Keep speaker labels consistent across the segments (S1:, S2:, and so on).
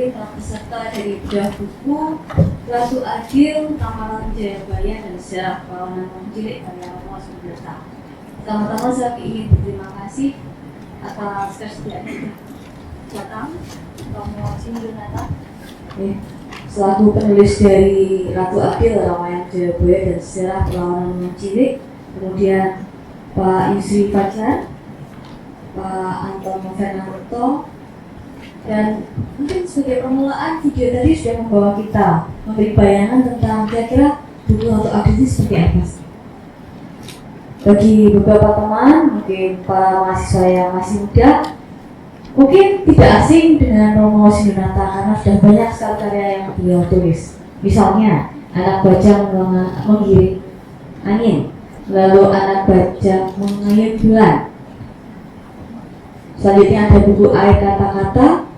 S1: terpilih peserta dari bedah buku Ratu Adil, Ramalan Jayabaya, dan Sejarah Perlawanan Wong Cilik karya Romo Sindunata. Pertama-tama saya ingin berterima kasih atas kesediaan datang Romo Sindunata selaku penulis dari Ratu Adil, Ramalan Jayabaya, dan Sejarah Perlawanan Wong Cilik, kemudian Pak Yusri Fajar, Pak Anton Fernando, dan mungkin sebagai permulaan video tadi sudah membawa kita memberi bayangan tentang kira-kira buku Ratu Adil ini seperti apa. Bagi beberapa teman, mungkin para mahasiswa yang masih muda, mungkin tidak asing dengan Romo Sindunata karena sudah banyak sekali karya yang beliau tulis. Misalnya, Anak Bajang Menggiring Angin, lalu Anak Bajang Mengayun Bulan. Selanjutnya ada buku Air Kata-Kata,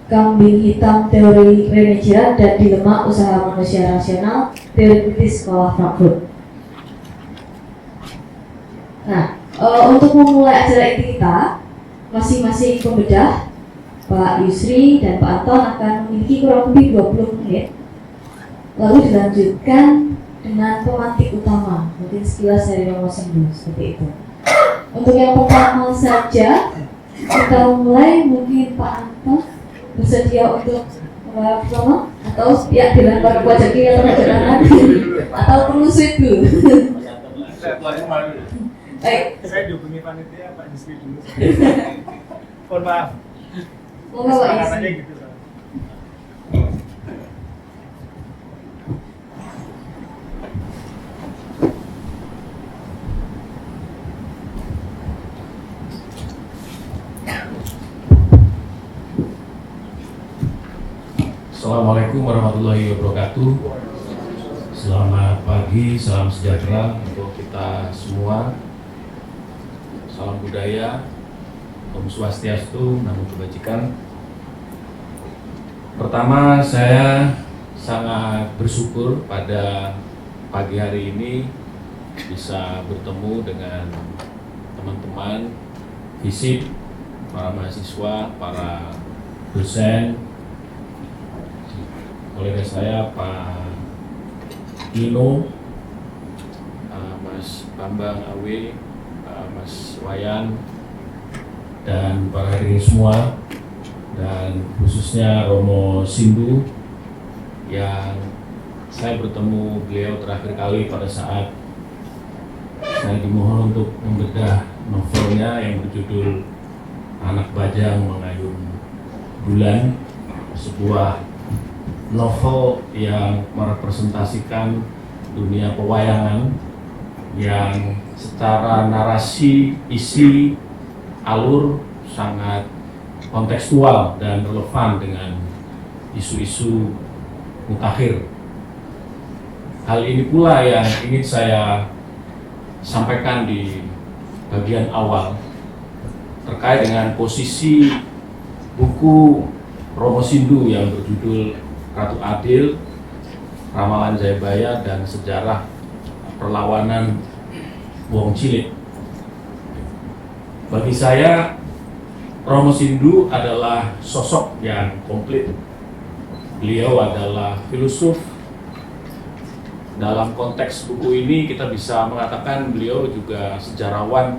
S1: Kambing Hitam Teori Rene Girard, dan Dilema Usaha Manusia Rasional, Teori Kritis Sekolah Frankfurt. Nah, untuk memulai acara ini kita, masing-masing pembedah, Pak Yusri dan Pak Anton akan memiliki kurang lebih 20 menit. Lalu dilanjutkan dengan pemantik utama, mungkin sekilas dari Romo Sindu, seperti itu. Untuk yang pertama saja, kita mulai. Mungkin Pak Anton bersedia untuk pertama, atau ya dilempar ke wajah kiri atau wajah kanan, atau perlu sweet dulu. Baik. Saya dihubungi panitia Pak Yusri dulu. Mohon maaf. Pak Yusri. Gitu,
S2: Assalamualaikum warahmatullahi wabarakatuh. Selamat pagi, salam sejahtera untuk kita semua. Salam budaya, Om Swastiastu, Namo Kebajikan. Pertama, saya sangat bersyukur pada pagi hari ini bisa bertemu dengan teman-teman FISIP, para mahasiswa, para dosen, kolega saya Pak Ino, Mas Bambang Awe, Mas Wayan, dan para hadirin semua, dan khususnya Romo Sindu yang saya bertemu beliau terakhir kali pada saat saya dimohon untuk membedah novelnya yang berjudul Anak Bajang Mengayun Bulan, sebuah novel yang merepresentasikan dunia pewayangan yang secara narasi, isi, alur sangat kontekstual dan relevan dengan isu-isu mutakhir. Hal ini pula yang ingin saya sampaikan di bagian awal terkait dengan posisi buku Romo Sindu yang berjudul Ratu Adil, Ramalan Jayabaya, dan Sejarah Perlawanan Wong Cilik. Bagi saya, Romo Sindu adalah sosok yang komplit. Beliau adalah filosof. Dalam konteks buku ini kita bisa mengatakan beliau juga sejarawan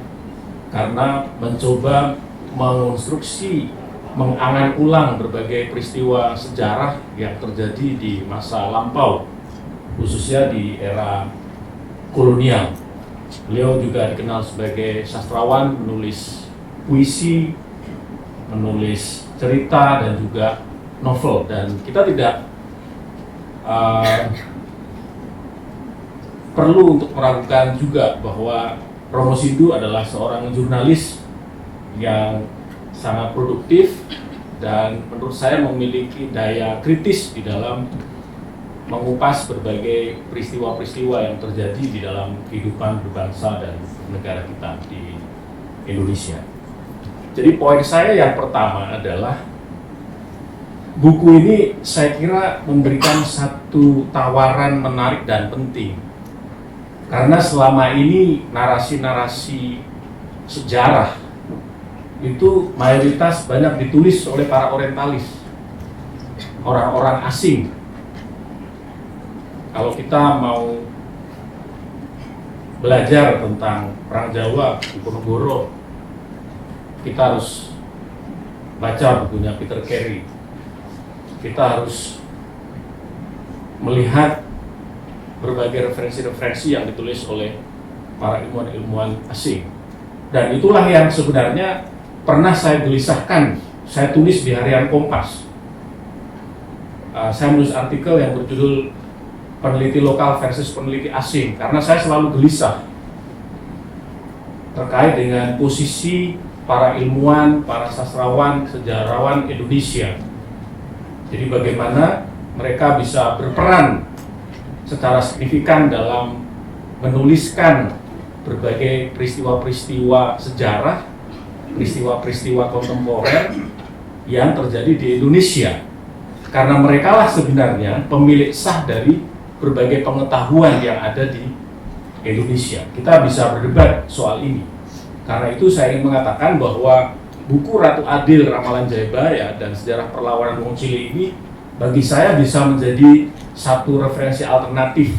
S2: karena mencoba mengonstruksi, mengangan ulang berbagai peristiwa sejarah yang terjadi di masa lampau, khususnya di era kolonial. Beliau juga dikenal sebagai sastrawan, menulis puisi, menulis cerita, dan juga novel. Dan kita tidak perlu untuk meragukan juga bahwa Romo Sindu adalah seorang jurnalis yang sangat produktif dan menurut saya memiliki daya kritis di dalam mengupas berbagai peristiwa-peristiwa yang terjadi di dalam kehidupan berbangsa dan negara kita di Indonesia. Jadi poin saya yang pertama adalah buku ini saya kira memberikan satu tawaran menarik dan penting. Karena selama ini narasi-narasi sejarah itu mayoritas banyak ditulis oleh para orientalis. orang-orang asing. Kalau kita mau belajar tentang Perang Jawa, Diponegoro, kita harus baca bukunya Peter Carey. Kita harus melihat berbagai referensi-referensi yang ditulis oleh para ilmuwan-ilmuwan asing. Dan itulah yang sebenarnya pernah saya gelisahkan, saya tulis di harian Kompas. Saya menulis artikel yang berjudul peneliti lokal versus peneliti asing, karena saya selalu gelisah terkait dengan posisi para ilmuwan, para sastrawan, sejarawan Indonesia. Jadi bagaimana mereka bisa berperan secara signifikan dalam menuliskan berbagai peristiwa-peristiwa sejarah, peristiwa-peristiwa kontemporer yang terjadi di Indonesia. Karena merekalah sebenarnya pemilik sah dari berbagai pengetahuan yang ada di Indonesia. Kita bisa berdebat soal ini. Karena itu saya ingin mengatakan bahwa buku Ratu Adil Ramalan Jayabaya dan Sejarah Perlawanan Wong Cilik ini bagi saya bisa menjadi satu referensi alternatif.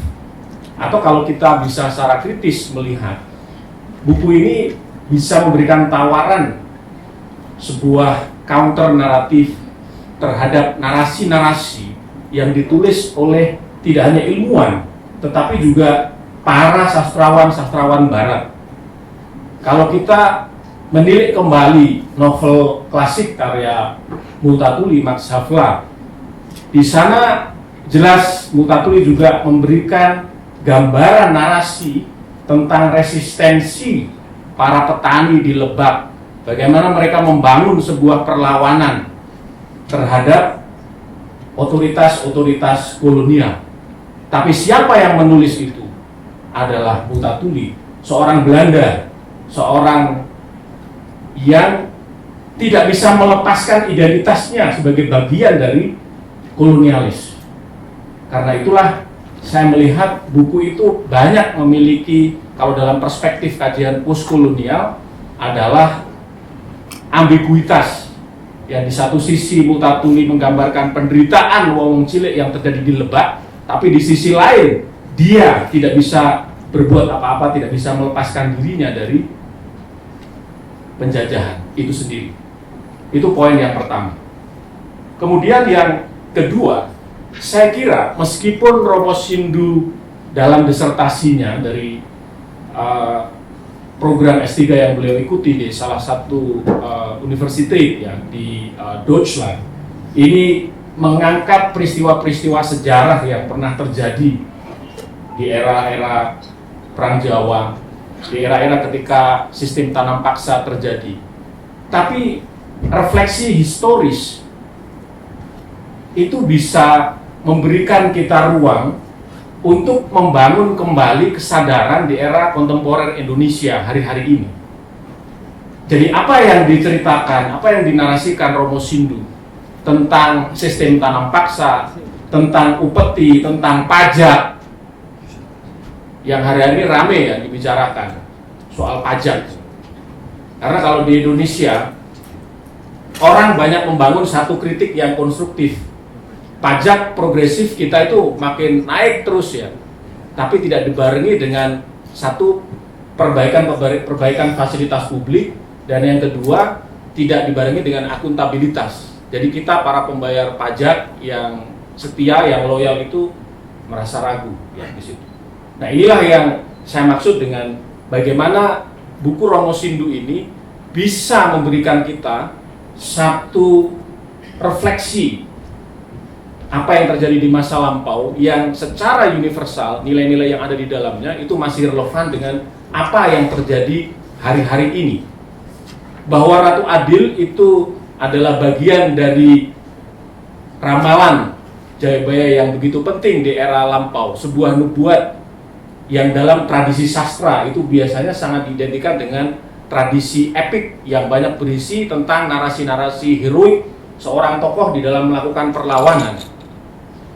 S2: Atau kalau kita bisa secara kritis melihat, buku ini bisa memberikan tawaran sebuah counter naratif terhadap narasi-narasi yang ditulis oleh tidak hanya ilmuwan, tetapi juga para sastrawan-sastrawan barat. Kalau kita menilik kembali novel klasik karya Multatuli, Max Havelaar, di sana jelas Multatuli juga memberikan gambaran narasi tentang resistensi para petani di Lebak, bagaimana mereka membangun sebuah perlawanan terhadap otoritas-otoritas kolonial. Tapi siapa yang menulis itu? Adalah Multatuli, seorang Belanda, seorang yang tidak bisa melepaskan identitasnya sebagai bagian dari kolonialis. Karena itulah saya melihat buku itu banyak memiliki, kalau dalam perspektif kajian postkolonial, adalah ambiguitas. Ya, di satu sisi Multatuli menggambarkan penderitaan wong cilik yang terjadi di Lebak, tapi di sisi lain dia tidak bisa berbuat apa-apa, tidak bisa melepaskan dirinya dari penjajahan itu sendiri. Itu poin yang pertama. Kemudian yang kedua, saya kira meskipun Romo Sindu dalam disertasinya dari program S3 yang beliau ikuti di salah satu universitas ya, di Deutschland, ini mengangkat peristiwa-peristiwa sejarah yang pernah terjadi di era-era Perang Jawa, di era-era ketika sistem tanam paksa terjadi. Tapi refleksi historis itu bisa memberikan kita ruang untuk membangun kembali kesadaran di era kontemporer Indonesia hari-hari ini. Jadi apa yang diceritakan, apa yang dinarasikan Romo Sindu tentang sistem tanam paksa, tentang upeti, tentang pajak, yang hari-hari rame ya dibicarakan soal pajak. Karena kalau di Indonesia orang banyak membangun satu kritik yang konstruktif. Pajak progresif kita itu makin naik terus ya, tapi tidak dibarengi dengan satu perbaikan fasilitas publik, dan yang kedua tidak dibarengi dengan akuntabilitas. Jadi kita para pembayar pajak yang setia, yang loyal itu merasa ragu ya di situ. Nah, inilah yang saya maksud dengan bagaimana buku Romo Sindu ini bisa memberikan kita satu refleksi apa yang terjadi di masa lampau yang secara universal, nilai-nilai yang ada di dalamnya itu masih relevan dengan apa yang terjadi hari-hari ini. Bahwa Ratu Adil itu adalah bagian dari ramalan Jayabaya yang begitu penting di era lampau, sebuah nubuat yang dalam tradisi sastra itu biasanya sangat diidentikan dengan tradisi epik yang banyak berisi tentang narasi-narasi heroik seorang tokoh di dalam melakukan perlawanan.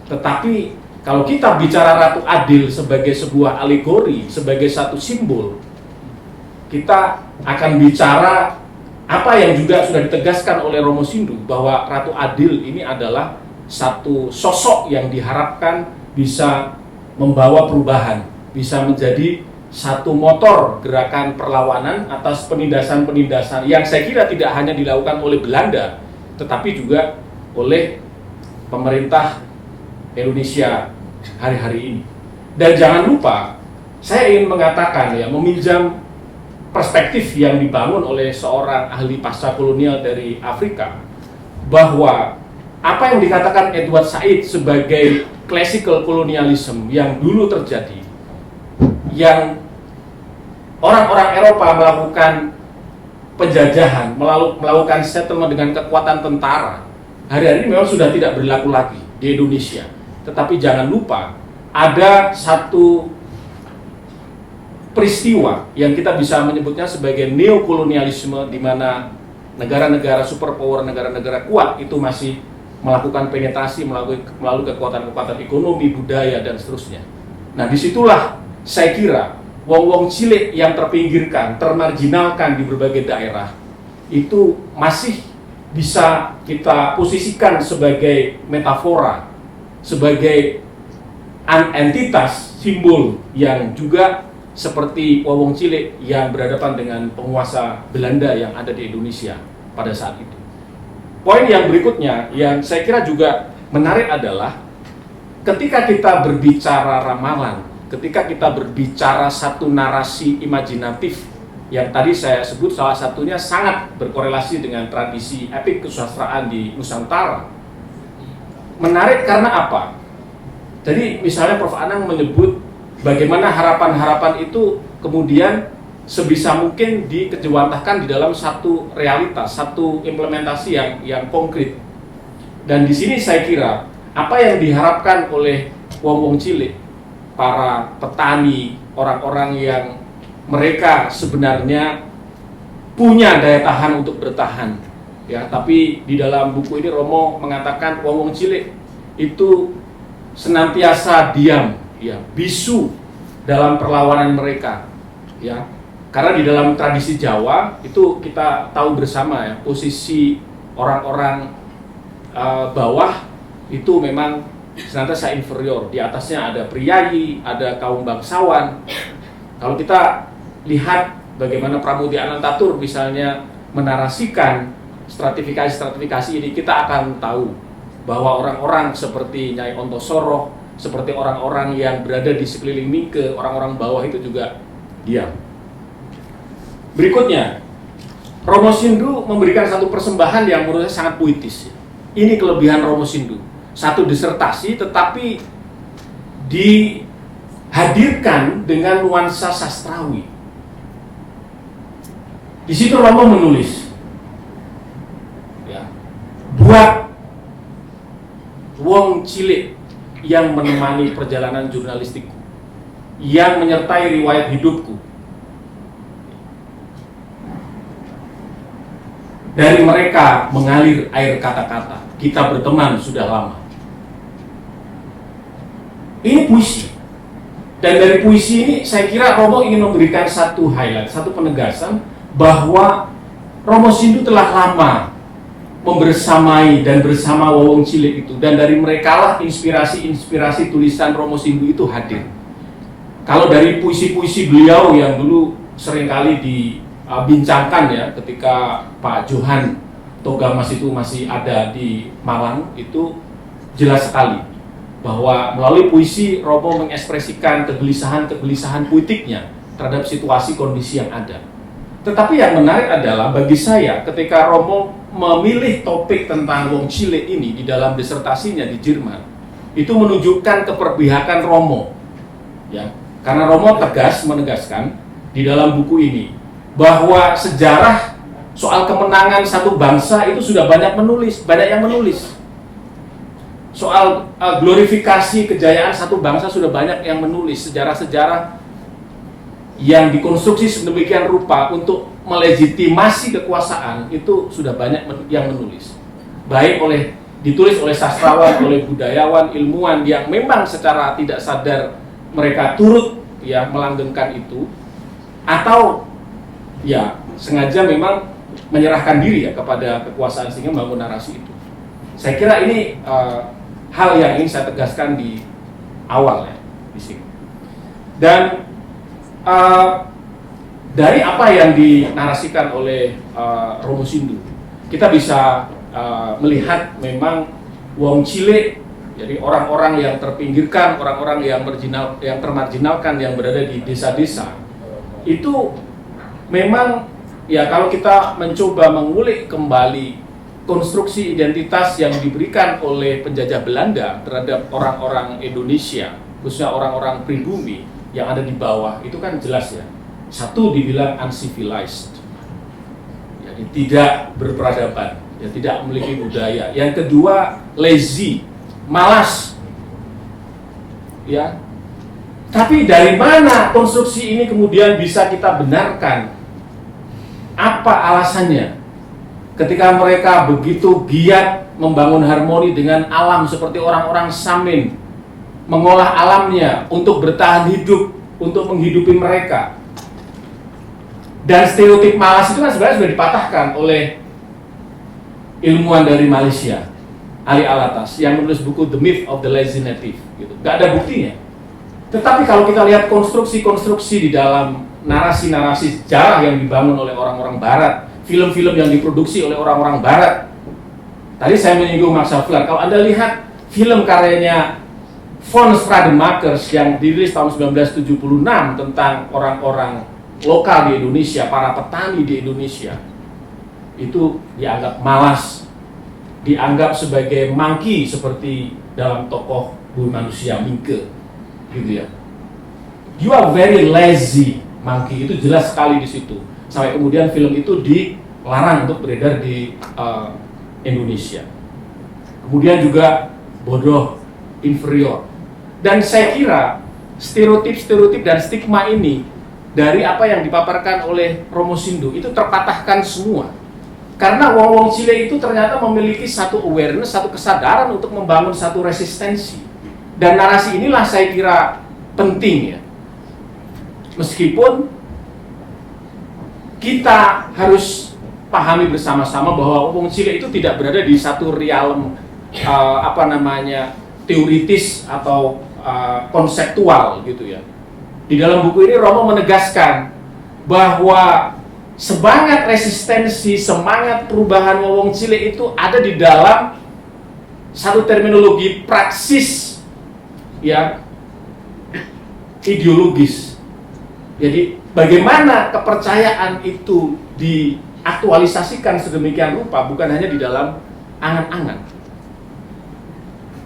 S2: Tetapi kalau kita bicara Ratu Adil sebagai sebuah alegori, sebagai satu simbol, kita akan bicara apa yang juga sudah ditegaskan oleh Romo Sindu, bahwa Ratu Adil ini adalah satu sosok yang diharapkan bisa membawa perubahan, bisa menjadi satu motor gerakan perlawanan atas penindasan-penindasan yang saya kira tidak hanya dilakukan oleh Belanda, tetapi juga oleh pemerintah Indonesia hari-hari ini. Dan jangan lupa, saya ingin mengatakan ya, meminjam perspektif yang dibangun oleh seorang ahli pasca kolonial dari Afrika, bahwa apa yang dikatakan Edward Said sebagai classical colonialism yang dulu terjadi, yang orang-orang Eropa melakukan penjajahan, melakukan settlement dengan kekuatan tentara, hari-hari ini memang sudah tidak berlaku lagi di Indonesia. Tetapi jangan lupa, ada satu peristiwa yang kita bisa menyebutnya sebagai neokolonialisme, di mana negara-negara superpower, negara-negara kuat itu masih melakukan penetrasi melalui kekuatan-kekuatan ekonomi, budaya, dan seterusnya. Nah, disitulah saya kira wong-wong cilik yang terpinggirkan, termarginalkan di berbagai daerah, itu masih bisa kita posisikan sebagai metafora, sebagai entitas, simbol yang juga seperti wong cilik yang berhadapan dengan penguasa Belanda yang ada di Indonesia pada saat itu. Poin yang berikutnya yang saya kira juga menarik adalah ketika kita berbicara ramalan, ketika kita berbicara satu narasi imajinatif yang tadi saya sebut salah satunya sangat berkorelasi dengan tradisi epik kesusastraan di Nusantara. Menarik karena apa? Jadi misalnya Prof. Anang menyebut bagaimana harapan-harapan itu kemudian sebisa mungkin dikejawantahkan di dalam satu realitas, satu implementasi yang konkret. Dan di sini saya kira apa yang diharapkan oleh wong-wong cilik, para petani, orang-orang yang mereka sebenarnya punya daya tahan untuk bertahan, ya. Tapi di dalam buku ini Romo mengatakan wong-wong cilik itu senantiasa diam, ya, bisu dalam perlawanan mereka, ya. Karena di dalam tradisi Jawa itu kita tahu bersama ya, posisi orang-orang bawah itu memang senantiasa inferior. Di atasnya ada priyayi, ada kaum bangsawan. Kalau kita lihat bagaimana Pramudya Anantatur misalnya menarasikan stratifikasi-stratifikasi ini, kita akan tahu bahwa orang-orang seperti Nyai Ontosoroh, seperti orang-orang yang berada di sekeliling Mingke, orang-orang bawah itu juga diam. Berikutnya, Romo Sindu memberikan satu persembahan yang menurut saya sangat puitis. Ini kelebihan Romo Sindu. Satu disertasi tetapi dihadirkan dengan nuansa sastrawi. Di situ Romo menulis, ya, buat wong cilik yang menemani perjalanan jurnalistikku, yang menyertai riwayat hidupku. Dari mereka mengalir air kata-kata. Kita berteman sudah lama. Ini puisi. Dan dari puisi ini saya kira Romo ingin memberikan satu highlight, satu penegasan bahwa Romo Sindu telah lama membersamai dan bersama wong cilik itu. Dan dari merekalah inspirasi-inspirasi tulisan Romo Sindu itu hadir. Kalau dari puisi-puisi beliau yang dulu seringkali dibincangkan ya, ketika Pak Johan Togamas itu masih ada di Malang, itu jelas sekali bahwa melalui puisi Romo mengekspresikan kegelisahan-kegelisahan puitiknya terhadap situasi kondisi yang ada. Tetapi yang menarik adalah bagi saya ketika Romo memilih topik tentang wong cilik ini di dalam disertasinya di Jerman, itu menunjukkan keperpihakan Romo, ya, karena Romo tegas menegaskan di dalam buku ini bahwa sejarah soal kemenangan satu bangsa itu sudah banyak yang menulis. Soal glorifikasi kejayaan satu bangsa sudah banyak yang menulis. Sejarah-sejarah yang dikonstruksi sedemikian rupa untuk melegitimasi kekuasaan itu sudah banyak yang menulis. Baik ditulis oleh sastrawan, oleh budayawan, ilmuwan yang memang secara tidak sadar mereka turut ya melanggengkan itu, atau ya sengaja memang menyerahkan diri ya kepada kekuasaan sehingga membangun narasi itu. Saya kira ini hal yang ingin saya tegaskan di awal ya di sini. Dan dari apa yang dinarasikan oleh Romo Sindu, kita bisa melihat memang wong cilik, jadi orang-orang yang terpinggirkan, orang-orang yang termarginalkan yang berada di desa-desa, itu memang ya kalau kita mencoba mengulik kembali konstruksi identitas yang diberikan oleh penjajah Belanda terhadap orang-orang Indonesia, khususnya orang-orang pribumi yang ada di bawah, itu kan jelas ya. Satu, dibilang uncivilized, jadi tidak berperadaban, ya tidak memiliki budaya. Yang kedua, lazy, malas, ya. Tapi dari mana konstruksi ini kemudian bisa kita benarkan? Apa alasannya? Ketika mereka begitu giat membangun harmoni dengan alam seperti orang-orang Samin, mengolah alamnya untuk bertahan hidup, untuk menghidupi mereka. Dan stereotip malas itu kan sebenarnya sudah dipatahkan oleh ilmuwan dari Malaysia, Ali Alatas, yang menulis buku The Myth of the Lazy Native. Gitu. Gak ada buktinya. Tetapi kalau kita lihat konstruksi-konstruksi di dalam narasi-narasi sejarah yang dibangun oleh orang-orang Barat, film-film yang diproduksi oleh orang-orang Barat. Tadi saya menyinggung Max Havelaar. Kalau Anda lihat film karyanya von Strademakers yang dirilis tahun 1976 tentang orang-orang lokal di Indonesia, para petani di Indonesia, itu dianggap malas, dianggap sebagai monkey seperti dalam tokoh Bumi Manusia Mingke, gitu ya. You are very lazy, monkey, itu jelas sekali di situ. Sampai kemudian film itu dilarang untuk beredar di Indonesia. Kemudian juga bodoh, inferior. Dan saya kira stereotip-stereotip dan stigma ini dari apa yang dipaparkan oleh Romo Sindu itu terpatahkan semua. Karena wong-wong Chile itu ternyata memiliki satu awareness, satu kesadaran untuk membangun satu resistensi. Dan narasi inilah saya kira penting ya. Meskipun kita harus pahami bersama-sama bahwa wong Chile itu tidak berada di satu realm teoritis atau konseptual gitu ya. Di dalam buku ini Romo menegaskan bahwa semangat resistensi, semangat perubahan wong Chile itu ada di dalam satu terminologi praksis yang ideologis. Jadi bagaimana kepercayaan itu diaktualisasikan sedemikian rupa bukan hanya di dalam angan-angan.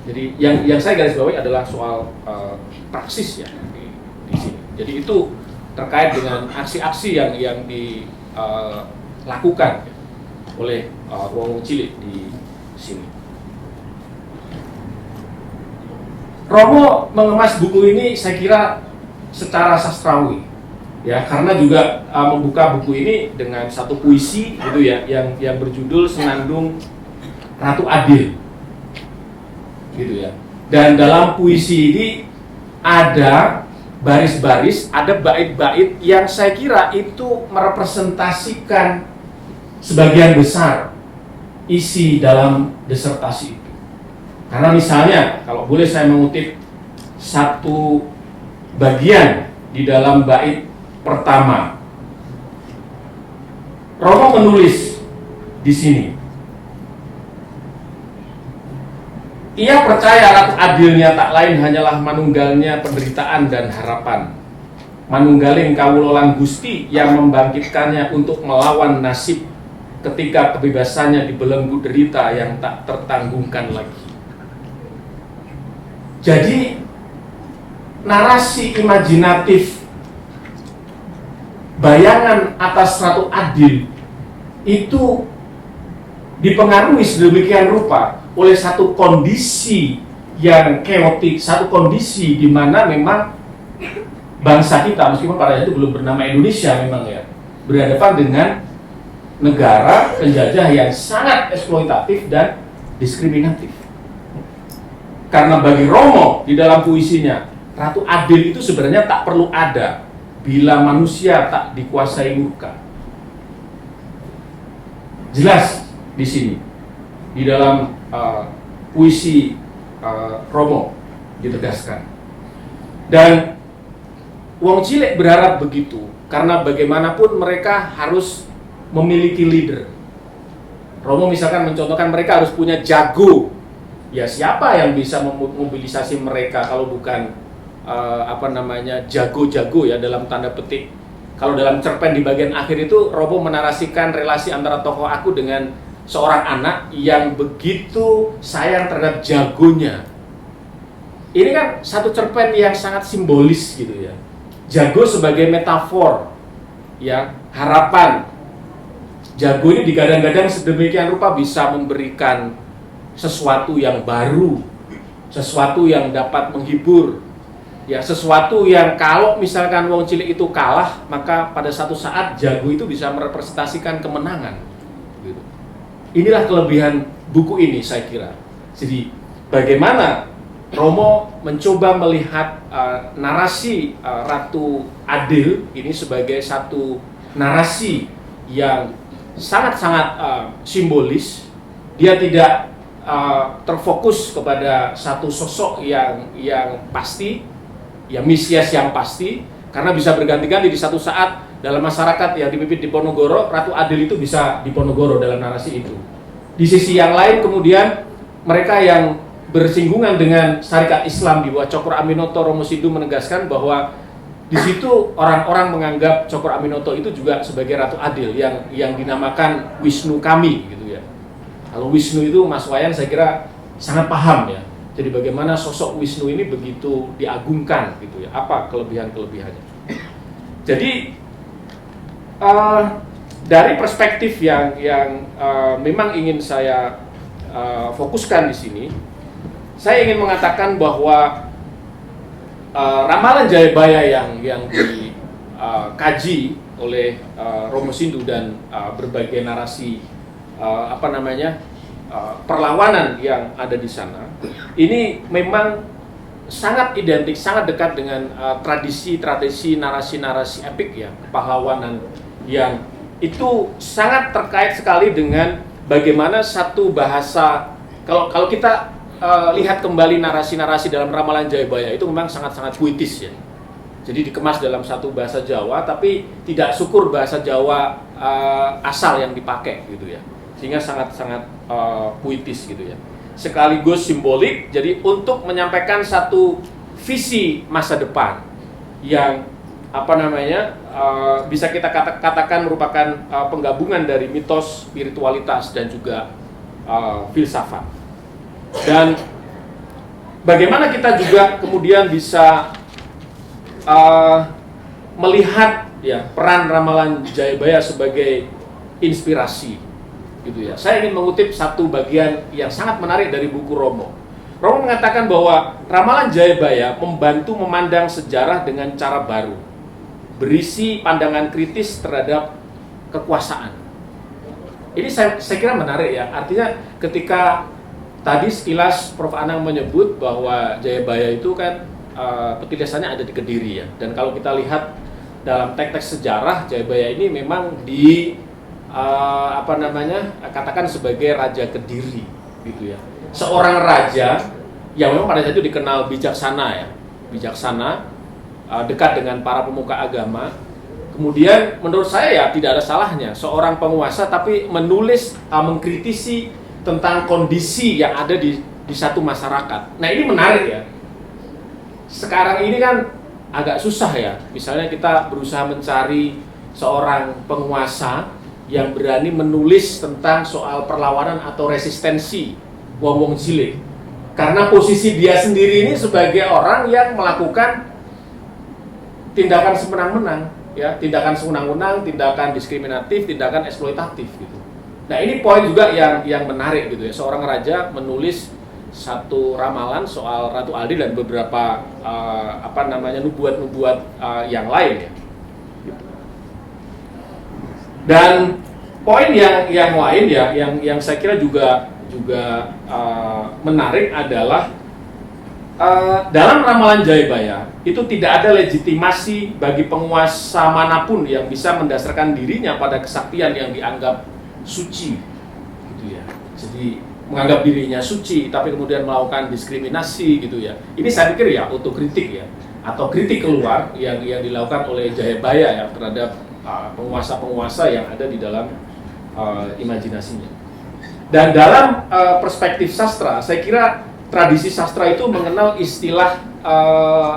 S2: Jadi yang saya garis bawahi adalah soal praksis ya di sini. Jadi itu terkait dengan aksi-aksi yang dilakukan oleh wong Chile di sini. Romo mengemas buku ini saya kira secara sastrawi. Ya, karena juga membuka buku ini dengan satu puisi gitu ya yang berjudul Senandung Ratu Adil. Gitu ya. Dan dalam puisi ini ada baris-baris, ada bait-bait yang saya kira itu merepresentasikan sebagian besar isi dalam disertasi itu. Karena misalnya kalau boleh saya mengutip satu bagian di dalam bait pertama, Romo menulis di sini, ia percaya ratu adilnya tak lain hanyalah manunggalnya penderitaan dan harapan, manunggaling kawulolan Gusti yang membangkitkannya untuk melawan nasib ketika kebebasannya dibelenggu derita yang tak tertanggungkan lagi. Jadi narasi imajinatif bayangan atas ratu adil itu dipengaruhi sedemikian rupa oleh satu kondisi yang keotik, satu kondisi di mana memang bangsa kita, meskipun pada itu belum bernama Indonesia memang ya, berhadapan dengan negara penjajah yang sangat eksploitatif dan diskriminatif. Karena bagi Romo di dalam puisinya, ratu adil itu sebenarnya tak perlu ada bila manusia tak dikuasai murka. Jelas di sini di dalam puisi Romo ditegaskan. Dan wong cilik berharap begitu, karena bagaimanapun mereka harus memiliki leader. Romo misalkan mencontohkan mereka harus punya jago. Ya siapa yang bisa memobilisasi mereka kalau bukan jago-jago ya dalam tanda petik. Kalau dalam cerpen di bagian akhir itu Romo menarasikan relasi antara tokoh aku dengan seorang anak yang begitu sayang terhadap jagonya. Ini kan satu cerpen yang sangat simbolis gitu ya. Jago sebagai metafor, ya, harapan. Jago ini digadang-gadang sedemikian rupa bisa memberikan sesuatu yang baru, sesuatu yang dapat menghibur, ya, sesuatu yang kalau misalkan wong cilik itu kalah, maka pada satu saat jago itu bisa merepresentasikan kemenangan. Gitu. Inilah kelebihan buku ini saya kira. Jadi bagaimana Romo mencoba melihat narasi Ratu Adil ini sebagai satu narasi yang sangat-sangat simbolis. Dia tidak terfokus kepada satu sosok yang pasti, ya, Mesias yang pasti, karena bisa berganti-ganti di satu saat dalam masyarakat yang dipimpin Diponegoro, Ratu Adil itu bisa Diponegoro dalam narasi itu. Di sisi yang lain kemudian mereka yang bersinggungan dengan syarikat Islam di bawah Cokro Aminoto, Romo Sindu menegaskan bahwa di situ orang-orang menganggap Cokro Aminoto itu juga sebagai Ratu Adil yang dinamakan Wisnu kami gitu ya. Kalau Wisnu itu Mas Wayan saya kira sangat paham ya. Jadi bagaimana sosok Wisnu ini begitu diagungkan gitu ya. Apa kelebihan-kelebihannya? Jadi dari perspektif yang memang ingin saya fokuskan di sini, saya ingin mengatakan bahwa ramalan Jayabaya yang dikaji oleh Romo Sindu dan berbagai narasi perlawanan yang ada di sana, ini memang sangat identik, sangat dekat dengan tradisi narasi-narasi epik ya, pahlawanan yang itu sangat terkait sekali dengan bagaimana satu bahasa. Kalau kita lihat kembali narasi-narasi dalam ramalan Jayabaya itu memang sangat-sangat puitis ya. Jadi dikemas dalam satu bahasa Jawa, tapi tidak syukur bahasa Jawa asal yang dipakai gitu ya. Sehingga sangat-sangat puitis gitu ya. Sekaligus simbolik, jadi untuk menyampaikan satu visi masa depan yang bisa kita katakan merupakan penggabungan dari mitos, spiritualitas dan juga filsafat. Dan bagaimana kita juga kemudian bisa melihat ya peran ramalan Jayabaya sebagai inspirasi gitu ya. Saya ingin mengutip satu bagian yang sangat menarik dari buku Romo. Romo mengatakan bahwa ramalan Jayabaya membantu memandang sejarah dengan cara baru, berisi pandangan kritis terhadap kekuasaan. Ini saya kira menarik ya. Artinya ketika tadi sekilas Prof. Anang menyebut bahwa Jayabaya itu kan petilasannya ada di Kediri ya. Dan kalau kita lihat dalam teks-teks sejarah, Jayabaya ini memang katakan sebagai Raja Kediri gitu ya. Seorang raja yang memang pada saat itu dikenal bijaksana ya. Bijaksana, dekat dengan para pemuka agama. Kemudian menurut saya ya tidak ada salahnya seorang penguasa tapi menulis, mengkritisi tentang kondisi yang ada di satu masyarakat. Nah ini menarik ya. Sekarang ini kan agak susah ya. Misalnya kita berusaha mencari seorang penguasa yang berani menulis tentang soal perlawanan atau resistensi wong-wong cilik. Karena posisi dia sendiri ini sebagai orang yang melakukan tindakan semenang-menang, ya, tindakan sewenang-wenang, tindakan diskriminatif, tindakan eksploitatif gitu. Nah ini poin juga yang menarik gitu ya, seorang raja menulis satu ramalan soal Ratu Adil dan beberapa nubuat-nubuat yang lain ya. Dan poin yang lain ya, yang saya kira juga menarik adalah dalam ramalan Jayabaya itu tidak ada legitimasi bagi penguasa manapun yang bisa mendasarkan dirinya pada kesaktian yang dianggap suci gitu ya. Jadi menganggap dirinya suci, tapi kemudian melakukan diskriminasi gitu ya. Ini saya pikir ya otokritik ya, atau kritik keluar yang dilakukan oleh Jayabaya ya terhadap penguasa-penguasa yang ada di dalam imajinasinya. Dan dalam perspektif sastra, saya kira tradisi sastra itu mengenal istilah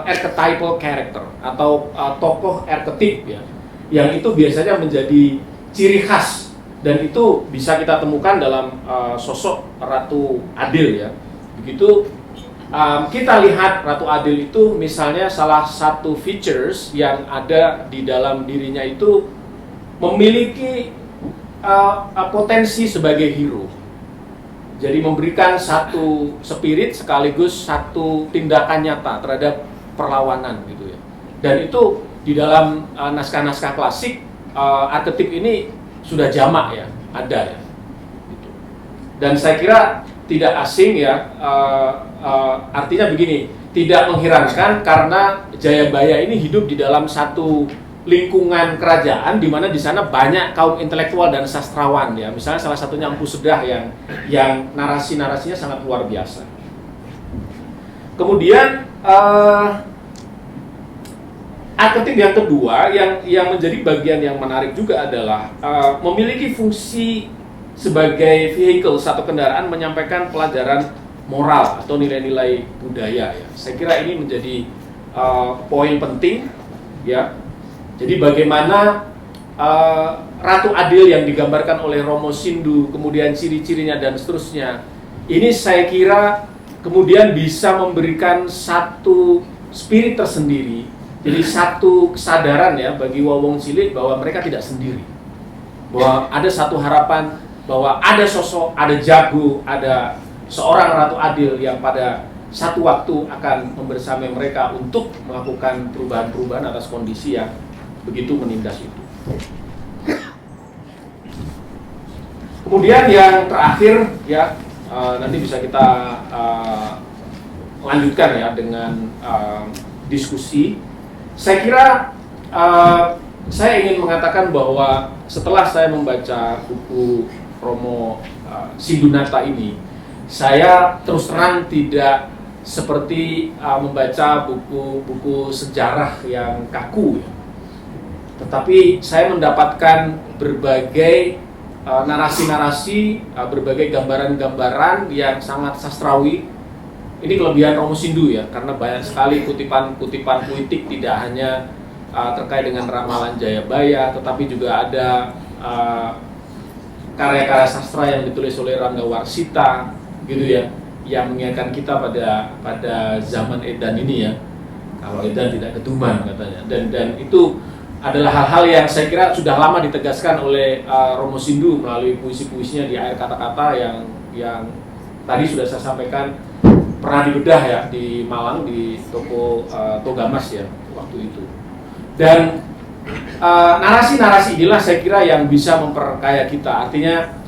S2: archetypal character atau tokoh arketip ya, yang itu biasanya menjadi ciri khas. Dan itu bisa kita temukan dalam sosok Ratu Adil ya. Begitu kita lihat Ratu Adil itu misalnya salah satu features yang ada di dalam dirinya itu memiliki potensi sebagai hero. Jadi memberikan satu spirit sekaligus satu tindakan nyata terhadap perlawanan gitu ya. Dan itu di dalam naskah-naskah klasik arketip ini sudah jamak ya, ada ya. Gitu. Dan saya kira tidak asing ya, artinya begini, tidak mengherankan karena Jayabaya ini hidup di dalam satu lingkungan kerajaan di mana di sana banyak kaum intelektual dan sastrawan ya. Misalnya salah satunya Empu Sedah yang narasi-narasinya sangat luar biasa. Kemudian arketip yang kedua yang menjadi bagian yang menarik juga adalah memiliki fungsi sebagai vehicle atau kendaraan menyampaikan pelajaran moral atau nilai-nilai budaya ya. Saya kira ini menjadi poin penting ya. Jadi bagaimana Ratu Adil yang digambarkan oleh Romo Sindu, kemudian ciri-cirinya dan seterusnya, ini saya kira kemudian bisa memberikan satu spirit tersendiri. Jadi satu kesadaran ya bagi wong cilik bahwa mereka tidak sendiri. Bahwa ada satu harapan bahwa ada sosok, ada jago, ada seorang Ratu Adil yang pada satu waktu akan membersamai mereka untuk melakukan perubahan-perubahan atas kondisi yang begitu menindas itu. Kemudian yang terakhir ya, nanti bisa kita lanjutkan ya dengan diskusi. Saya kira saya ingin mengatakan bahwa setelah saya membaca buku Romo Sindunata ini, saya terus terang tidak seperti membaca buku-buku sejarah yang kaku ya. Tetapi saya mendapatkan berbagai narasi-narasi, berbagai gambaran-gambaran yang sangat sastrawi. Ini kelebihan Romo Sindu ya, karena banyak sekali kutipan-kutipan puitik tidak hanya terkait dengan ramalan Jayabaya, tetapi juga ada karya-karya sastra yang ditulis oleh Rangga Warsita, gitu ya, yang mengingatkan kita pada zaman Edan ini ya. Kalau Edan tidak ketuban katanya, dan itu adalah hal-hal yang saya kira sudah lama ditegaskan oleh Romo Sindu melalui puisi-puisinya di akhir kata-kata yang tadi sudah saya sampaikan. Pernah dibedah ya di Malang di toko Togamas ya waktu itu. Dan narasi-narasi inilah saya kira yang bisa memperkaya kita. Artinya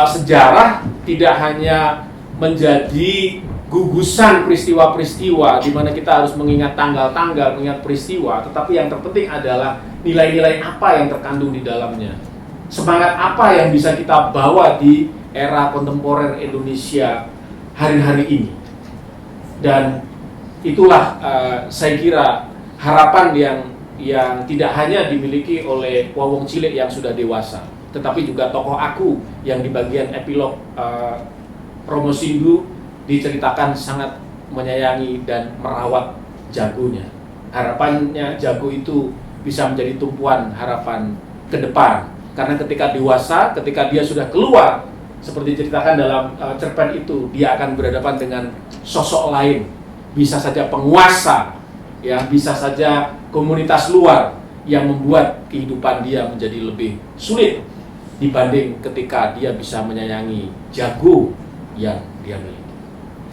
S2: sejarah tidak hanya menjadi gugusan peristiwa-peristiwa di mana kita harus mengingat tanggal-tanggal, mengingat peristiwa, tetapi yang terpenting adalah nilai-nilai apa yang terkandung di dalamnya. Semangat apa yang bisa kita bawa di era kontemporer Indonesia hari-hari ini. Dan itulah saya kira harapan yang tidak hanya dimiliki oleh wong cilik yang sudah dewasa, tetapi juga tokoh aku yang di bagian epilog Romo Sindu diceritakan sangat menyayangi dan merawat jagonya. Harapannya jago itu bisa menjadi tumpuan harapan ke depan. Karena ketika dewasa, ketika dia sudah keluar, seperti diceritakan dalam cerpen itu, dia akan berhadapan dengan sosok lain, bisa saja penguasa, ya, bisa saja komunitas luar yang membuat kehidupan dia menjadi lebih sulit dibanding ketika dia bisa menyayangi jago yang dia miliki.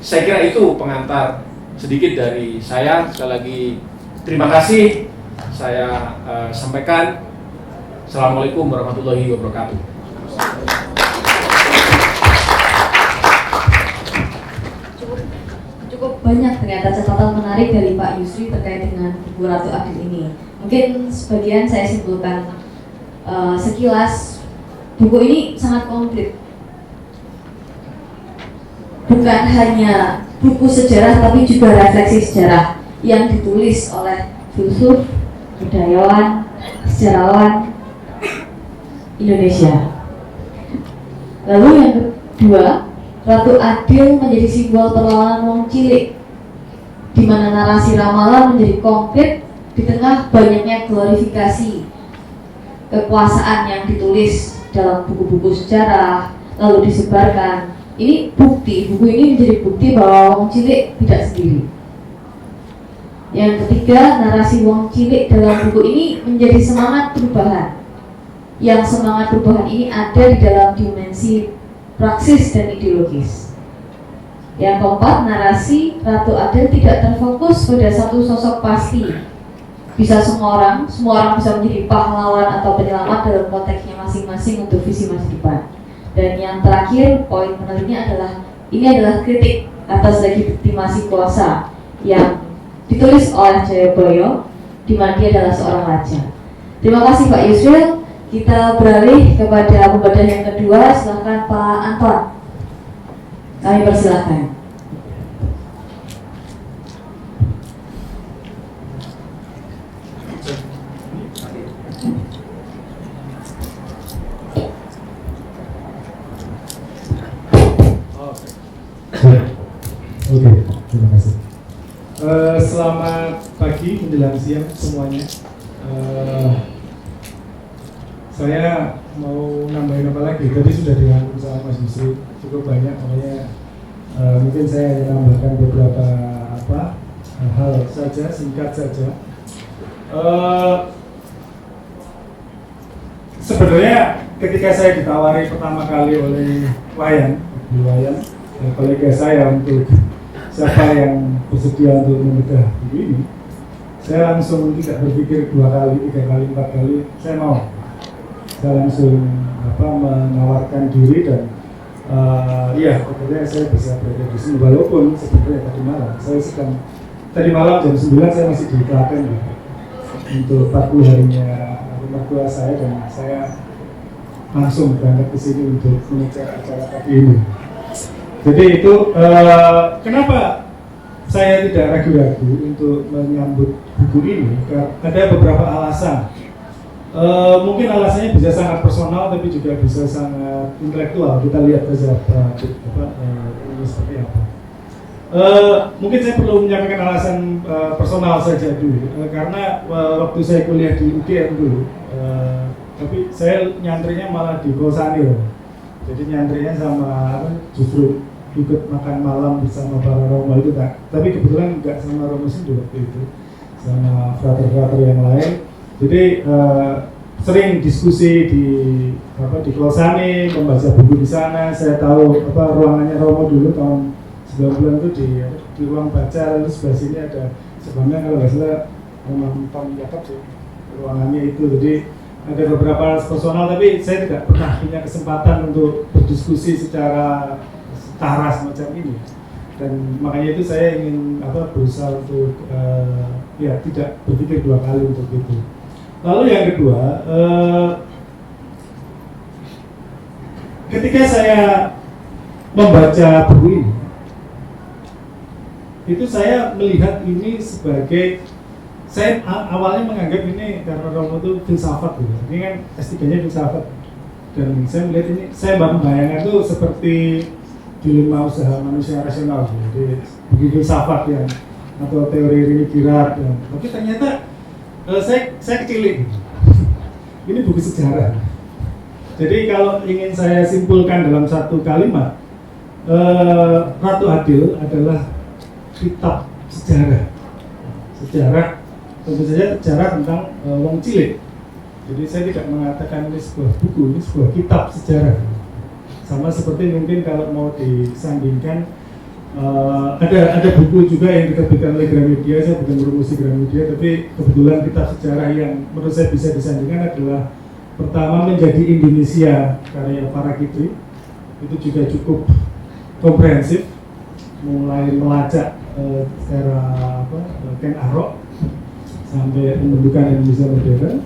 S2: Saya kira itu pengantar sedikit dari saya. Sekali lagi terima kasih saya sampaikan. Assalamualaikum warahmatullahi wabarakatuh.
S1: Cukup banyak ternyata catatan menarik dari Pak Yusri terkait dengan buku Ratu Adil ini. Mungkin sebagian saya simpulkan sekilas, buku ini sangat komplit. bukan hanya buku sejarah tapi juga refleksi sejarah yang ditulis oleh filsuf, budayawan, sejarawan Indonesia. Lalu yang kedua, Ratu Adil menjadi simbol perlawanan wong cilik, di mana narasi ramalan menjadi konkret di tengah banyaknya glorifikasi kekuasaan yang ditulis dalam buku-buku sejarah lalu disebarkan. Ini bukti, buku ini menjadi bukti bahwa wong cilik tidak sendiri. Yang ketiga, narasi wong cilik dalam buku ini menjadi semangat perubahan. Yang semangat perubahan ini ada di dalam dimensi praksis dan ideologis. Yang keempat, narasi Ratu Adil tidak terfokus pada satu sosok pasti. Bisa semua orang bisa menjadi pahlawan atau penyelamat dalam konteksnya masing-masing untuk visi masa depan. Dan yang terakhir, poin menariknya adalah ini adalah kritik atas legitimasi kuasa yang ditulis oleh Jayabaya, di mana dia adalah seorang raja. Terima kasih Pak Yusril. Kita beralih kepada pembedah yang kedua. Silakan Pak Anton. Kami persilahkan.
S3: Oke, terima kasih. Selamat pagi menjelang siang semuanya. Saya mau nambahin apa lagi? Tadi sudah dirangkum sama Mas Yusri cukup banyak, makanya mungkin saya hanya nambahkan beberapa hal saja, singkat saja. Sebenarnya ketika saya ditawari pertama kali oleh Wayan, kolega saya untuk siapa yang bersedia untuk membedah buku ini, saya langsung tidak berpikir 2 kali, 3 kali, 4 kali, saya mau. Saya langsung menawarkan diri dan pokoknya saya bisa berada di sini, walaupun sebenarnya tadi malam jam 9 saya masih di Klaten untuk 40 harinya mertua saya, dan saya langsung berangkat ke sini untuk mengecek acara pagi ini. Jadi itu kenapa saya tidak ragu-ragu untuk menyambut buku ini, karena ada beberapa alasan. Mungkin alasannya bisa sangat personal, tapi juga bisa sangat intelektual. Kita lihat saja ini seperti apa. Mungkin saya perlu menyampaikan alasan personal saja dulu, karena waktu saya kuliah di UGM dulu, tapi saya nyantrinya malah di Kosanil. Jadi nyantrinya sama justru ikut makan malam bersama para Romo itu tak. Tapi kebetulan nggak sama Romo Sindu waktu itu, sama frater-frater yang lain. Jadi sering diskusi di Klosane, membaca buku di sana. Saya tahu ruangannya Romo dulu tahun 90-an itu di ruang baca, lalu sebelah sini ada sebelumnya kalau nggak salah Tom Yakob sih ruangannya itu. Jadi ada beberapa personal, tapi saya tidak pernah punya kesempatan untuk berdiskusi secara setara semacam ini. Dan makanya itu saya ingin berusaha untuk tidak berpikir 2 kali untuk itu. Lalu yang kedua, ketika saya membaca buku ini, itu saya melihat ini sebagai, saya awalnya menganggap ini karena Romo itu filsafat gitu. Ini kan S3-nya filsafat, dan saya melihat ini, saya membayangkan itu seperti dilema usaha manusia rasional gitu. Jadi buku filsafat yang atau teori Rini Girard, tapi ternyata saya kecilik. Ini buku sejarah. Jadi kalau ingin saya simpulkan dalam satu kalimat, Ratu Adil adalah kitab sejarah. Sejarah, tentu saja sejarah tentang wong cilik. Jadi saya tidak mengatakan ini sebuah buku, ini sebuah kitab sejarah. Sama seperti mungkin kalau mau disandingkan, ada buku juga yang diterbitkan oleh Gramedia. Saya bukan promosi Gramedia, tapi kebetulan kitab sejarah yang menurut saya bisa disandingkan adalah pertama Menjadi Indonesia karya Parakitri. Itu juga cukup komprehensif, mulai melacak era Ken Arok sampai pembentukan Indonesia modern.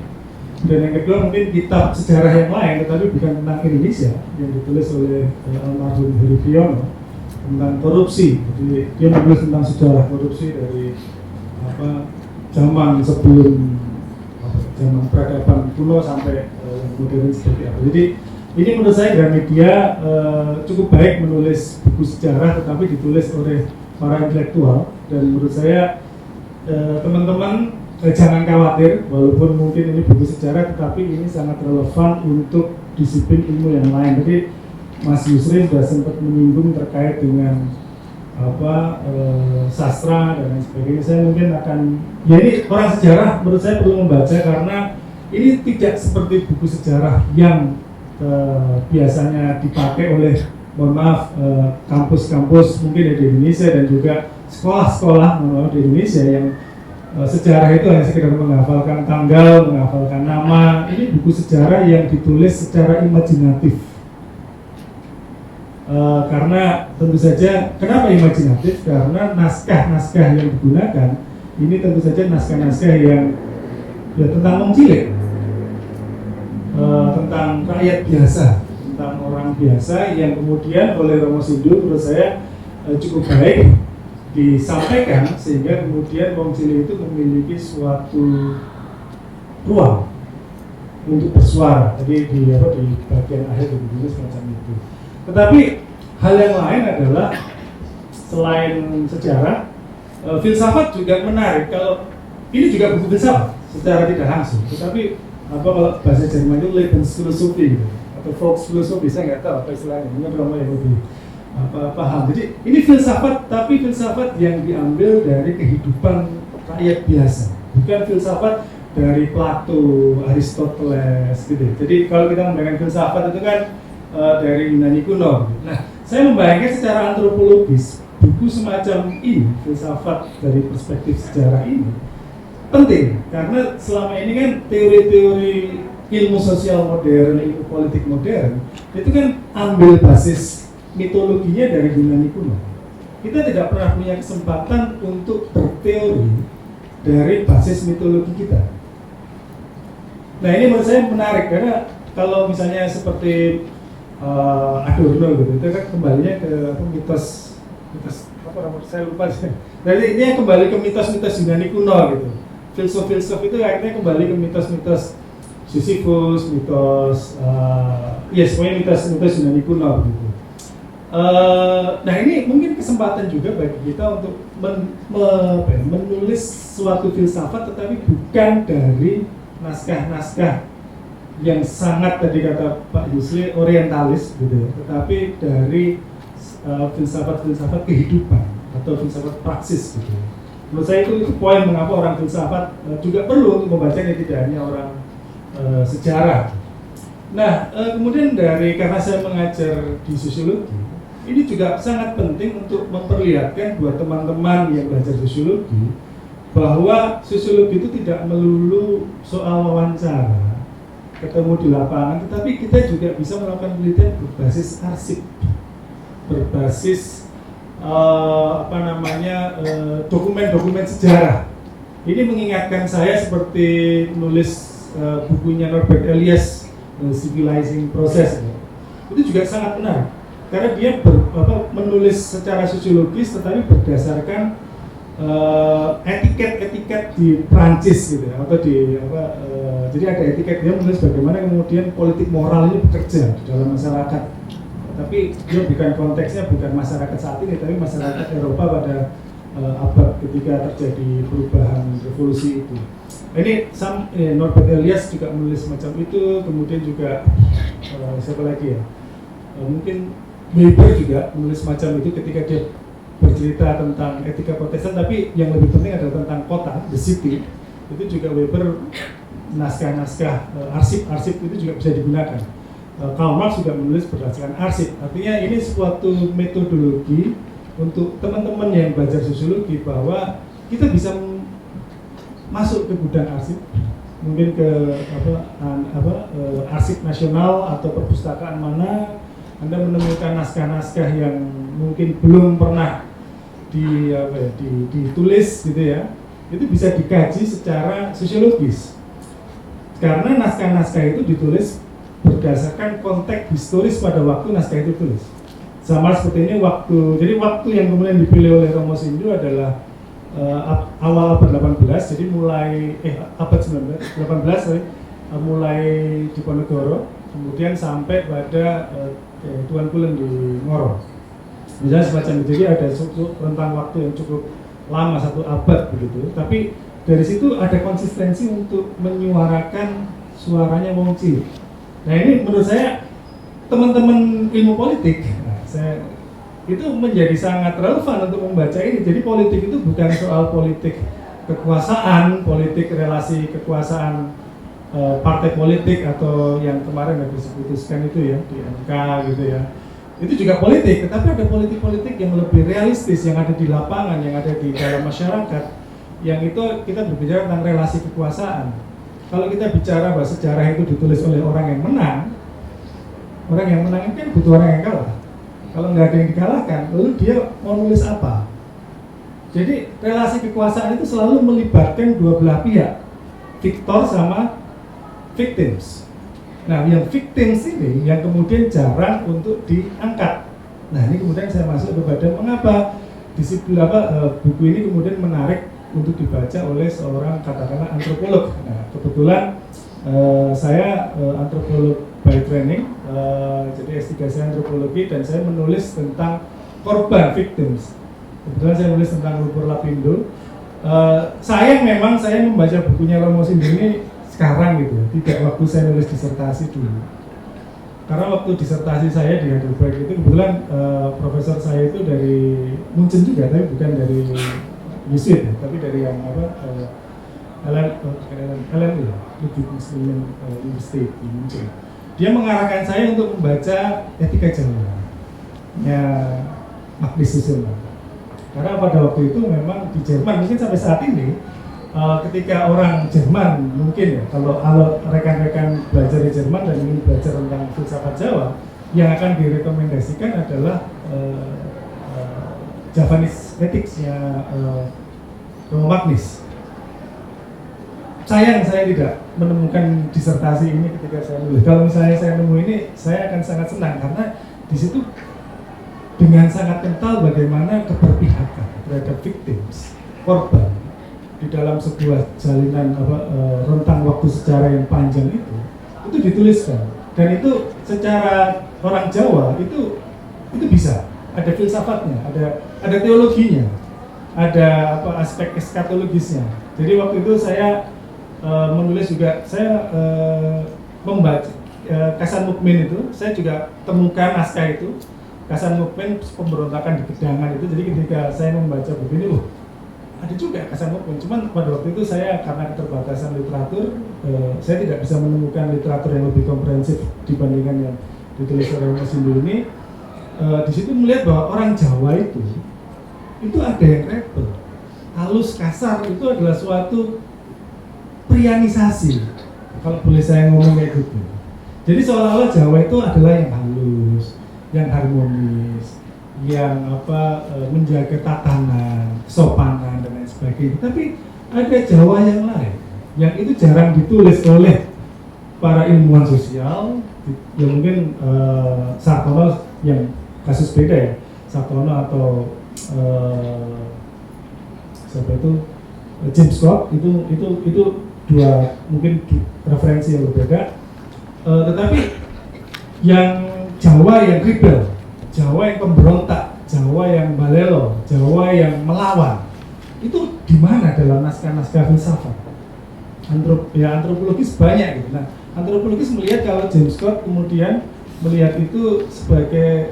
S3: Dan yang kedua mungkin kitab sejarah yang lain, tetapi bukan tentang Indonesia, yang ditulis oleh almarhum Heri Priyono. tentang korupsi. Jadi dia menulis tentang sejarah korupsi dari zaman sebelum zaman peradaban kuno sampai modern seperti apa. Jadi ini menurut saya Gramedia cukup baik menulis buku sejarah, tetapi ditulis oleh para intelektual, dan menurut saya teman-teman jangan khawatir, walaupun mungkin ini buku sejarah, tetapi ini sangat relevan untuk disiplin ilmu yang lain. Jadi Mas Yusri sudah sempat menyinggung terkait dengan sastra dan lain sebagainya. Saya mungkin akan, ya ini orang sejarah menurut saya perlu membaca, karena ini tidak seperti buku sejarah yang biasanya dipakai oleh, mohon maaf, kampus-kampus mungkin di Indonesia dan juga sekolah-sekolah di Indonesia yang sejarah itu hanya sekedar menghafalkan tanggal, menghafalkan nama. Ini buku sejarah yang ditulis secara imajinatif. Karena tentu saja, kenapa imajinatif? Karena naskah-naskah yang digunakan ini tentu saja naskah-naskah yang ya, tentang wong cilik, tentang rakyat biasa, tentang orang biasa yang kemudian oleh Romo Sindu menurut saya cukup baik disampaikan, sehingga kemudian wong cilik itu memiliki suatu ruang untuk bersuara. Jadi di bagian akhir begitu semacam itu. Tetapi hal yang lain adalah selain sejarah, filsafat juga menarik. Kalau ini juga buku filsafat secara tidak langsung, tetapi kalau bahasa Jerman itu Lebensphilosophie gitu, atau Volksphilosophie, saya nggak tahu apa istilahnya, mungkin Romo yang lebih paham. Jadi ini filsafat, tapi filsafat yang diambil dari kehidupan rakyat biasa, bukan filsafat dari Plato, Aristoteles gitu. Jadi kalau kita membayangkan filsafat itu kan dari Yunani kuno. Nah, saya membayangkan secara antropologis buku semacam ini, filsafat dari perspektif sejarah ini penting, karena selama ini kan teori-teori ilmu sosial modern, ilmu politik modern itu kan ambil basis mitologinya dari Yunani kuno. Kita tidak pernah punya kesempatan untuk berteori dari basis mitologi kita. Nah, ini menurut saya menarik, karena kalau misalnya seperti Adorno gitu, itu kan kembalinya ke mitos apa namanya, saya lupa sih. Jadi ini kembali ke mitos-mitos Yunani kuno gitu. Filsuf-filsuf itu akhirnya kembali ke mitos-mitos Sisyphus, mitos semuanya mitos-mitos Yunani kuno gitu. Nah, ini mungkin kesempatan juga bagi kita untuk menulis suatu filsafat, tetapi bukan dari naskah-naskah yang sangat, tadi kata Pak Yusri, orientalis gitu ya, tetapi dari filsafat-filsafat kehidupan atau filsafat praksis gitu. Menurut saya itu poin mengapa orang filsafat juga perlu untuk membacanya, tidak hanya orang sejarah. Nah, kemudian karena saya mengajar di sosiologi, ini juga sangat penting untuk memperlihatkan buat teman-teman yang belajar sosiologi bahwa sosiologi itu tidak melulu soal wawancara, ketemu di lapangan, tetapi kita juga bisa melakukan penelitian berbasis arsip, berbasis dokumen-dokumen sejarah. Ini mengingatkan saya seperti menulis bukunya Norbert Elias, Civilizing Process. Itu juga sangat menarik, karena dia menulis secara sosiologis, tetapi berdasarkan etiket di Prancis gitu ya, atau jadi ada etiket, dia menulis bagaimana kemudian politik moral ini bekerja di dalam masyarakat, tapi dia bukan konteksnya bukan masyarakat saat ini, tapi masyarakat Eropa pada abad ketika terjadi perubahan revolusi itu. Ini Norbert Elias juga menulis macam itu, kemudian juga siapa lagi ya, mungkin Weber juga menulis macam itu ketika dia bercerita tentang etika Protestan, tapi yang lebih penting adalah tentang kota, the city. Itu juga Weber, naskah-naskah arsip itu juga bisa digunakan. Karl Marx juga menulis berdasarkan arsip. Artinya ini suatu metodologi untuk teman-teman yang belajar sosiologi, bahwa kita bisa masuk ke gudang arsip, mungkin ke arsip nasional atau perpustakaan mana Anda menemukan naskah-naskah yang mungkin belum pernah ditulis gitu ya, itu bisa dikaji secara sosiologis, karena naskah-naskah itu ditulis berdasarkan konteks historis pada waktu naskah itu ditulis. sama seperti ini jadi waktu yang kemudian dipilih oleh Romo Sindu adalah awal abad 18, jadi mulai abad 19, 18 sorry, mulai di Ponegoro, kemudian sampai pada Tuan Kulon di Ngoro. Misalnya semacam itu, jadi ada rentang waktu yang cukup lama, 1 abad begitu. Tapi dari situ ada konsistensi untuk menyuarakan suaranya wong cilik. Nah ini menurut saya teman-teman ilmu politik, itu menjadi sangat relevan untuk membaca ini. Jadi politik itu bukan soal politik kekuasaan, politik relasi kekuasaan partai politik atau yang kemarin habis diputuskan itu ya di MK gitu ya. Itu juga politik, tetapi ada politik-politik yang lebih realistis, yang ada di lapangan, yang ada di dalam masyarakat, yang itu kita berbicara tentang relasi kekuasaan. Kalau kita bicara bahwa sejarah itu ditulis oleh orang yang menang kan butuh orang yang kalah. Kalau nggak ada yang dikalahkan, lalu dia mau nulis apa? Jadi relasi kekuasaan itu selalu melibatkan dua belah pihak, victor sama victims. Nah, yang victims ini yang kemudian jarang untuk diangkat. Nah, ini kemudian saya masuk kepada mengapa disiplin buku ini kemudian menarik untuk dibaca oleh seorang katakanlah antropolog. Nah, kebetulan saya antropolog by training, jadi S3 saya antropologi dan saya menulis tentang korban victims. Kebetulan saya menulis tentang Lumpur Lapindo. Sayang memang saya membaca bukunya Romo Sindu ini sekarang gitu, tidak waktu saya nulis disertasi dulu. Karena waktu disertasi saya di Heidelberg itu kebetulan profesor saya itu dari Munchen juga, tapi bukan dari Yesuit ya, tapi dari yang LMU, Ludwig Muslim University di Munchen. Dia mengarahkan saya untuk membaca Etika Jawa ya Magnus Susunan. Karena pada waktu itu memang di Jerman, mungkin sampai saat ini ketika orang Jerman mungkin ya, kalau rekan-rekan belajar di Jerman dan ingin belajar tentang filsafat Jawa, yang akan direkomendasikan adalah Javanese Ethics-nya Romo Magnus. Sayang saya tidak menemukan disertasi ini ketika saya nulis. Kalau misalnya saya nemu ini, saya akan sangat senang karena di situ dengan sangat kental bagaimana keberpihakan terhadap victims, korban di dalam sebuah jalinan rentang waktu sejarah yang panjang itu dituliskan, dan itu secara orang Jawa itu bisa ada filsafatnya, ada teologinya, ada aspek eskatologisnya. Jadi waktu itu saya menulis juga, saya membaca Kasan Mukmin itu, saya juga temukan naskah itu Kasan Mukmin pemberontakan di Gedangan itu. Jadi ketika saya membaca buku ini, ada juga Kasan Mukmin. Cuman pada waktu itu saya karena keterbatasan literatur, saya tidak bisa menemukan literatur yang lebih komprehensif dibandingkan yang ditulis oleh Romo Sindu ini. Di situ melihat bahwa orang Jawa itu ada yang rebel, halus, kasar, itu adalah suatu prianisasi, kalau boleh saya ngomong kayak gitu. Jadi seolah-olah Jawa itu adalah yang halus, yang harmonis, yang menjaga tatanan, kesopanan dan lain sebagainya. Tapi ada Jawa yang lain, yang itu jarang ditulis oleh para ilmuwan sosial. Ya mungkin Sartono yang kasus beda ya, Sartono atau siapa itu James Scott, itu dua mungkin referensi yang berbeda. Tetapi yang Jawa yang rebel, Jawa yang pemberontak, Jawa yang balelo, Jawa yang melawan, itu di mana dalam naskah-naskah filsafat? Antropologis banyak gitu. Nah, antropologis melihat kalau James Scott kemudian melihat itu sebagai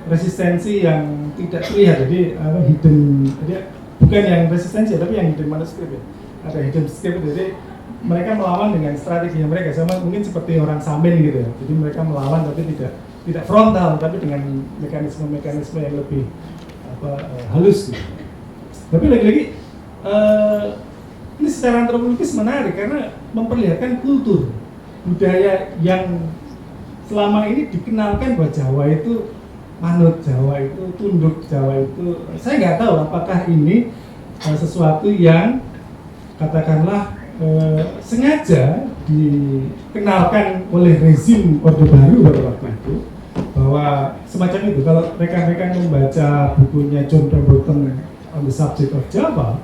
S3: resistensi yang tidak terlihat, jadi hidden, jadi bukan yang resistensi tapi yang hidden manuskrip ya. Ada hidden script, jadi mereka melawan dengan strategi mereka, sama mungkin seperti orang Samin gitu ya. Jadi mereka melawan tapi tidak frontal, tapi dengan mekanisme yang lebih halus gitu. Tapi lagi-lagi ini secara antropologis menarik karena memperlihatkan kultur budaya yang selama ini dikenalkan bahwa Jawa itu manut, Jawa itu tunduk, Jawa itu, saya nggak tahu apakah ini sesuatu yang katakanlah sengaja dikenalkan oleh rezim Orde Baru pada waktu itu, bahwa bahwa semacam itu. Kalau rekan-rekan membaca bukunya John Pemberton on the subject of Java,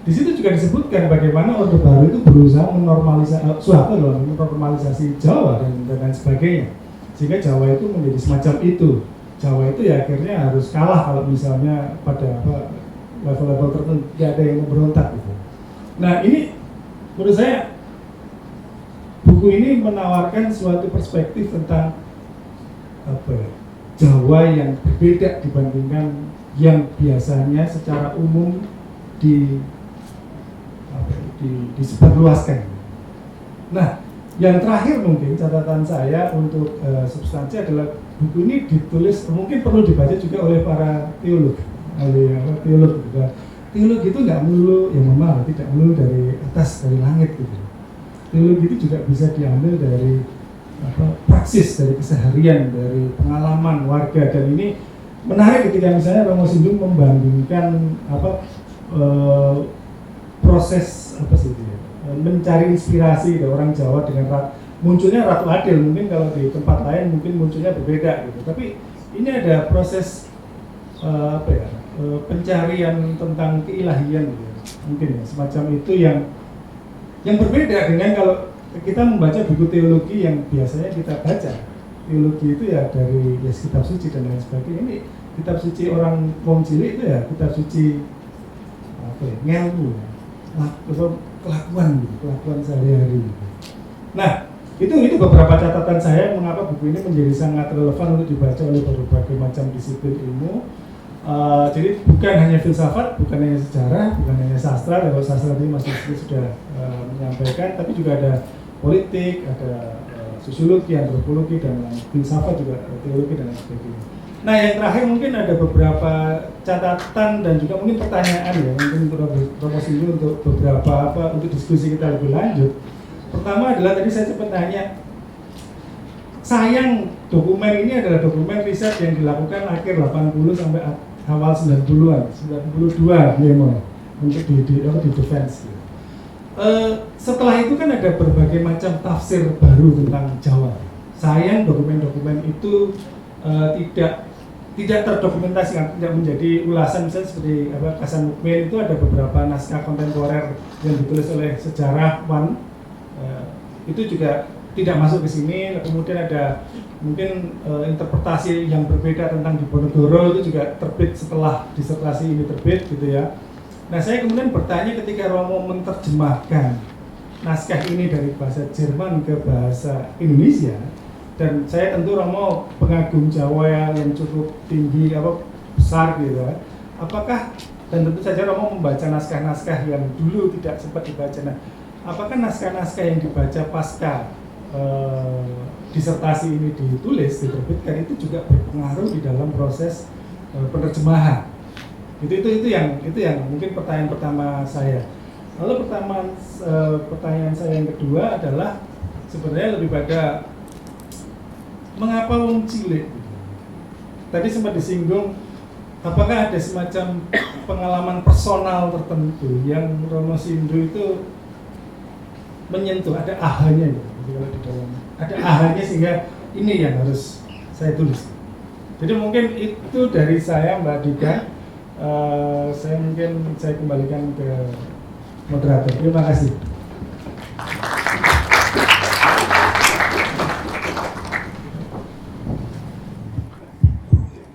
S3: di situ juga disebutkan bagaimana Orde Baru itu berusaha menormalisasi Jawa dan lain sebagainya, sehingga Jawa itu menjadi semacam itu. Jawa itu ya akhirnya harus kalah kalau misalnya pada level-level tertentu tidak ada yang memberontak gitu. Nah ini menurut saya buku ini menawarkan suatu perspektif tentang Jawa yang berbeda dibandingkan yang biasanya secara umum disebarluaskan. Nah, yang terakhir mungkin catatan saya untuk substansi adalah buku ini ditulis mungkin perlu dibaca juga oleh para teolog. Teolog itu nggak melulu yang memang tidak melulu dari atas dari langit gitu. Teologi itu juga bisa diambil dari praksis, dari keseharian, dari pengalaman warga. Dan ini menarik ketika misalnya Romo Sindung membandingkan proses mencari inspirasi dari orang Jawa dengan munculnya Ratu Adil. Mungkin kalau di tempat lain mungkin munculnya berbeda gitu. Tapi ini ada proses pencarian tentang keilahian gitu. Mungkin ya, semacam itu yang berbeda dengan kalau kita membaca buku teologi yang biasanya kita baca. Teologi itu ya dari kitab suci dan lain sebagainya. Ini kitab suci orang wong cilik itu ya kitab suci ngelmu, kelakuan sehari-hari. Nah, itu beberapa catatan saya mengapa buku ini menjadi sangat relevan untuk dibaca oleh berbagai macam disiplin ilmu. Jadi bukan hanya filsafat, bukan hanya sejarah, bukan hanya sastra. Kalau sastra tadi Mas Rizky sudah menyampaikan, tapi juga ada politik, ada sosiologi, antropologi, dan filsafat juga, teologi dan lain sebagainya. Nah, yang terakhir mungkin ada beberapa catatan dan juga mungkin pertanyaan ya, mungkin untuk promosi dulu untuk beberapa untuk diskusi kita lebih lanjut. Pertama adalah tadi saya sempat tanya, sayang dokumen ini adalah dokumen riset yang dilakukan akhir 80 sampai awal 90-an, 92 memo untuk di defense. Setelah itu kan ada berbagai macam tafsir baru tentang Jawa. Sayang dokumen-dokumen itu tidak terdokumentasi, tidak menjadi ulasan. Misalnya seperti Hasan Mukmin itu ada beberapa naskah kontemporer yang ditulis oleh sejarawan, itu juga tidak masuk ke sini. Kemudian ada mungkin interpretasi yang berbeda tentang Diponegoro itu juga terbit setelah disertasi ini terbit gitu ya. Nah, saya kemudian bertanya ketika Romo menerjemahkan naskah ini dari bahasa Jerman ke bahasa Indonesia, dan saya tentu Romo pengagum Jawa yang cukup tinggi besar gitu ya. Apakah, dan tentu saja Romo membaca naskah-naskah yang dulu tidak sempat dibaca. Nah, apakah naskah-naskah yang dibaca pasca disertasi ini ditulis, diterbitkan itu juga berpengaruh di dalam proses penerjemahan? Itu yang mungkin pertanyaan pertama saya. Lalu pertanyaan saya yang kedua adalah sebenarnya lebih pada mengapa wong cilik? Tadi sempat disinggung, apakah ada semacam pengalaman personal tertentu yang Romo Sindung itu menyentuh, ada ahanya gitu, kalau di dalam ada ahanya sehingga ini yang harus saya tulis. Jadi mungkin itu dari saya, Mbak Dika. Saya kembalikan ke moderator. Terima kasih.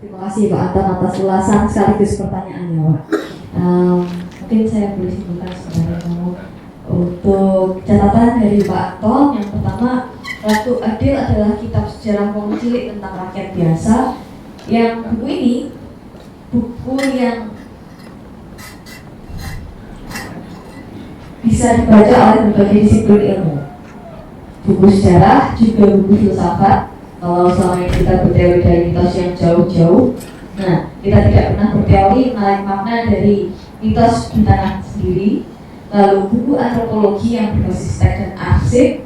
S1: Terima kasih Pak Anton atas ulasan sekaligus pertanyaannya, Pak. Mungkin saya boleh simpulkan sebenarnya untuk catatan dari Pak Anton. Yang pertama, Ratu Adil adalah kitab sejarah wong cilik tentang rakyat biasa. Yang buku ini buku yang bisa dibaca oleh berbagai disiplin ilmu, buku sejarah, juga buku filsafat. Kalau selama ini kita berteori dari mitos yang jauh-jauh, nah kita tidak pernah berteori menarik makna dari mitos di tanah sendiri. Lalu buku antropologi yang berbasis teks dan arsip,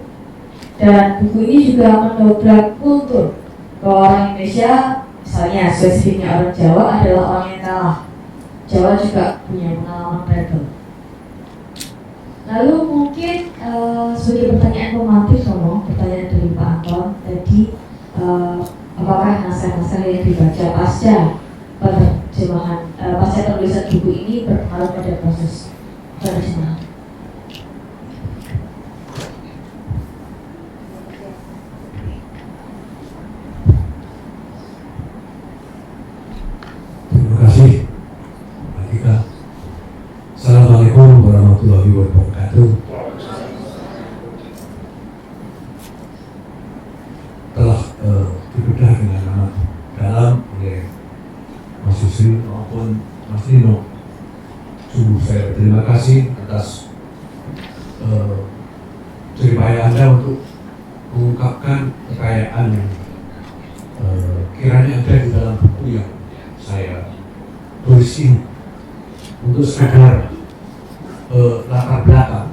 S1: dan buku ini juga mendobrak kultur bahwa orang Indonesia, misalnya spesifiknya orang Jawa, adalah orang yang kalah. Jawa juga punya pengalaman rebel. Lalu mungkin sebagai pertanyaan pemantik, pertanyaan dari Pak Anton tadi, apakah naskah naskah yang dibaca pasca penerjemahan, pasca penulisan buku ini berpengaruh pada proses penerjemahan.
S4: Terima kasih, Mbak Tika. Assalamualaikum warahmatullahi wabarakatuh. Telah dibedah dengan amat dalam oleh Mas Yusri maupun Mas Nino. Sungguh saya berterima kasih atas jeripaya Anda untuk mengungkapkan kekayaan yang kiranya ada di dalam buku yang saya tulis ini. Untuk sekedar latar belakang,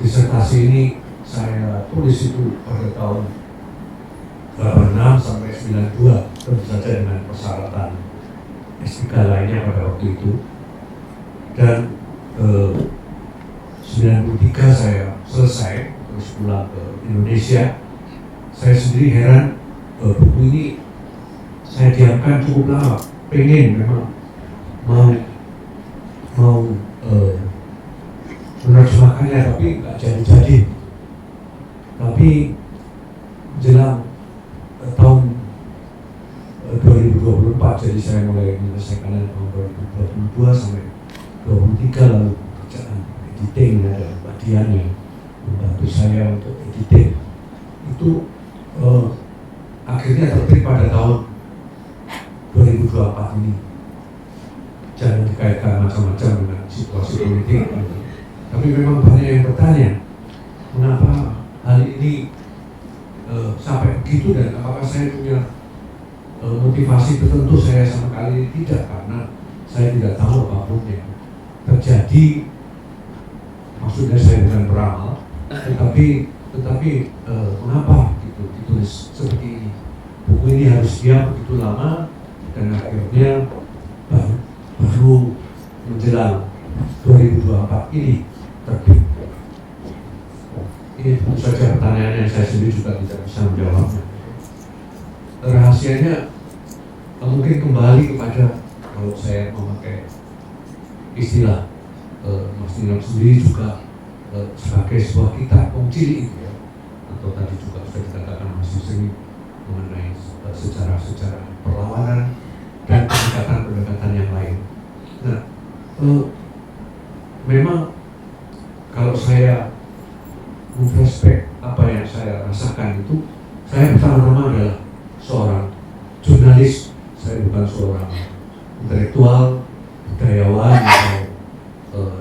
S4: disertasi ini saya tulis itu pada tahun 86 sampai 92, tentu saja dengan persyaratan S3 lainnya pada waktu itu. Dan 93 saya selesai, terus pulang ke Indonesia. Saya sendiri heran, buku ini saya diamkan cukup lama, pengen memang mau menerjemahkannya, tapi nggak jadi. Tapi jelang tahun 2024, jadi saya mulai menyelesaikan tahun 2022 sampai 2023, lalu pekerjaan editing dan Mbak Dian yang membantu saya untuk editing itu akhirnya terbit pada tahun 2024 ini. Jangan dikaitkan macam-macam dengan situasi politik, tapi memang banyak yang bertanya mengapa hal ini sampai begitu, dan apakah saya punya motivasi tertentu. Saya sama sekali tidak, karena saya tidak tahu apapun yang terjadi. Maksudnya saya bukan beramal, tetapi mengapa gitu ditulis seperti ini. Buku ini harus diam begitu lama, dan akhirnya baru menjelang 2024 ini terbit. Ini tentu saja pertanyaan yang saya sendiri juga tidak bisa menjawabnya. Rahasianya mungkin kembali kepada, kalau saya memakai istilah Mas Nino sendiri juga sebagai sebuah kitab cilik itu ya, atau tadi juga sudah dikatakan Mas Yusri mengenai sejarah-sejarah perlawanan dan pendekatan-pendekatan yang lain. Nah, memang kalau saya flashback apa yang saya rasakan itu, saya pertama-tama adalah seorang jurnalis. Saya bukan seorang intelektual, budayawan atau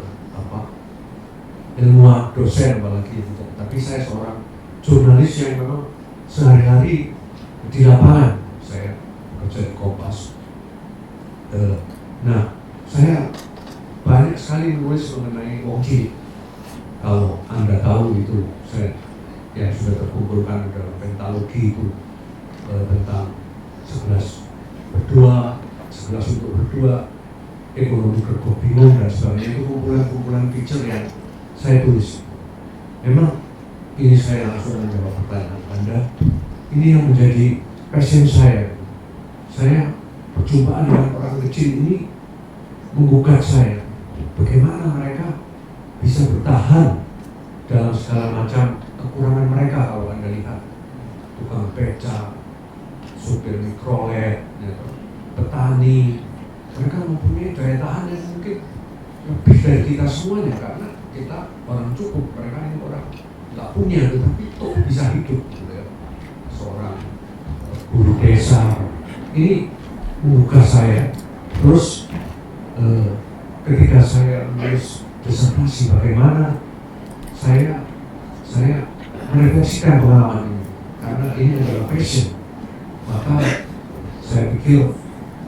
S4: ilmuwan, dosen apalagi itu. Tapi saya seorang jurnalis yang memang sehari-hari di lapangan. Saya bekerja di Kompas. Nah, saya banyak sekali menulis mengenai wong cilik. Kalau Anda tahu itu, saya yang sudah terkumpulkan dalam pentalogi itu tentang 11 berdua, 11 untuk berdua, ekonomi bingung dan sebagainya. Itu kumpulan-kumpulan feature yang saya tulis. Memang ini saya langsung menjawab pertanyaan Anda. Ini yang menjadi passion saya. Saya perjumpaan dengan orang kecil ini menggugat saya. Bagaimana mereka bisa bertahan dalam segala macam kekurangan mereka. Kalau Anda lihat tukang beca, supir mikrolet, ya, petani, mereka mempunyai daya tahan yang mungkin lebih dari kita semuanya, karena kita orang cukup, mereka ini orang nggak punya, tetapi toh bisa hidup gitu ya. Seorang guru desa ini menggugah saya. Terus ketika saya menulis disertasi, bagaimana saya merefleksikan pengalaman ini, karena ini adalah passion. Maka saya pikir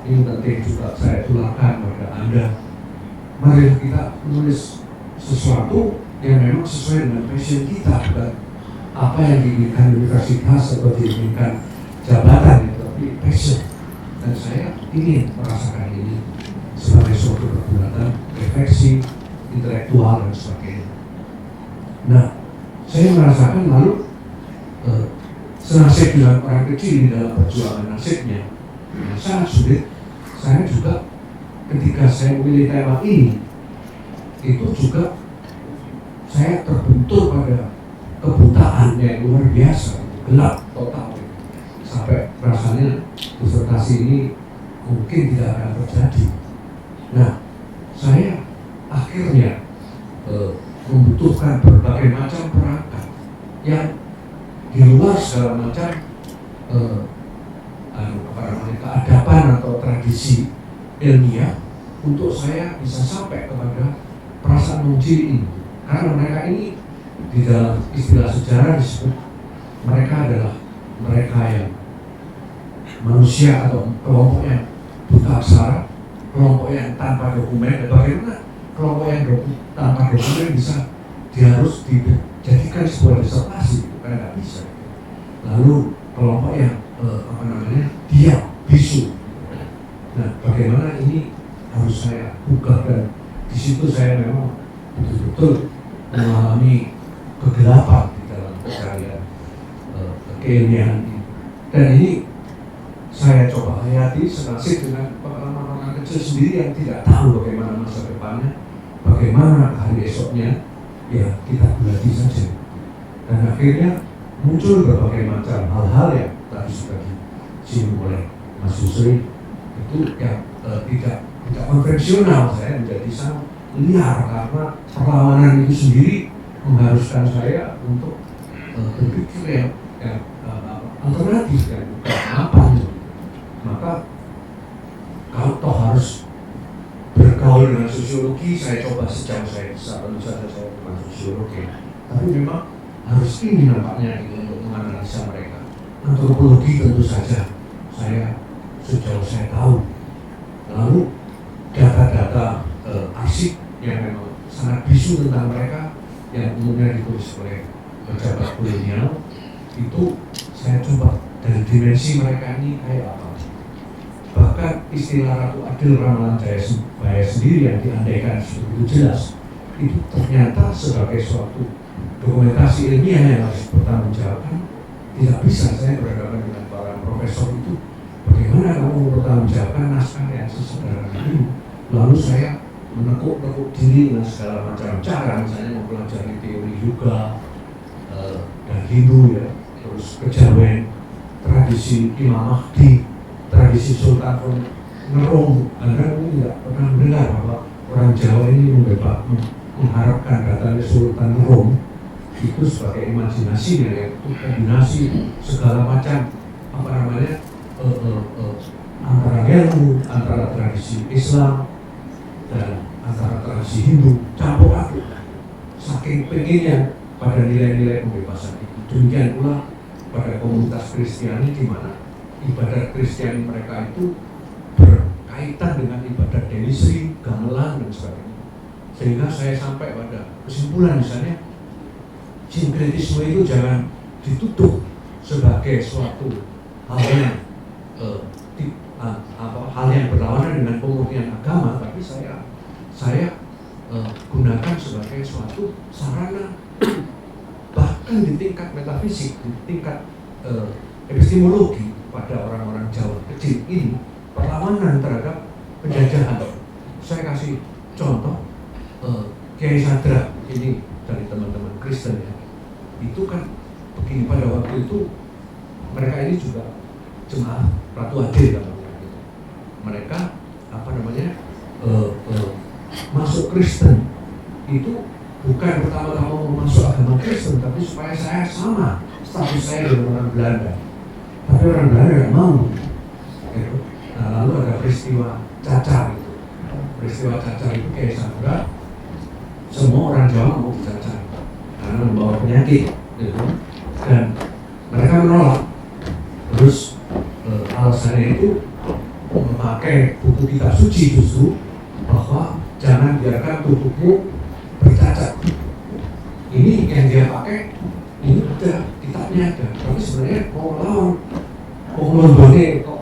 S4: ini penting juga saya tularkan pada Anda. Mari kita menulis sesuatu yang memang sesuai dengan passion kita, bukan apa yang diinginkan universitas atau diinginkan jabatan, tapi passion. Dan saya ingin merasakan ini sebagai suatu perbuatan refleksi intelektual dan sebagainya. Nah, saya merasakan lalu senasib dengan orang kecil di dalam perjuangan nasibnya. Nah, sangat sulit. Saya juga ketika saya memilih tema ini, itu juga saya terbentur pada kebutaan yang luar biasa, gelap total. Sampai rasanya disertasi ini mungkin tidak akan terjadi. Nah, saya akhirnya membutuhkan berbagai macam perangkat yang di luar segala macam keadaban atau tradisi ilmiah untuk saya bisa sampai kepada perasaan mengunci ini. Karena mereka ini di dalam istilah sejarah disebut mereka adalah mereka yang manusia atau kelompok yang buta aksara, kelompok yang tanpa dokumen. Dan bagaimana kelompok yang tanpa dokumen bisa harus dijadikan sebuah disertasi? Kan nggak bisa. Lalu kelompok yang diam, bisu. Nah, bagaimana ini harus saya buka, dan di situ saya memang betul-betul mengalami kegelapan di dalam pencarian keilmiahan ini. Dan ini saya coba hayati senasib dengan pengalaman orang kecil sendiri yang tidak tahu bagaimana masa depannya, bagaimana hari esoknya, ya kita gulati saja. Dan akhirnya muncul berbagai macam hal-hal yang tadi sudah disinggung oleh Mas Yusri, itu yang tidak konvensional. Saya menjadi sangat liar karena perlawanan itu sendiri mengharuskan saya untuk berpikir yang alternatif, yang bukan apa. Maka kalau toh harus bergaul dengan sosiologi, saya coba sejauh saya bisa. Tentu saja saya bukan sosiologi, tapi memang harus ini nampaknya untuk menganalisa mereka. Antropologi tentu saja saya sejauh saya tahu. Lalu data-data arsip yang memang sangat bisu tentang mereka yang umumnya ditulis oleh pejabat kolonial, itu saya coba dari dimensi mereka ini kayak apa. Bahkan istilah Ratu Adil Ramalan Jaya sendiri yang diandaikan begitu jelas, itu ternyata sebagai suatu dokumentasi ilmiah yang harus bertanggungjawabkan. Tidak bisa saya berhadapan dengan para profesor itu, bagaimana kamu mempertanggungjawabkan naskah yang sesederhana ini. Lalu saya menekuk-nekuk diri dengan segala macam cara, misalnya mempelajari teori yoga dan Hindu, ya, terus kejawen, tradisi Imam Mahdi, tradisi Sultan Ngerung. Anda mungkin tidak pernah mendengar bahwa orang Jawa ini mengharapkan datangnya Sultan Ngerung itu sebagai imajinasinya, yaitu kombinasi segala macam antara ilmu, antara tradisi Islam dan antara tradisi Hindu campur aduk. Saking pengennya pada nilai-nilai pembebasan itu. Demikian pula pada komunitas Kristiani, di mana ibadat Kristiani mereka itu berkaitan dengan ibadat Dewi Sri, gamelan dan sebagainya. Sehingga saya sampai pada kesimpulan, misalnya sinkretisme itu jangan dituduh sebagai suatu hal yang hal yang berlawanan dengan pemurnian agama, tapi saya gunakan sebagai suatu sarana, bahkan di tingkat metafisik, di tingkat epistemologi pada orang-orang Jawa kecil ini, perlawanan terhadap penjajahan. Saya kasih contoh, Kiai Sadra ini dari teman-teman Kristen, ya, itu kan begini, pada waktu itu mereka ini juga jemaah Ratu Adil namanya, gitu. Mereka masuk Kristen itu bukan pertama-tama mau masuk agama Kristen, tapi supaya saya sama status saya dengan orang Belanda. Tapi orang Belanda nggak mau, gitu. Nah, lalu ada peristiwa cacar itu. Peristiwa cacar itu kayak Sandra, semua orang Jawa mau dicacar karena membawa penyakit, gitu. Dan mereka menolak. Terus alasannya itu memakai buku kitab suci justru, bahwa jangan biarkan tubuhmu bercacat. Ini yang dia pakai, ini udah kitabnya ada, tapi sebenarnya mau lawan, mau melondone kok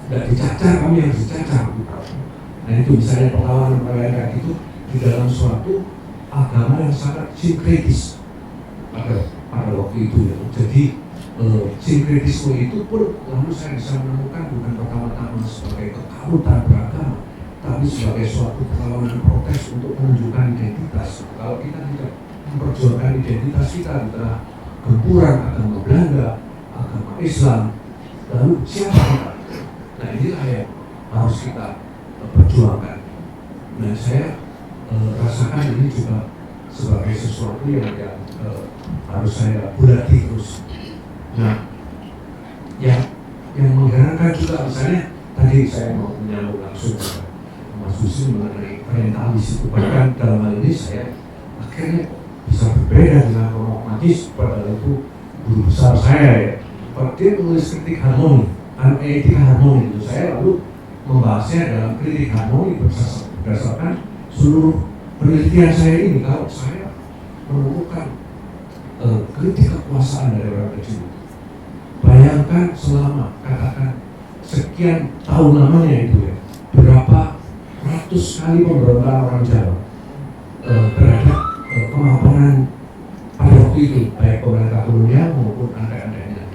S4: tidak dicacar, kami harus dicacar. Nah itu misalnya perlawanan kayak itu di dalam suatu agama yang sangat sinkretis pada waktu itu, ya. Jadi sinkretisme itu pun lalu saya bisa menemukan bukan pertama-tama sebagai kekalutan beragama, tapi sebagai suatu perlawanan protes untuk menunjukkan identitas. Kalau kita tidak memperjuangkan identitas kita di tengah gempuran agama Belanda, agama Islam, lalu siapa kita? Nah inilah yang harus kita perjuangkan. Nah saya rasakan ini juga sebagai sesuatu yang harus saya bulati terus. Nah, yang mengherankan juga misalnya tadi saya mau menyambung langsung ke Mas Husin mengenai orientalis itu, bahkan dalam hal ini saya akhirnya bisa berbeda dengan Romo Magis, padahal itu guru besar saya ya. Dia menulis kritik harmoni, etika harmoni itu, saya lalu membahasnya dalam kritik harmoni berdasarkan seluruh penelitian saya ini. Kalau saya menemukan kritik kekuasaan dari orang kecil, bayangkan selama katakan sekian tahun namanya itu ya, berapa ratus kali pemberontakan orang Jawa terhadap kemapanan pada waktu itu, baik pemerintah kolonial maupun anda-andanya.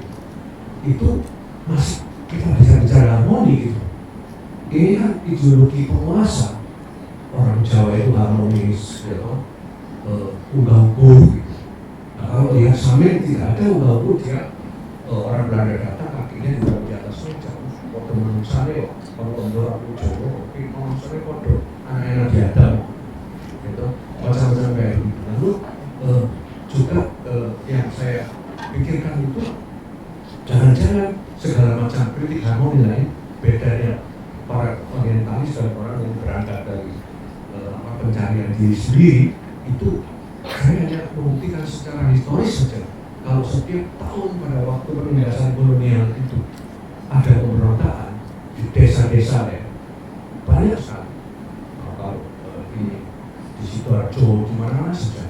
S4: Itu masih kita bisa bicara harmoni gitu. Ini kan ideologi penguasa. Orang Jawa itu harmonis, gitu, unggal-ungguh gitu. Nah, kalau lihat Samin tidak ada unggal-ungguh, dia orang Belanda datang kakinya juga di atas meja, waktu menusane kalau aku Jawa, tapi menusane kodok, anak-anak diadam, gitu, macam-macam kayak gitu. Lalu juga yang saya pikirkan itu, jangan-jangan segala macam kritik harmoni lain bedanya para orientalis dan orang yang berangkat dari pencarian diri sendiri itu, saya hanya membuktikan secara historis saja. Kalau setiap tahun pada waktu penindasan kolonial itu ada pemberontakan di desa-desa ya, banyak sekali. Kalau di Sidoarjo, di mana-mana saja.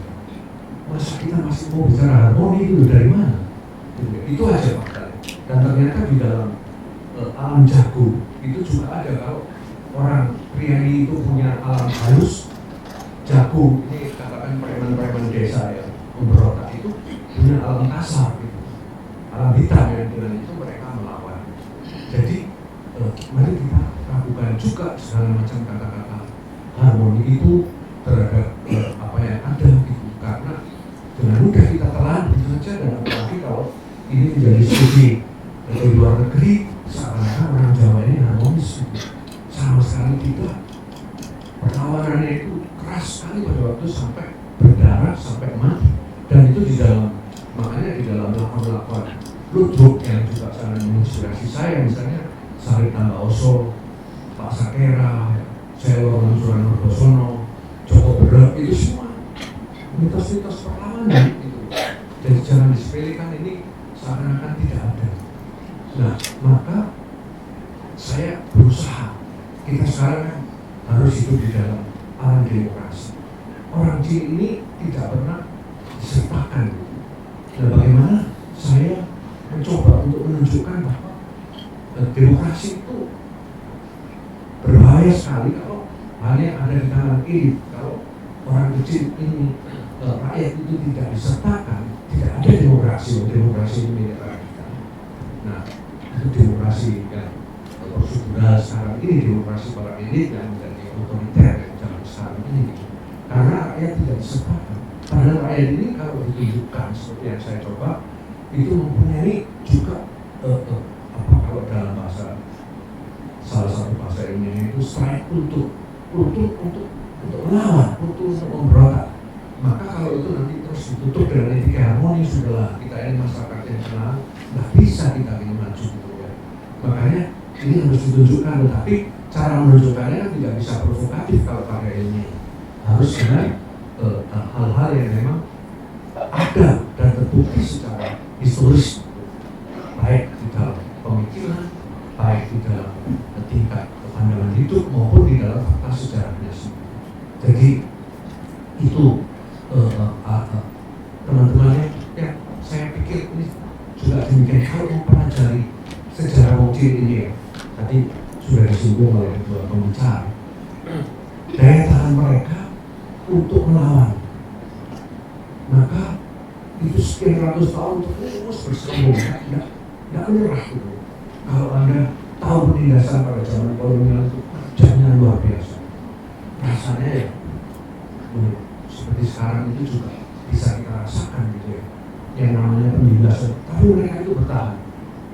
S4: Masa kita masih mau bicara harmoni itu dari mana? Itu aja faktanya. Dan ternyata di dalam alam jago itu juga ada. Kalau orang Priani itu punya alam halus, jago ini katakan preman-preman desa yang memberontak itu punya alam kasar gitu, alam hitam yang dengan itu mereka melawan. Jadi mari kita lakukan juga segala macam kata-kata harmoni itu terhadap apa yang ada gitu, karena dengan mudah kita telan gitu saja. Dan apalagi kalau ini menjadi studi di luar negeri, seakan-akan orang Jawa ini harmonis gitu. Sama sekali tidak. Perlawanannya itu keras sekali pada waktu sampai berdarah, sampai mati. Dan itu di dalam, makanya di dalam lakon-lakon Ludruk yang juga sangat menginspirasi saya, misalnya Sari Tamba Oso, Pak Sakera, Selo Mansuran Nurbosono, Joko Berat, itu semua mitos-mitos perlawanan itu. Jadi jangan disepelekan, ini seakan-akan tidak ada. Nah, maka saya berusaha, kita sekarang harus hidup di dalam alam demokrasi. Orang Cina ini tidak pernah disertakan. Nah, bagaimana saya mencoba untuk menunjukkan bahwa demokrasi itu berbahaya sekali kalau hanya ada di tangan elit. Kalau orang kecil ini, rakyat itu tidak disertakan, tidak ada demokrasi. Demokrasi ini milik rakyat. Nah, itu demokrasi yang prosedural sekarang ini, demokrasi para elit yang menjadi otoriter zaman sekarang ini. Karena rakyat tidak disertakan. Padahal rakyat ini kalau ditunjukkan seperti yang saya coba, itu mempunyai juga kalau dalam bahasa, salah satu bahasa ilmiahnya itu strike untuk melawan, untuk memberontak. Maka kalau itu nanti terus ditutup dengan etika harmoni, sudahlah kita ini masyarakat yang tenang, nggak bisa kita ini maju gitu ya. Makanya ini harus ditunjukkan, tetapi cara menunjukkannya tidak bisa provokatif kalau pakai ilmiah. Harus dengan hal-hal yang memang ada dan terbukti secara historis, baik di dalam pemikiran, baik di dalam tingkat pandangan hidup maupun di dalam fakta sejarahnya sendiri. Jadi itu teman-temannya ya, saya pikir ini juga demikian. Kalau mempelajari sejarah Wongcil ini ya, tadi sudah disinggung oleh dua pembicara, daya tahan mereka untuk melawan, maka itu sekian ratus tahun terus bersambung, tidak menyerah gitu. Kalau Anda tahu penindasan pada zaman kolonial itu kerjanya luar biasa. Rasanya ya, seperti sekarang itu juga bisa kita rasakan gitu ya. Yang namanya penindasan, tapi mereka itu bertahan.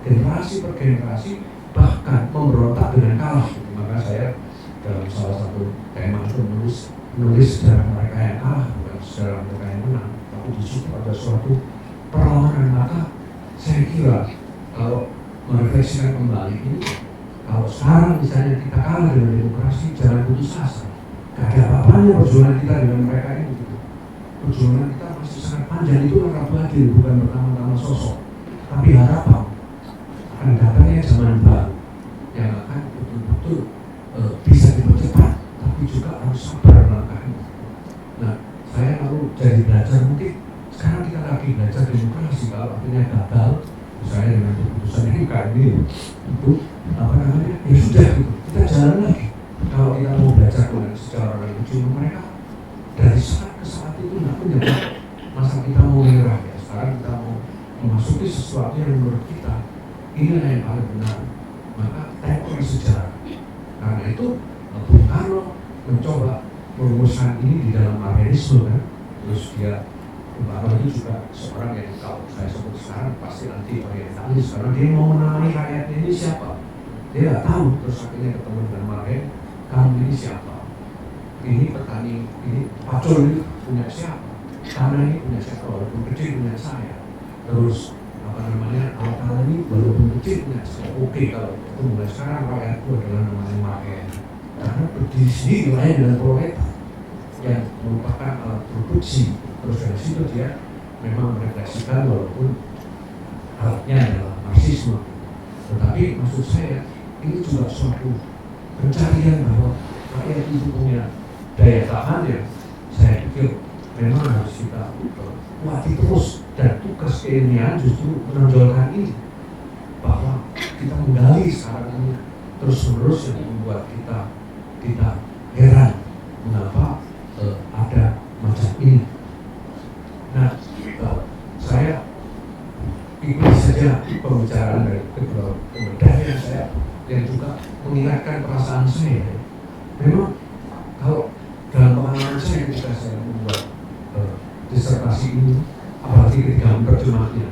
S4: Generasi per generasi bahkan memberontak dengan kalah. Maka saya dalam salah satu tema itu menulis sejarah mereka yang kalah, bukan sejarah mereka yang menang, tapi justru ada suatu perlawanan. Maka saya kira kalau merefleksikan kembali ini, kalau sekarang misalnya kita kalah dengan demokrasi, jangan putus asa. Gak ada apa-apanya perjuangan kita dengan mereka ini gitu. Perjuangan kita masih sangat panjang, itu akan hadir, bukan pertama-tama sosok, tapi harapan akan datangnya zaman baru yang akan betul-betul bisa dipercepat, tapi juga harus sabar melangkahnya. Nah, saya lalu jadi belajar, mungkin sekarang kita lagi belajar demokrasi. Kalau akhirnya gagal, misalnya dengan keputusan MK ini, itu apa namanya, ya sudah gitu, kita jalan lagi. Kalau kita mau belajar dengan sejarah dan ujung mereka, dari saat ke saat itu nggak menyebut masa kita mau menyerah ya. Sekarang kita mau memasuki sesuatu yang menurut kita inilah yang paling benar, maka tekun sejarah. Karena itu Bung Karno mencoba merumuskan ini di dalam Marxisme kan. Terus dia, Bung Karno itu juga seorang yang kalau saya sebut sekarang pasti anti orientalis, karena dia mau menamai rakyatnya ini siapa, dia nggak tahu. Terus akhirnya ketemu dengan Marx, kamu ini siapa, ini petani, ini pacul ini punya siapa, tanah ini punya siapa, walaupun kecil punya saya. Terus apa namanya, alat ini walaupun kecil punya saya. Oke, kalau itu mulai sekarang rakyatku adalah namanya Marx, karena berdiri sendiri lain dengan proletar yang merupakan alat produksi. Terus dari situ dia memang merefleksikan walaupun alatnya adalah Marxisme. Tetapi maksud saya ini juga suatu pencarian bahwa rakyat itu punya daya tahan yang saya pikir memang harus kita kuati terus, dan tugas keilmuan justru menonjolkan ini, bahwa kita menggali sekarang ini terus-menerus yang membuat kita heran mengapa ada macam ini. Nah, saya ikuti saja pembicaraan dari kedua pembedah yang juga mengingatkan perasaan saya. Memang kalau dalam pengalaman saya ketika saya membuat disertasi ini, apalagi ketika menerjemahnya,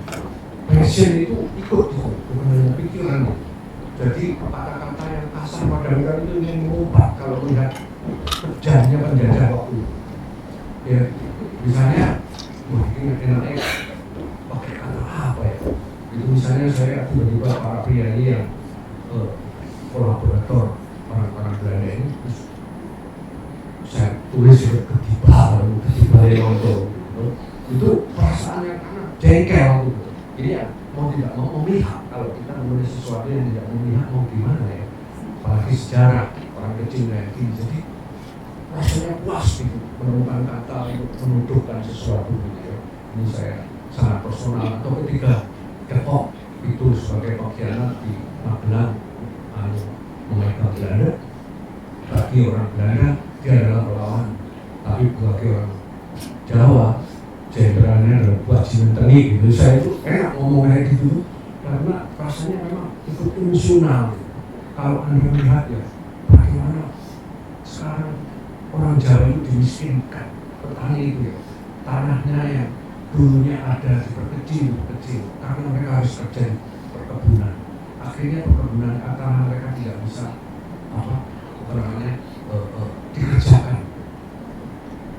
S4: passion itu ikut bukan hanya pikiran. Jadi kata-kata yang kasar kadang-kadang itu ingin mengubah kalau melihat kerjanya penjajah waktu itu. Ya, misalnya, ini enaknya pakai kata apa ya? Itu misalnya saya tiba-tiba para priayi yang kolaborator orang-orang Belanda ini, terus saya tulis ketiba yang untuk itu perasaan yang jengkel gitu. Jadi ya mau tidak mau memihak. Kalau kita menulis sesuatu yang tidak memihak, mau gimana ya? Apalagi sejarah orang kecil kayak gini. Jadi rasanya puas gitu menemukan kata untuk menuduhkan sesuatu gitu ya. Ini saya sangat personal. Atau ketika Depok itu sebagai pengkhianat di Magelang memegang Belanda, bagi orang Belanda dia adalah pelawan, tapi bagi orang Jawa jenderalnya adalah buat Cimenteni gitu. Saya itu enak ngomong kayak gitu karena rasanya memang ikut emosional. Kalau Anda melihat ya bagaimana sekarang orang Jawa itu dimiskinkan, petani itu ya, tanahnya yang dulunya ada diperkecil karena mereka harus kerja di perkebunan. Akhirnya perkebunan tanah mereka tidak bisa dikerjakan.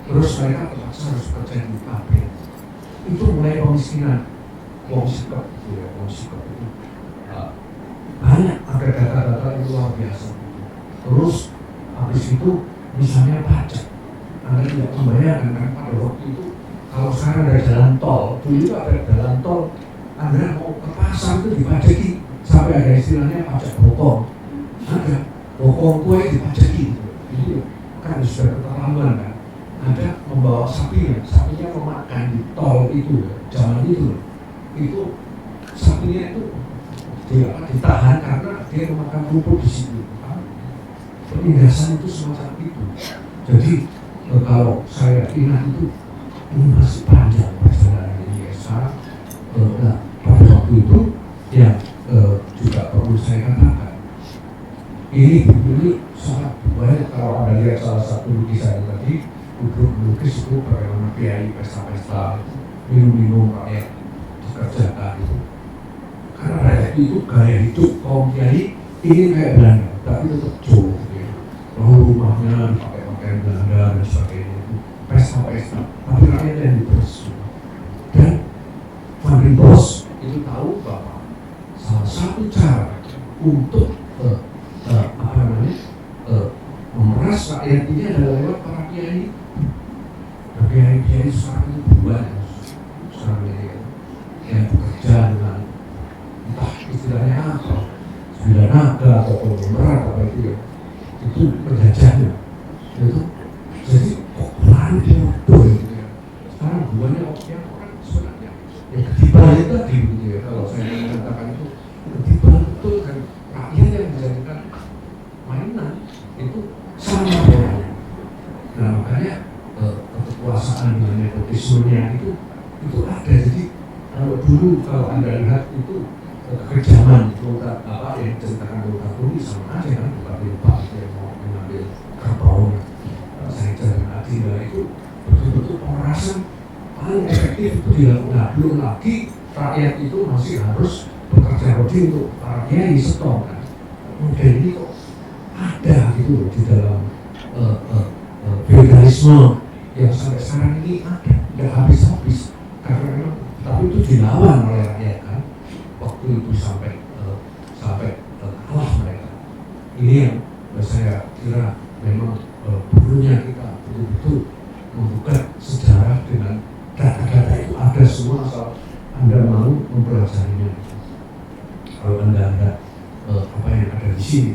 S4: Terus mereka terpaksa harus kerja di pabrik. Itu mulai pemiskinan. Wong sikap itu banyak, ada data-data yang luar biasa. Terus habis itu misalnya pajak, Anda tidak membayarkan kan pada waktu itu. Kalau sekarang ada jalan tol, dulu itu ada jalan tol, Anda mau ke pasar itu dipajaki, sampai ada istilahnya pajak bokong. Ada bokong kue dipajaki, itu kan sudah keterlaluan kan. Ada membawa sapinya memakan di tol itu ya, zaman itu sapinya itu dia ditahan karena dia memakan rumput di situ. Penindasan itu semacam itu. Jadi kalau saya ingat itu ini masih panjang perjalanan ini ya. Sekarang Nah, pada waktu itu ya juga perlu saya katakan, ini sangat banyak. Kalau Anda lihat salah satu lukisan tadi, duduk melukis itu bagaimana kiai pesta-pesta, minum-minum, rakyat dikerjakan itu. Karena rakyat itu gaya hidup kaum kiai ingin kayak Belanda, tapi tetap jauh. Lalu rumahnya dipakai pakaian Belanda dan sebagainya, itu pesta-pesta, tapi rakyat yang dibersih. Dan Van den Bosch itu tahu bahwa salah satu cara untuk memeras rakyat ini adalah lewat para kiai. Nah, kiai sekarang itu berubah, sekarang ini yang bekerja dengan entah istilahnya apa, sembilan naga atau konglomerat apa itu ya, itu penjajahnya. Itu jadi kok berani dia bodoh gitu ya. Sekarang hubungannya yang orang sebenarnya yang ketiban itu tadi gitu ya. Kalau saya mengatakan itu ketiban betul kan, rakyat yang dijadikan mainan itu sama orangnya. Nah makanya kekuasaan dengan nepotismenya itu ada. Jadi kalau Anda lihat itu kekejaman apa yang diceritakan Golkar ini sama aja kan, Pak yang mau mengambil kerbau saya dengan Adila itu betul-betul pemerasan paling efektif itu dilakukan. Nah, belum lagi rakyat itu masih harus bekerja rodi untuk para kiai setor kan. Model ini kok ada gitu loh di dalam feudalisme yang sampai sekarang ini ada, nggak habis-habis. Karena memang tapi itu dilawan oleh rakyat kan. Waktu itu sampai kalah mereka. Ini yang saya kira memang perlunya kita betul-betul membuka sejarah dengan data-data itu ada semua asal Anda mau mempelajarinya. Kalau Anda ada apa yang ada di sini.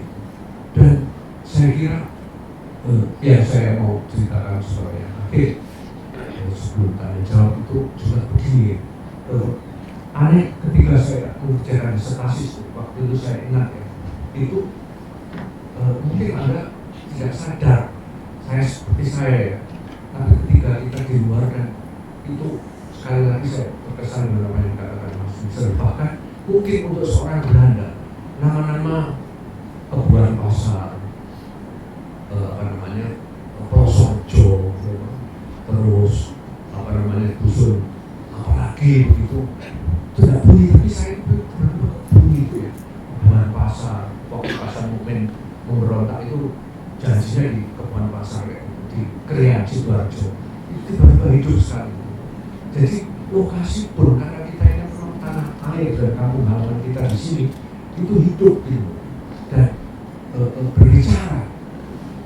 S4: Dan saya kira yang saya mau ceritakan sebagai akhir sebelum tanya jawab itu juga begini. Aneh ketika saya mengerjakan disertasi waktu itu saya ingat ya, itu mungkin Anda tidak sadar saya seperti saya ya, tapi ketika kita di luar dan itu sekali lagi saya terkesan dengan apa yang dikatakan Mas Mister. Bahkan mungkin untuk seorang Belanda nama-nama Kebuan Pasar, Prosojo, terus dusun apalagi begitu tidak bunyi, tapi saya itu benar-benar bunyi itu ya. Kebuan Pasar, waktu Pasar Mukmin memberontak itu janjinya di Kebuan Pasar ya, di Krian Sidoarjo itu tiba-tiba hidup sekali. Jadi lokasi pun karena kita ini memang tanah air dan kampung halaman kita di sini itu hidup gitu dan berbicara,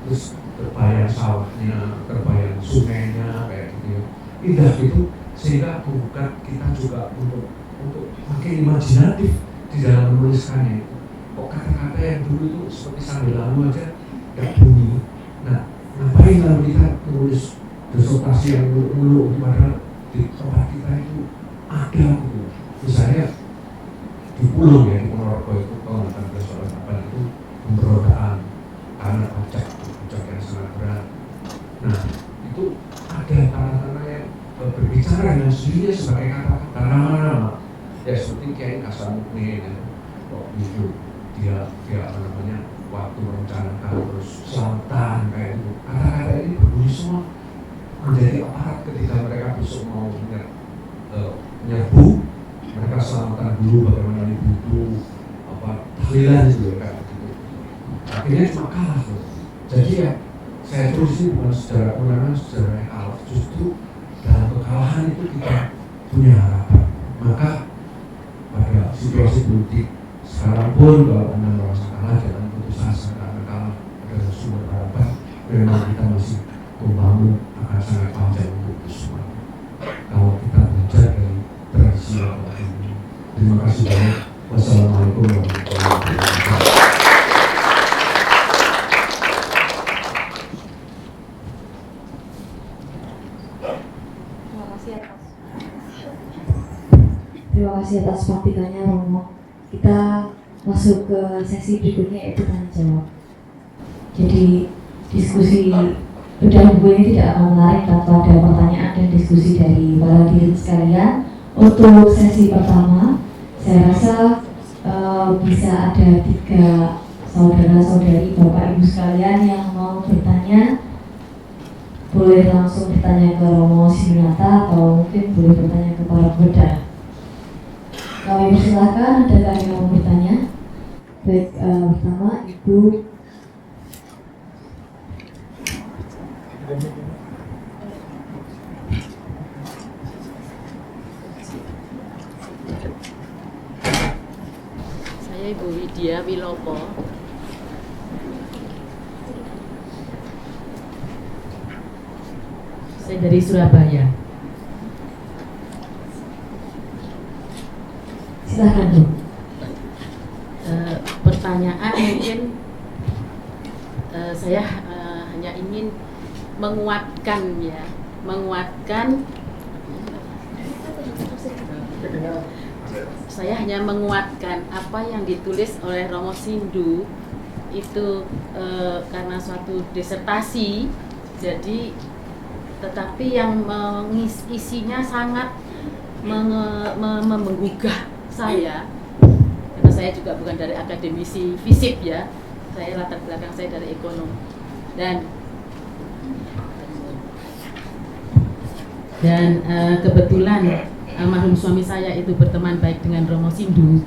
S4: terus terbayang sawahnya, terbayang sungainya kayak gitu ya. Indah gitu, sehingga membuka kita juga untuk makin imajinatif di dalam menuliskannya. Kok kata-kata yang dulu itu seperti sambil lalu aja gak bunyi. Nah, ngapain lalu kita menulis disertasi yang mulu-mulu, padahal di tempat kita itu ada gitu. Misalnya di Pulau ya, di Ponorogo itu kalau 1848 itu pemberontakan karena pajak yang sangat berat. Nah, itu ada tanah-tanah yang berbicara dengan sendirinya sebagai kata-kata nama-nama. Ya seperti Kiai Hasanuddin ya. Waktu itu dia apa namanya waktu merencanakan terus selatan kayak itu. Kata-kata ini berbunyi semua menjadi aparat ketika mereka besok mau menyerbu. Mereka selamatan dulu bagaimana dibutuh tahlilan itu ya kayak gitu. Akhirnya cuma kalah tuh. Jadi ya saya terus ini bukan sejarah kemenangan, sejarah yang kalah. Justru dalam kekalahan itu kita punya harapan. Maka pada situasi politik sekarang pun kalau Anda merasa kalah jangan putus asa, karena kalah adalah sumber harapan. Memang kita masih membangun akan sangat panjang untuk itu semua. Kalau kita belajar dari tradisi yang ini. Terima kasih banyak. Wassalamualaikum warahmatullahi wabarakatuh.
S1: Terima kasih atas praktikannya Romo. Kita masuk ke sesi berikutnya yaitu tanya jawab. Jadi diskusi bedah buku ini tidak akan menarik tanpa ada pertanyaan dan diskusi dari para diri sekalian Untuk sesi pertama, saya rasa bisa ada 3 saudara-saudari, Bapak Ibu sekalian yang mau bertanya. Boleh langsung bertanya ke Romo Sinulinata atau mungkin boleh bertanya ke para pemuda. Kami persilakan, adakah yang mau bertanya? Baik, pertama Ibu.
S5: Saya Ibu Widya Wilopo. Saya dari Surabaya.
S1: Silakan Bu.
S5: Pertanyaan mungkin saya hanya ingin menguatkan saya hanya menguatkan apa yang ditulis oleh Romo Sindu itu karena suatu disertasi, jadi tetapi yang isinya sangat menggugah saya, karena saya juga bukan dari akademisi FISIP ya, saya latar belakang saya dari ekonom, dan kebetulan almarhum suami saya itu berteman baik dengan Romo Sindu.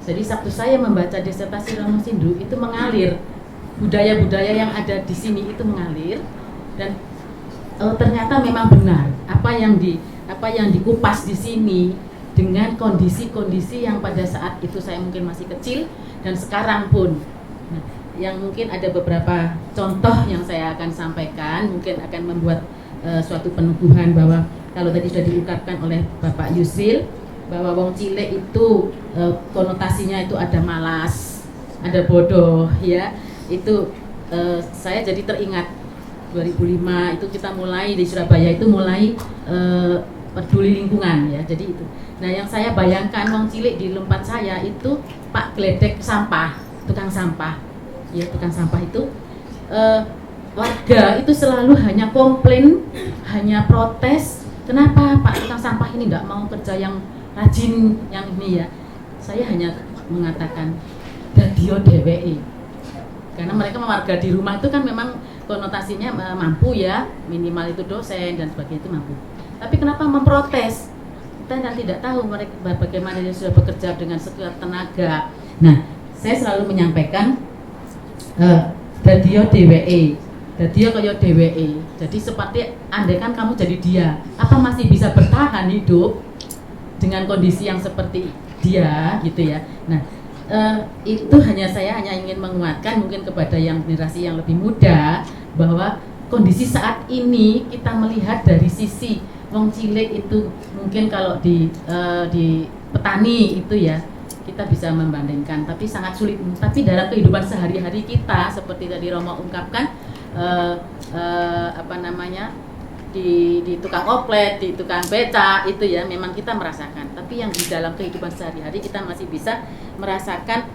S5: Jadi waktu saya membaca disertasi Romo Sindu itu mengalir, budaya-budaya yang ada di sini itu mengalir, dan ternyata memang benar apa yang dikupas di sini dengan kondisi-kondisi yang pada saat itu saya mungkin masih kecil dan sekarang pun. Nah, yang mungkin ada beberapa contoh yang saya akan sampaikan, mungkin akan membuat suatu penuduhan bahwa kalau tadi sudah diungkapkan oleh Bapak Yusril bahwa wong cilik itu konotasinya itu ada malas, ada bodoh ya. Itu saya jadi teringat 2005 itu kita mulai di Surabaya itu mulai peduli lingkungan ya. Jadi itu. Nah, yang saya bayangkan wong cilik di tempat saya itu Pak Gledek sampah, tukang sampah. Ya, tukang sampah itu warga itu selalu hanya komplain, hanya protes. Kenapa Pak tukang sampah ini enggak mau kerja yang rajin yang ini ya? Saya hanya mengatakan dadio dheweke. Karena mereka warga di rumah itu kan memang konotasinya mampu ya, minimal itu dosen dan sebagainya itu mampu. Tapi kenapa memprotes? Kita tidak tahu mereka bagaimana dia sudah bekerja dengan sekuat tenaga. Nah, saya selalu menyampaikan dadio dheweke, dadio kaya dheweke. Jadi seperti andai kan kamu jadi dia, apa masih bisa bertahan hidup dengan kondisi yang seperti dia gitu ya. Nah, itu saya hanya ingin menguatkan mungkin kepada yang generasi yang lebih muda bahwa kondisi saat ini kita melihat dari sisi wong cilik itu mungkin kalau di petani itu ya kita bisa membandingkan, tapi sangat sulit. Tapi dalam kehidupan sehari-hari kita seperti tadi Romo ungkapkan di tukang oplet, di tukang beca itu ya memang kita merasakan. Tapi yang di dalam kehidupan sehari-hari kita masih bisa merasakan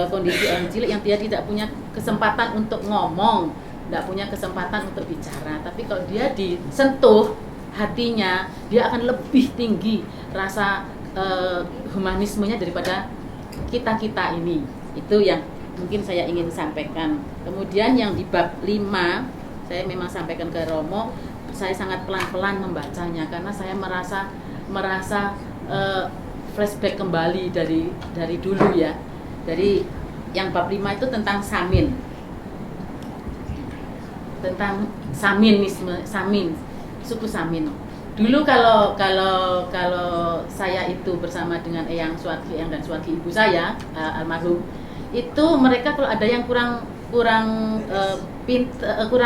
S5: kondisi orang cilik yang dia tidak punya kesempatan untuk ngomong, tidak punya kesempatan untuk bicara. Tapi kalau dia disentuh hatinya, dia akan lebih tinggi rasa humanismenya daripada kita ini. Itu yang mungkin saya ingin sampaikan. Kemudian yang di bab 5 saya memang sampaikan ke Romo, saya sangat pelan-pelan membacanya karena saya merasa flashback kembali dari dulu ya. Dari yang bab 5 itu tentang Samin. Tentang Samin, suku Samin. Dulu kalau saya itu bersama dengan Eyang Suwargi dan Suwargi ibu saya almarhum, itu mereka kalau ada yang kurang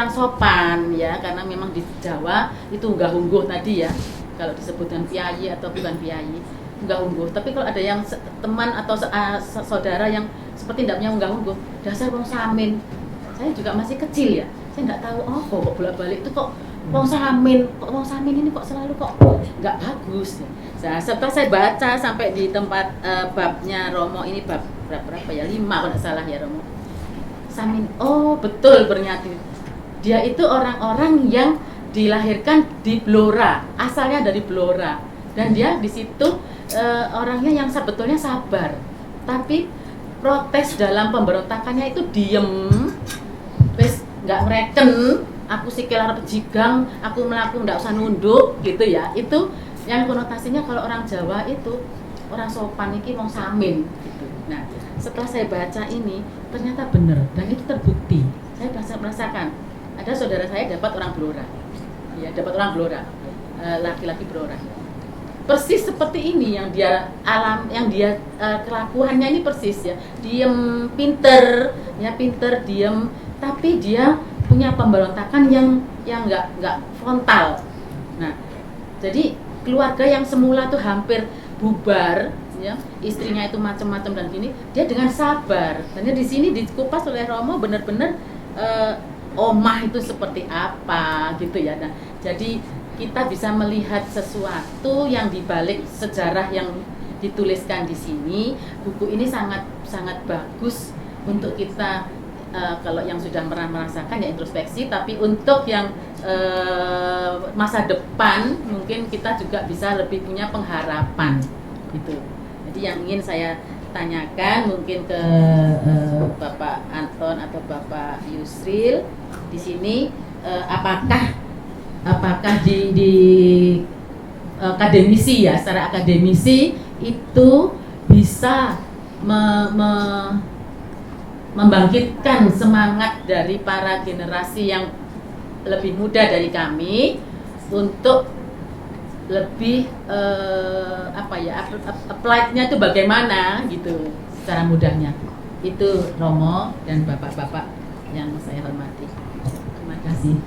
S5: sopan ya, karena memang di Jawa itu unggah-ungguh tadi ya, kalau disebutkan piyayi atau bukan piyayi, unggah-ungguh. Tapi kalau ada yang teman atau saudara yang seperti tidak punya unggah-ungguh, dasar wong Samin. Saya juga masih kecil ya, saya nggak tahu kok bolak-balik itu kok wong Samin ini kok selalu kok nggak bagus. Nah, setelah saya baca sampai di tempat babnya Romo ini bab berapa ya, 5 kalau nggak salah ya Romo. Samin, betul ternyata dia itu orang-orang yang dilahirkan di Blora, asalnya dari Blora. Dan dia di situ orangnya yang sebetulnya sabar, tapi protes dalam pemberontakannya itu diem, wis nggak ngereken, aku sikil arep jigang, aku melaku nggak usah nunduk gitu ya. Itu yang konotasinya kalau orang Jawa itu orang sopan iki wong samin gitu. Nah, setelah saya baca ini ternyata benar dan itu terbukti. Saya merasakan ada saudara saya dapat orang Blora, ya dapat orang Blora, laki-laki Blora. Persis seperti ini yang dia kelakuannya ini persis ya, diem, pinter, diem, tapi dia punya pemberontakan yang nggak frontal. Nah, jadi keluarga yang semula tuh hampir bubar, ya, istrinya itu macam-macam dan gini, dia dengan sabar. Dan di sini dikupas oleh Romo benar-benar omah itu seperti apa gitu ya. Nah, jadi kita bisa melihat sesuatu yang dibalik sejarah yang dituliskan di sini. Buku ini sangat bagus untuk kita kalau yang sudah pernah merasakan ya introspeksi, tapi untuk yang masa depan mungkin kita juga bisa lebih punya pengharapan gitu. Jadi yang ingin saya tanyakan mungkin ke Bapak Anton atau Bapak Yusril di sini, apakah di akademisi ya, secara akademisi itu bisa membangkitkan semangat dari para generasi yang lebih muda dari kami untuk lebih applied-nya itu bagaimana gitu secara mudahnya. Itu Romo dan bapak-bapak yang saya hormati. Terima kasih.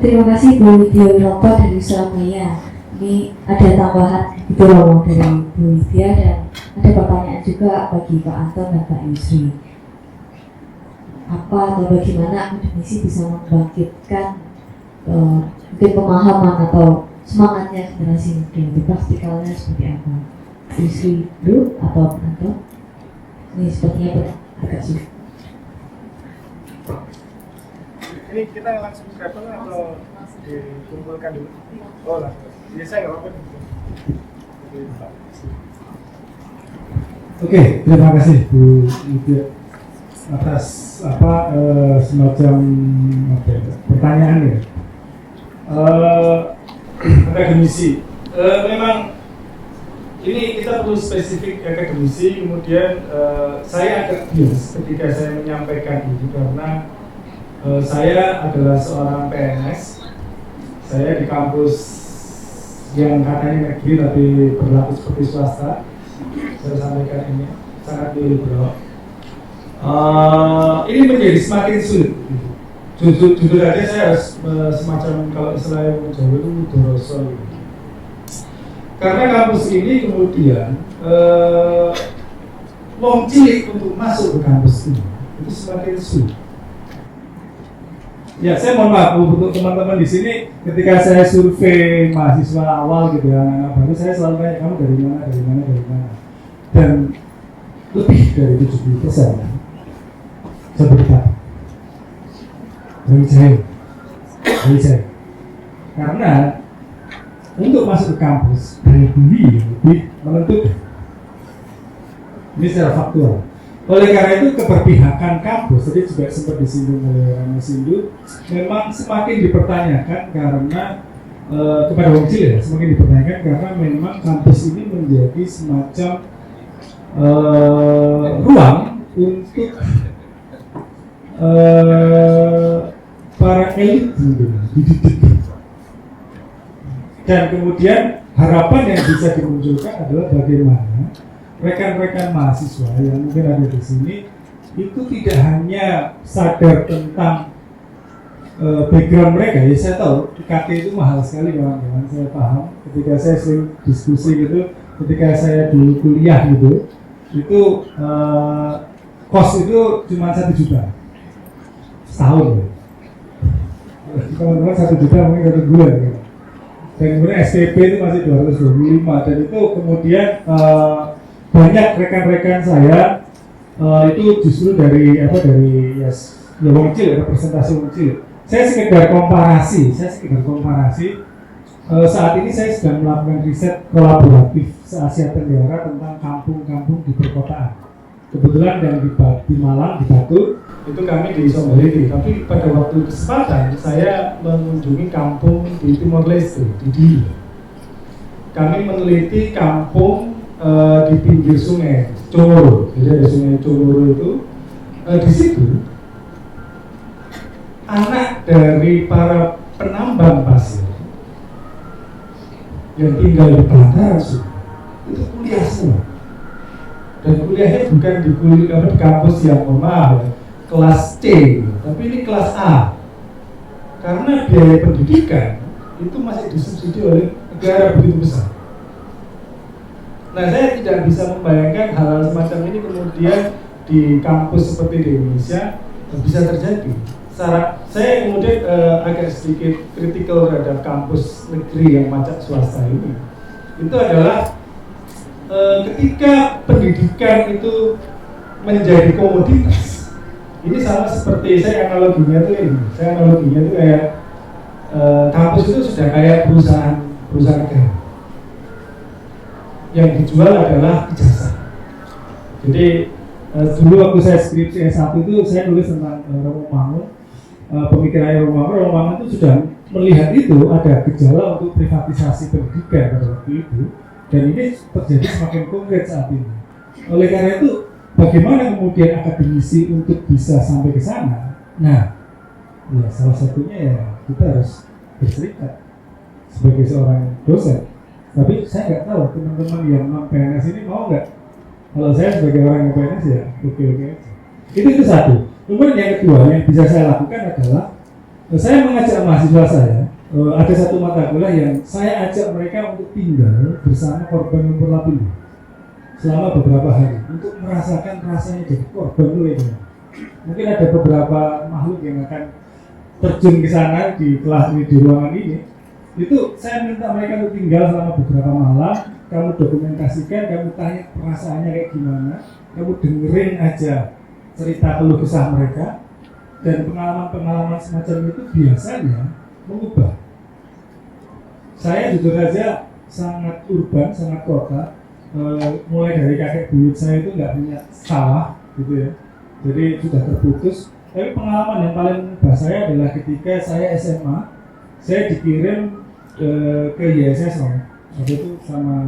S1: Terima kasih Bu Widya Wiroto dari Surabaya. Ini ada tambahan itu Romo dari Bu Widya dan ada pertanyaan juga bagi Pak Anton dan Pak Yusri. Apa atau bagaimana akademisi bisa membangkitkan mungkin pemahaman atau semangatnya generasi muda, itu praktikalnya seperti apa? Yusri dulu atau Pak Anton? Ini sepertinya agak sulit.
S3: Ini kita langsung ke apa atau dikumpulkan dulu? Oh lah, biasa nggak apa-apa. Oke, terima kasih Bu Widya atas semacam pertanyaan ya. Akademisi, memang ini kita perlu spesifik akademisi. Kemudian saya agak bias ketika saya menyampaikan ini karena saya adalah seorang PNS. Saya di kampus yang katanya negeri tapi berlaku seperti swasta. Saya sampaikan ini sangat liberal. Ini menjadi semakin sulit. Jujur aja saya harus semacam kalau istilahnya Jawa itu mudoroso. Karena kampus ini kemudian wong cilik untuk masuk ke kampus ini itu semakin sulit. Ya, saya mohon maaf untuk teman-teman di sini. Ketika saya survei mahasiswa awal gitu ya, anak-anak baru, saya selalu tanya kamu dari mana, dan lebih dari 70% saya berkata dari saya. Karena untuk masuk ke kampus daya beli lebih menentukan. Ini secara faktual. Oleh karena itu keberpihakan kampus tadi juga sempat disinggung oleh Rano Sindu, memang semakin dipertanyakan karena kepada wong cilik ya, semakin dipertanyakan karena memang kampus ini menjadi semacam ruang untuk para elit dididik. Dan kemudian harapan yang bisa dimunculkan adalah bagaimana rekan-rekan mahasiswa yang mungkin ada di sini itu tidak hanya sadar tentang background mereka. Ya saya tahu UKT itu mahal sekali kawan-kawan, saya paham. Ketika saya sering diskusi gitu, ketika saya dulu kuliah gitu, itu kos itu cuma 1 juta setahun. Teman-teman 1 juta mungkin 1 bulan. Gitu. Dan kemudian SPP itu masih 225 dan itu kemudian banyak rekan-rekan saya itu justru dari wong cilik, representasi wong cilik. Saya sekedar komparasi Saat ini saya sedang melakukan riset kolaboratif se-Asia Tenggara tentang kampung-kampung di perkotaan. Kebetulan yang di Malang, di Batu, itu kami di Sombaliti. Tapi pada waktu kesempatan saya mengunjungi kampung di Timor Leste, di Dili. Kami meneliti kampung di pinggir sungai Congoro. Jadi ada sungai Congoro itu. Di situ anak dari para penambang pasir yang tinggal di pelataran sungai itu kuliah semua, dan kuliahnya bukan di kampus yang mahal, kelas C, tapi ini kelas A, karena biaya pendidikan itu masih disubsidi oleh negara begitu besar. Nah, saya tidak bisa membayangkan hal-hal semacam ini kemudian di kampus seperti di Indonesia bisa terjadi. Saya kemudian agak sedikit kritikal terhadap kampus negeri yang macam swasta ini. Itu adalah ketika pendidikan itu menjadi komoditas. Ini sama seperti saya analoginya itu kayak kampus itu sudah kayak perusahaan negara. Yang dijual adalah ijazah. Jadi dulu waktu saya skripsi S1 itu saya nulis tentang Romo Mangun. Pemikiran Romo Mangun itu sudah melihat itu ada gejala untuk privatisasi pendidikan pada waktu itu, dan ini terjadi semakin konkret saat ini. Oleh karena itu, bagaimana kemudian akademisi untuk bisa sampai ke sana? Nah, ya salah satunya ya kita harus berserikat sebagai seorang dosen. Tapi saya nggak tahu teman-teman yang non PNS ini mau nggak. Kalau saya sebagai orang yang PNS ya oke-oke aja. Itu satu. Kemudian yang kedua yang bisa saya lakukan adalah saya mengajak mahasiswa saya, ada satu mata kuliah yang saya ajak mereka untuk tinggal bersama korban lumpur lapindo selama beberapa hari untuk merasakan rasanya jadi korban itu. Mungkin ada beberapa makhluk yang akan terjun ke sana di kelas ini, di ruangan ini. Itu saya minta mereka untuk tinggal selama beberapa malam. Kamu dokumentasikan, kamu tanya perasaannya kayak gimana, kamu dengerin aja cerita keluh kesah mereka, dan pengalaman-pengalaman semacam itu biasanya mengubah. Saya jujur saja sangat urban, sangat kota. Mulai dari kakek buyut saya itu nggak punya sawah, gitu ya. Jadi sudah terputus. Tapi pengalaman yang paling mengubah saya adalah ketika saya SMA, saya dikirim ke YSS waktu itu sama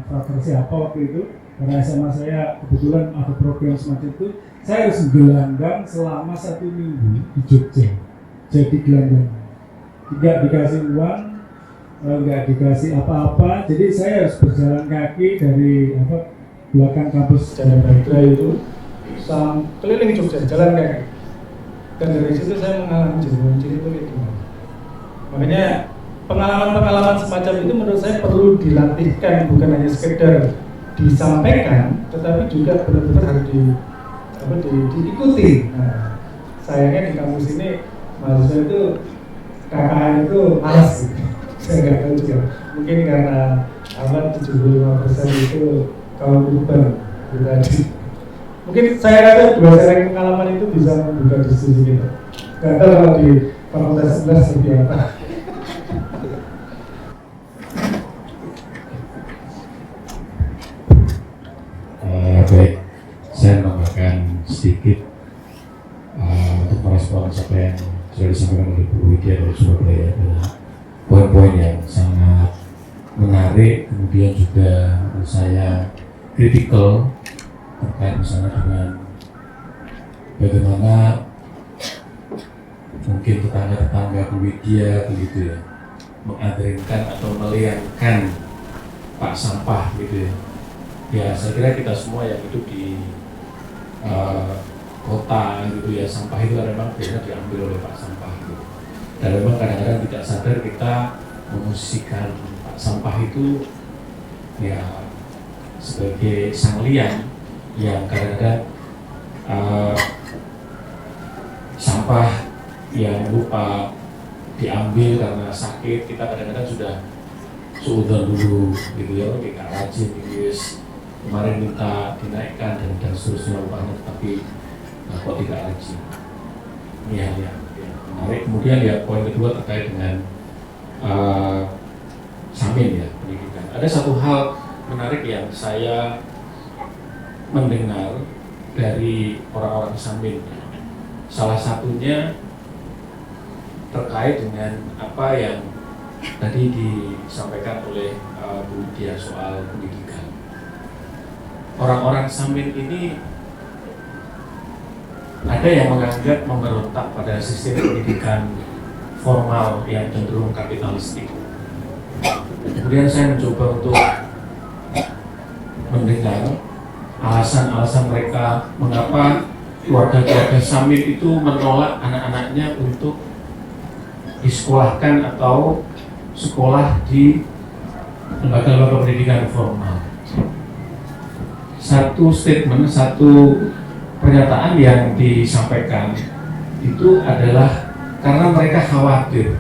S3: frater siapa waktu itu, karena SMA saya kebetulan ada program semacam itu. Saya harus gelandang selama 1 minggu di Jogja, jadi gelandang, tidak dikasih uang, nggak dikasih apa-apa. Jadi saya harus berjalan kaki dari belakang kampus Jaya Bagra itu keliling Jogja, jalan kaki. Dan dari situ saya mengalami jenuh-jenuh itu. Makanya pengalaman-pengalaman semacam itu menurut saya perlu dilatihkan, bukan hanya sekedar disampaikan, tetapi juga benar-benar harus diikuti. Nah, sayangnya di kampus ini mahasiswa itu KKN itu malas gitu. Saya nggak tahu juga. Mungkin karena 75% itu kaum urban tadi. Mungkin saya rasa 2 sharing pengalaman itu bisa membuka diskusi kita. Nggak tahu kalau di fakultas sebelah seperti apa.
S2: Baik, saya menambahkan sedikit untuk merespons apa yang sudah disampaikan oleh Bu Widya dari Surabaya, adalah poin-poin yang sangat menarik, kemudian juga menurut saya kritikal terkait misalnya dengan bagaimana mungkin tetangga-tetangga Bu Widya begitu ya mengadringkan atau melihatkan pak sampah gitu ya. Ya, saya kira kita semua yang hidup di kota gitu ya, sampah itu kan memang biasanya diambil oleh pak sampah gitu. Dan memang kadang-kadang tidak sadar kita memposisikan pak sampah itu ya sebagai sang liang yang kadang-kadang sampah yang lupa diambil karena sakit, kita kadang-kadang sudah suudzon dulu gitu ya, kita rajin gitu. Kemarin minta dinaikkan dan seterusnya upahnya, tapi kok tidak rajin. Ini hal yang menarik. Kemudian ya poin kedua terkait dengan Ada satu hal menarik yang saya mendengar dari orang-orang Samin. Salah satunya terkait dengan apa yang tadi disampaikan oleh Bu Dia soal pendidikan. Orang-orang Samin ini ada yang menganggap memberontak pada sistem pendidikan formal yang cenderung kapitalistik. Kemudian saya mencoba untuk mendengar alasan-alasan mereka mengapa keluarga-keluarga Samin itu menolak anak-anaknya untuk disekolahkan atau sekolah di lembaga-lembaga pendidikan formal. Satu statement, satu pernyataan yang disampaikan itu adalah karena mereka khawatir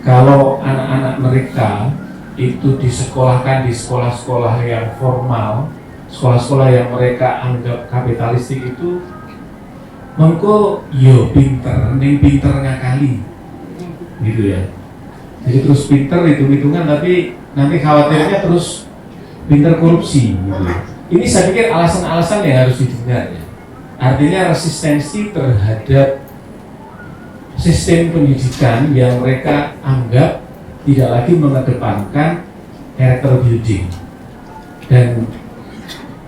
S2: kalau anak-anak mereka itu disekolahkan di sekolah-sekolah yang formal, sekolah-sekolah yang mereka anggap kapitalistik itu mengko yo pinter, ning pinter ngakali gitu ya. Jadi terus pinter hitung-hitungan tapi nanti khawatirnya terus pinter korupsi gitu. Ini saya pikir alasan-alasan yang harus didengar ya. Artinya resistensi terhadap sistem pendidikan yang mereka anggap tidak lagi mengedepankan character building. Dan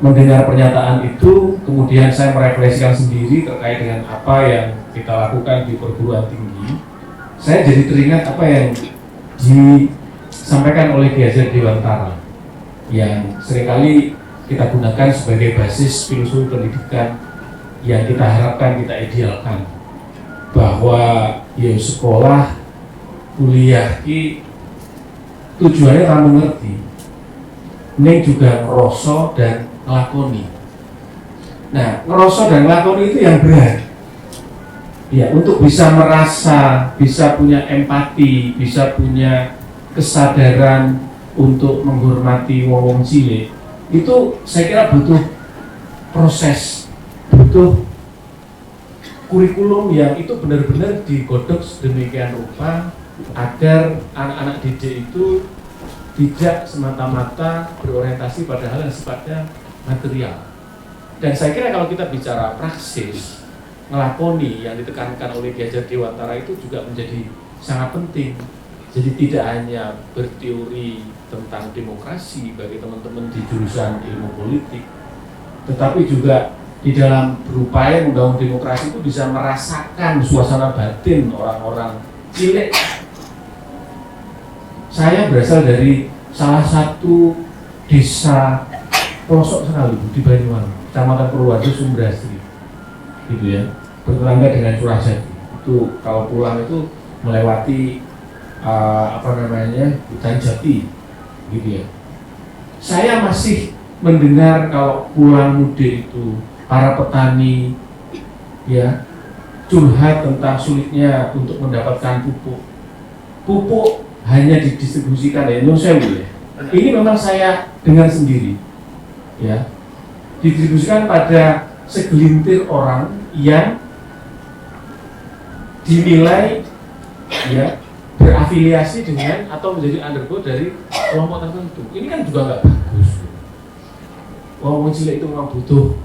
S2: mendengar pernyataan itu, kemudian saya merefleksikan sendiri terkait dengan apa yang kita lakukan di perguruan tinggi. Saya jadi teringat apa yang disampaikan oleh Ki Hajar Dewantara yang seringkali kita gunakan sebagai basis filosofi pendidikan yang kita harapkan, kita idealkan, bahwa ya sekolah, kuliah ki tujuannya kamu ngerti, ini juga ngerosok dan ngelakoni. Nah, ngerosok dan ngelakoni itu yang berat. Ya, untuk bisa merasa, bisa punya empati, bisa punya kesadaran untuk menghormati wong-wong cilik, itu saya kira butuh proses, butuh kurikulum yang itu benar-benar digodok sedemikian rupa agar anak-anak didik itu tidak semata-mata berorientasi pada hal yang sifatnya material. Dan saya kira kalau kita bicara praksis, ngelakoni yang ditekankan oleh Ki Hajar Dewantara itu juga menjadi sangat penting. Jadi tidak hanya berteori tentang demokrasi bagi teman-teman di jurusan ilmu politik, tetapi juga di dalam berupaya membangun demokrasi itu bisa merasakan suasana batin orang-orang cilik. Saya berasal dari salah satu desa pelosok sekali di Banyuwangi, Kecamatan Purworejo, Sumberasri, gitu ya, bertetangga dengan Curahsadi. Itu kalau pulang itu melewati hutan jati, gitu ya. Saya masih mendengar kalau pulang mudik itu para petani ya curhat tentang sulitnya untuk mendapatkan pupuk. Pupuk hanya didistribusikan ya, ya. Ini memang saya dengar sendiri, ya, didistribusikan pada segelintir orang yang dinilai ya berafiliasi dengan atau menjadi underdog dari kelompok tertentu. Ini kan juga nggak bagus. Wong cilik itu memang butuh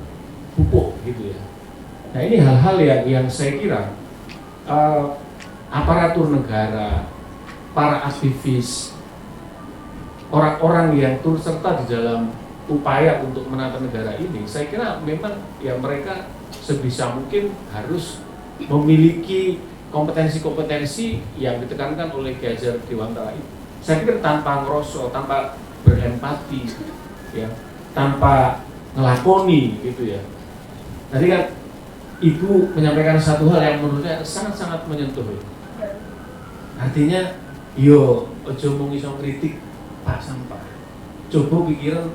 S2: pupuk gitu ya. Nah ini hal-hal yang saya kira aparatur negara, para aktivis, orang-orang yang turut serta di dalam upaya untuk menata negara ini, saya kira memang ya mereka sebisa mungkin harus memiliki kompetensi-kompetensi yang ditekankan oleh Ki Hajar Dewantara itu. Saya pikir tanpa ngerosok, tanpa berempati, ya, tanpa ngelakoni gitu ya. Tadi kan Ibu menyampaikan satu hal yang menurut saya sangat-sangat menyentuh. Artinya, yo ojo mung iso kritik Pak Sampah. Coba pikiran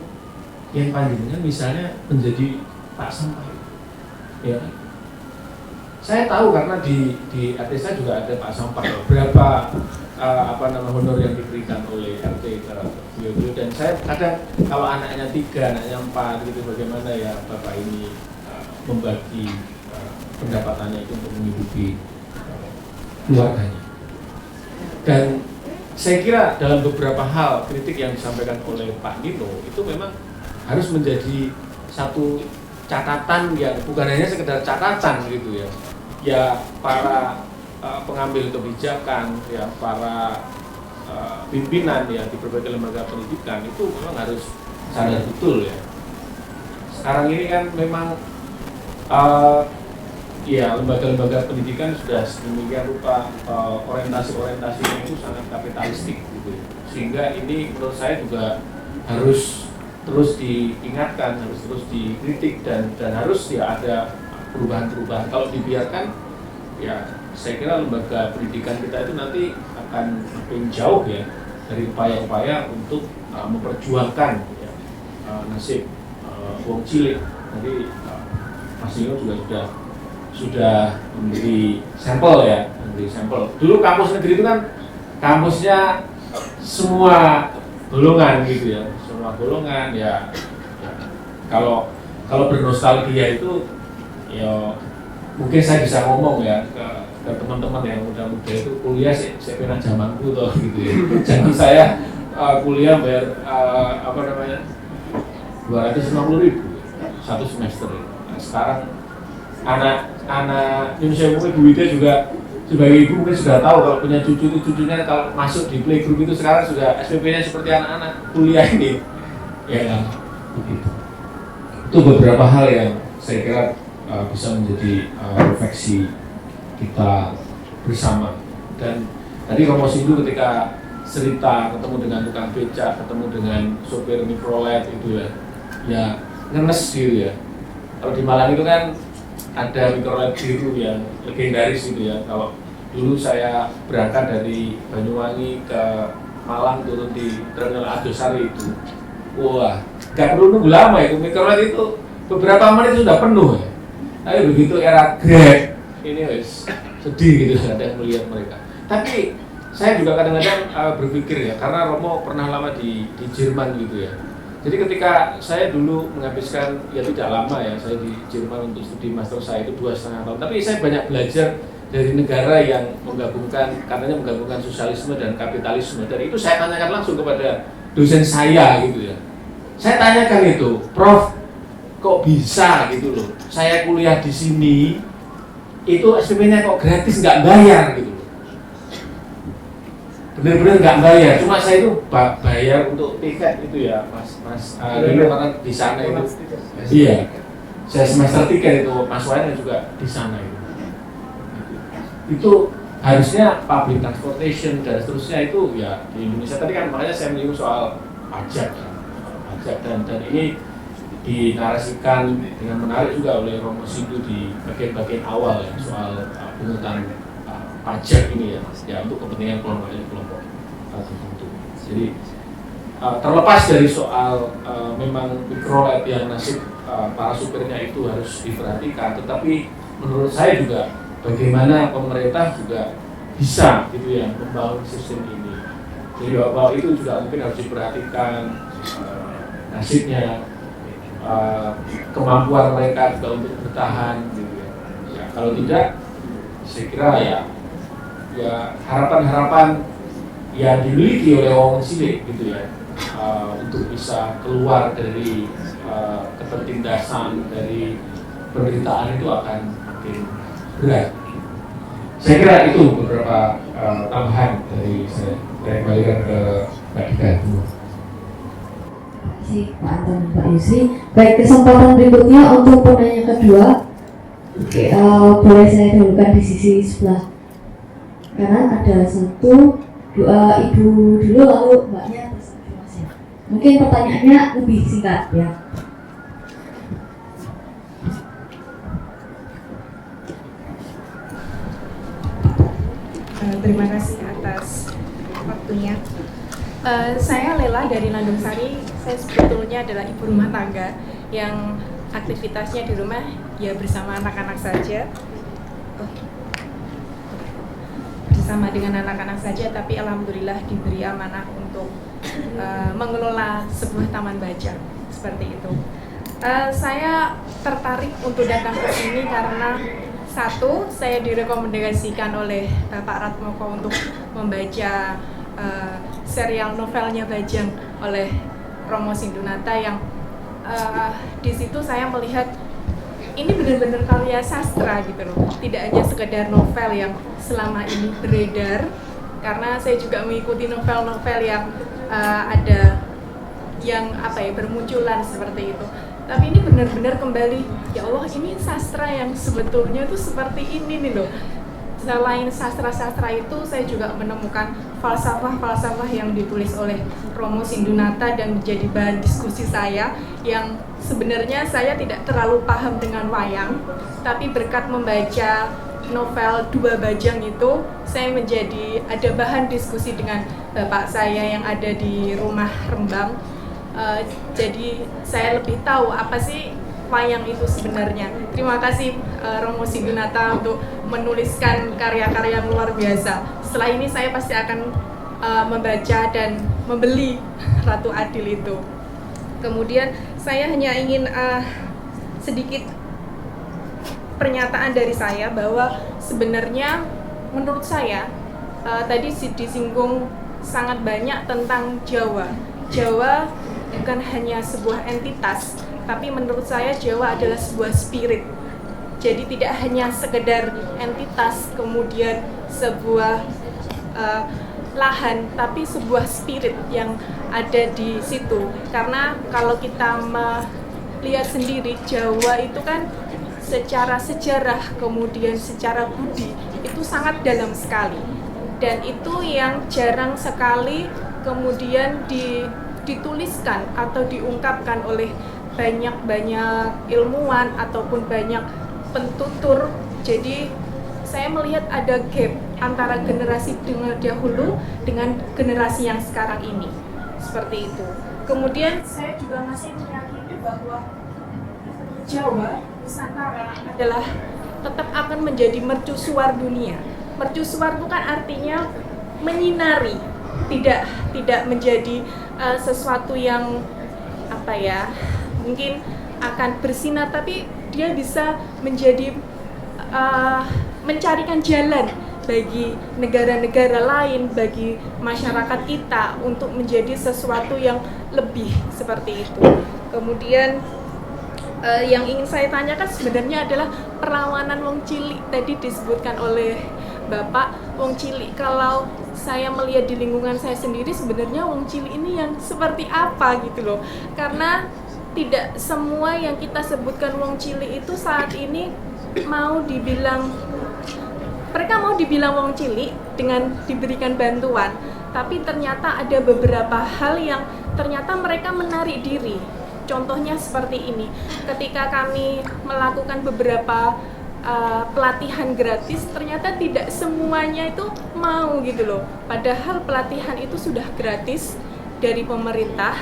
S2: yang panjenengan misalnya menjadi Pak Sampah. Ya. Saya tahu karena di ATSA juga ada Pak Sampah. Berapa honor yang diberikan oleh RT terhadap beliau, dan saya kadang kalau anaknya 3, anaknya 4 gitu, bagaimana ya Bapak ini membagi pendapatannya itu untuk menghidupi keluarganya. Dan saya kira dalam beberapa hal kritik yang disampaikan oleh Pak Nino itu memang harus menjadi satu catatan yang bukan hanya sekedar catatan gitu ya. Ya para pengambil kebijakan, ya para pimpinan ya di berbagai lembaga pendidikan itu memang harus sadar betul ya. Sekarang ini kan memang ya lembaga-lembaga pendidikan sudah sedemikian rupa orientasinya itu sangat kapitalistik gitu ya. Sehingga ini menurut saya juga harus terus diingatkan, harus terus dikritik dan harus ya ada perubahan-perubahan. Kalau dibiarkan ya saya kira lembaga pendidikan kita itu nanti akan makin jauh ya dari upaya-upaya untuk memperjuangkan ya, nasib wong cilik. Nanti Mas Nino juga sudah memberi sampel ya, Dulu kampus negeri itu kan kampusnya semua golongan gitu ya, semua golongan ya. Kalau bernostalgia itu ya mungkin saya bisa ngomong ya ke teman-teman yang muda-muda itu kuliah saya pernah zamanku toh gitu ya. Zaman saya kuliah bayar 250.000 satu semester. Nah, sekarang anak Indonesia mungkin Bu Wida juga sebagai ibu mungkin sudah tahu kalau punya cucu itu cucunya kalau masuk di playgroup itu sekarang sudah SPP-nya seperti anak-anak kuliah ini ya kan begitu. Itu beberapa hal yang saya kira bisa menjadi refleksi kita bersama. Dan tadi Romo Sindu ketika cerita ketemu dengan tukang becak, ketemu dengan sopir mikrolet itu ya ngenes gitu ya. Kalau di Malang itu kan ada mikrolet biru yang legendaris gitu ya. Kalau dulu saya berangkat dari Banyuwangi ke Malang turun di Terminal Arjosari itu, wah gak perlu nunggu lama itu, mikrolet itu beberapa menit sudah penuh ya. Tapi begitu era Grab ini wes sedih gitu ada yang melihat mereka. Tapi saya juga kadang-kadang berpikir ya, karena Romo pernah lama di Jerman gitu ya. Jadi ketika saya dulu menghabiskan ya tidak lama ya, saya di Jerman untuk studi master saya itu 2,5 tahun. Tapi saya banyak belajar dari negara yang katanya menggabungkan sosialisme dan kapitalisme. Dan itu saya tanyakan langsung kepada dosen saya gitu ya. Saya tanyakan itu, Prof, kok bisa gitu loh? Saya kuliah di sini itu SPP-nya kok gratis, nggak bayar gitu loh. Benar-benar nggak bayar, cuma saya itu bayar untuk tiket itu ya, Mas dulu karena di sana itu, iya, saya semester tiket itu, Mas Wayan juga di sana itu harusnya public transportation dan seterusnya itu ya di Indonesia. Tadi kan makanya saya menyinggung soal pajak dan ini dinarasikan dengan menarik juga oleh Romo Sindu di bagian-bagian awal ya, soal pungutan pajak ini ya untuk kepentingan kelompok tertentu. Jadi terlepas dari soal memang mikrolet yang nasib para supirnya itu harus diperhatikan, tetapi menurut saya juga bagaimana pemerintah juga bisa gitu ya membangun sistem ini. Jadi bahwa itu juga mungkin harus diperhatikan nasibnya, kemampuan mereka juga untuk bertahan gitu ya. Kalau tidak, saya kira ya harapan-harapan yang dimiliki oleh orang cilik gitu ya untuk bisa keluar dari ketertindasan, dari penderitaan itu akan makin berat. Saya kira itu beberapa tambahan dari saya kembalikan ke Mbak Dika.
S1: Pak Anton, Pak Yusi. Baik, kesempatan berikutnya untuk penanya kedua. Oke, boleh saya dahulukan di sisi sebelah kanan, ada satu, ibu dulu lalu mbaknya terus masnya. Mungkin pertanyaannya lebih singkat ya.
S6: Terima kasih atas waktunya. Saya Lela dari Landung Sari. Saya sebetulnya adalah ibu rumah tangga yang aktivitasnya di rumah ya bersama anak-anak saja, bersama dengan anak-anak saja. Tapi alhamdulillah diberi amanah untuk mengelola sebuah taman baca seperti itu. Saya tertarik untuk datang ke sini karena Satu, saya direkomendasikan oleh Bapak Ratmoko untuk membaca serial novelnya Bajang oleh Romo Sindunata yang di situ saya melihat ini benar-benar karya sastra gitu loh, tidak hanya sekedar novel yang selama ini beredar, karena saya juga mengikuti novel-novel yang ada yang bermunculan seperti itu. Tapi ini benar-benar kembali, ya Allah, ini sastra yang sebetulnya tuh seperti ini nih loh. Selain sastra-sastra itu, saya juga menemukan falsafah-falsafah yang ditulis oleh Romo Sindunata dan menjadi bahan diskusi saya, yang sebenarnya saya tidak terlalu paham dengan wayang, tapi berkat membaca novel Dua Bajang itu, saya menjadi ada bahan diskusi dengan bapak saya yang ada di rumah Rembang. Jadi saya lebih tahu apa sih wayang itu sebenarnya. Terima kasih Romo Sindunata untuk menuliskan karya-karya luar biasa. Setelah ini saya pasti akan membaca dan membeli Ratu Adil itu. Kemudian saya hanya ingin sedikit pernyataan dari saya bahwa sebenarnya menurut saya tadi disinggung sangat banyak tentang Jawa. Jawa bukan hanya sebuah entitas, tapi menurut saya Jawa adalah sebuah spirit. Jadi tidak hanya sekedar entitas, kemudian sebuah lahan, tapi sebuah spirit yang ada di situ. Karena kalau kita melihat sendiri, Jawa itu kan secara sejarah, kemudian secara budi, itu sangat dalam sekali. Dan itu yang jarang sekali kemudian dituliskan atau diungkapkan oleh banyak ilmuwan ataupun banyak pentutur. Jadi saya melihat ada gap antara generasi dahulu dengan generasi yang sekarang ini, seperti itu. Kemudian saya juga masih meyakini bahwa Jawa, Nusantara adalah tetap akan menjadi mercusuar dunia. Mercusuar bukan artinya menyinari, tidak menjadi sesuatu yang mungkin akan bersinar, tapi dia bisa menjadi mencarikan jalan bagi negara-negara lain, bagi masyarakat kita untuk menjadi sesuatu yang lebih seperti itu. Kemudian yang ingin saya tanyakan sebenarnya adalah perawanan wong cilik tadi disebutkan oleh Bapak. Wong cilik, kalau saya melihat di lingkungan saya sendiri, sebenarnya wong cilik ini yang seperti apa gitu loh. Karena tidak semua yang kita sebutkan wong cilik itu saat ini mereka mau dibilang wong cilik dengan diberikan bantuan, tapi ternyata ada beberapa hal yang ternyata mereka menarik diri. Contohnya seperti ini, ketika kami melakukan beberapa pelatihan gratis, ternyata tidak semuanya itu mau gitu loh. Padahal pelatihan itu sudah gratis dari pemerintah,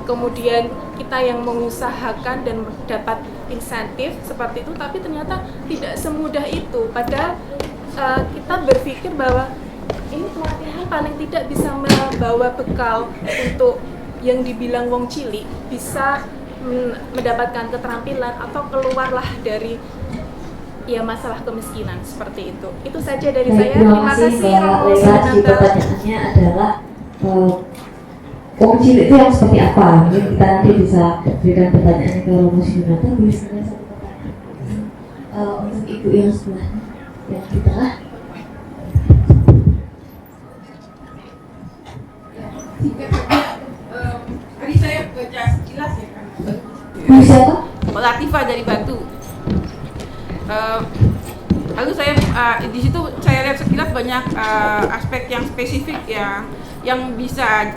S6: kemudian kita yang mengusahakan dan dapat insentif seperti itu, tapi ternyata tidak semudah itu. Padahal kita berpikir bahwa ini pelatihan paling tidak bisa membawa bekal untuk yang dibilang wong cilik bisa mendapatkan keterampilan atau keluarlah dari masalah kemiskinan seperti itu. Itu saja dari saya. Terima kasih.
S1: Mbak Lesa. Pertanyaannya adalah wong cilik itu yang seperti apa? Mungkin kita nanti bisa berikan pertanyaannya ke Romo Sindunata. Tulisnya satu pertanyaan untuk ibu yang sebelahnya, yang di tengah.
S7: Tadi saya baca sekilas ya kan.
S1: Bu siapa?
S7: Mbak Latifah dari Batu. Lalu saya di situ saya lihat sekilas banyak aspek yang spesifik ya, yang bisa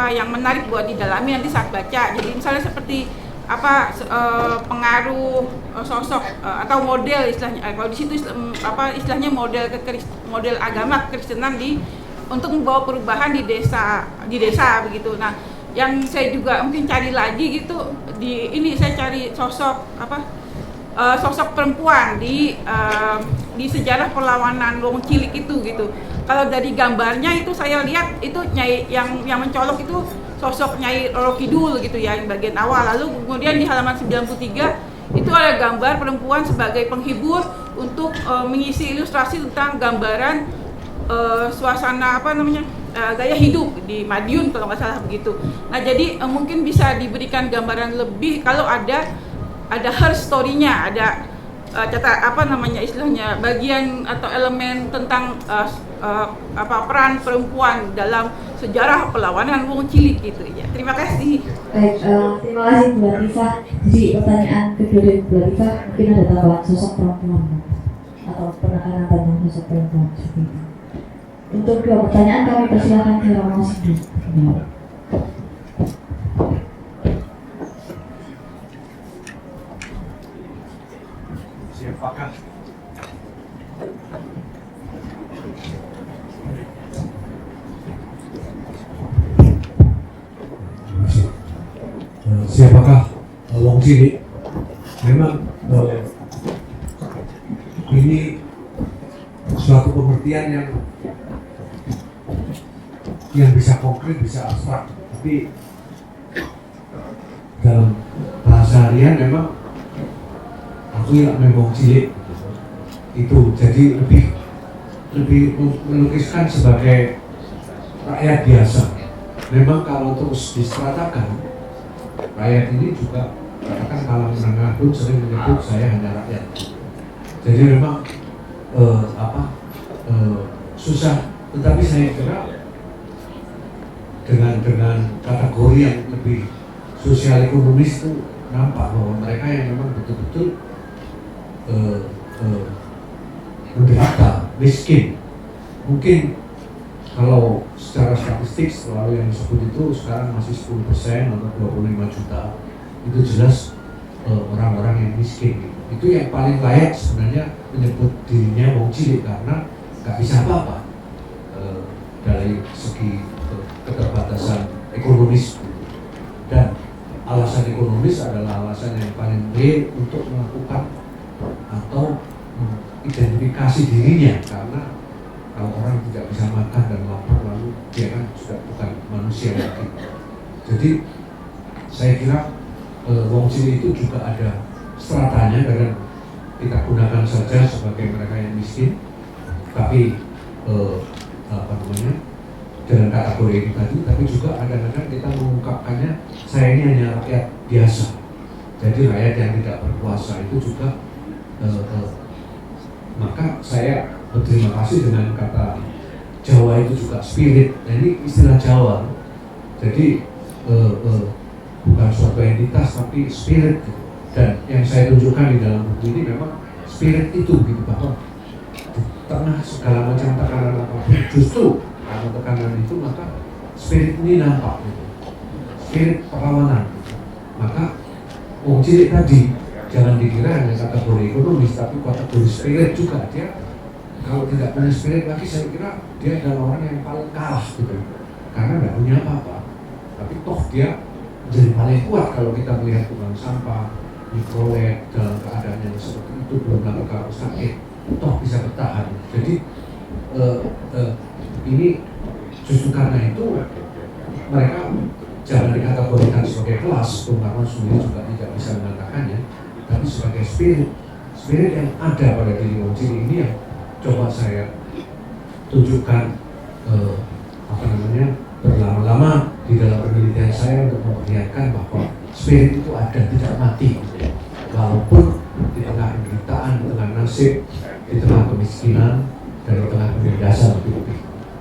S7: yang menarik buat didalami nanti saat baca. Jadi misalnya seperti pengaruh sosok atau model istilahnya. Kalau di situ istilahnya model agama Kekristenan untuk membawa perubahan di desa begitu. Nah, yang saya juga mungkin cari lagi gitu saya cari sosok perempuan di sejarah perlawanan wong cilik itu gitu. Kalau dari gambarnya itu saya lihat itu Nyai yang mencolok itu sosok Nyai Roro Kidul gitu ya, yang bagian awal. Lalu kemudian di halaman 93 itu ada gambar perempuan sebagai penghibur untuk mengisi ilustrasi tentang gambaran suasana gaya hidup di Madiun kalau nggak salah begitu. Nah jadi mungkin bisa diberikan gambaran lebih kalau ada her story-nya, ada istilahnya bagian atau elemen tentang peran perempuan dalam sejarah perlawanan Wong Cilik gitu ya. Terima kasih.
S1: Baik, terima kasih Bu Latifah. Jadi pertanyaan kedua dari Bu Latifah, mungkin ada tambahan sosok perempuan atau penekanan tentang sosok perempuan seperti itu. Untuk dua pertanyaan kami persilakan ke Romo Sindu.
S4: Siapakah Wong Cilik? Memang ini suatu pengertian yang bisa konkret, bisa abstrak, tapi dalam bahasa harian memang aku yang Wong Cilik itu jadi lebih melukiskan sebagai rakyat biasa. Memang kalau terus distratakan, rakyat ini juga katakan kalangan menengah pun sering menyebut saya hanya rakyat. Jadi memang susah, tetapi saya kira dengan kategori yang lebih sosial ekonomis itu nampak bahwa mereka yang memang betul-betul menderita, miskin. Mungkin kalau secara statistik selalu yang disebut itu sekarang masih 10% atau 25 juta. Itu jelas orang-orang yang miskin. Itu yang paling layak sebenarnya menyebut dirinya Wong Cilik karena nggak bisa apa-apa dari segi keterbatasan ekonomis. Dan alasan ekonomis adalah alasan yang paling real untuk melakukan atau identifikasi dirinya, karena kalau orang tidak bisa makan dan lapar lalu dia kan sudah bukan manusia lagi. Jadi saya kira Wong Cilik itu juga ada stratanya, dan kita gunakan saja sebagai mereka yang miskin, tapi dengan kategori ini tadi, tapi juga kadang-kadang kita mengungkapkannya saya ini hanya rakyat biasa. Jadi rakyat yang tidak berkuasa itu juga maka saya berterima kasih dengan kata Jawa itu juga spirit. Nah, ini istilah Jawa. Jadi bukan suatu entitas tapi spirit. Dan yang saya tunjukkan di dalam buku ini memang spirit itu gitu, bahwa di tengah segala macam tekanan apapun, justru karena tekanan itu maka spirit ini nampak gitu. Spirit perlawanan. Maka Wong Cilik tadi jangan dikira hanya kategori ekonomis, tapi kategori spirit juga. Dia kalau tidak punya spirit lagi, saya kira dia adalah orang yang paling kalah gitu, karena tidak punya apa-apa. Tapi toh dia jadi paling kuat kalau kita melihat tukang sampah, mikrolet dalam keadaan yang seperti itu, belum lagi kalau sakit, toh bisa bertahan. Jadi ini justru karena itu mereka jangan dikategorikan sebagai kelas, Bung Karno sendiri juga tidak bisa mengatakannya, tapi sebagai spirit yang ada pada diri Wong Cilik ini yang coba saya tunjukkan berlama-lama di dalam penelitian saya untuk memperlihatkan bahwa spirit itu ada, tidak mati, walaupun di tengah penderitaan, di tengah nasib, di tengah kemiskinan, dan di tengah penindasan lebih-lebih.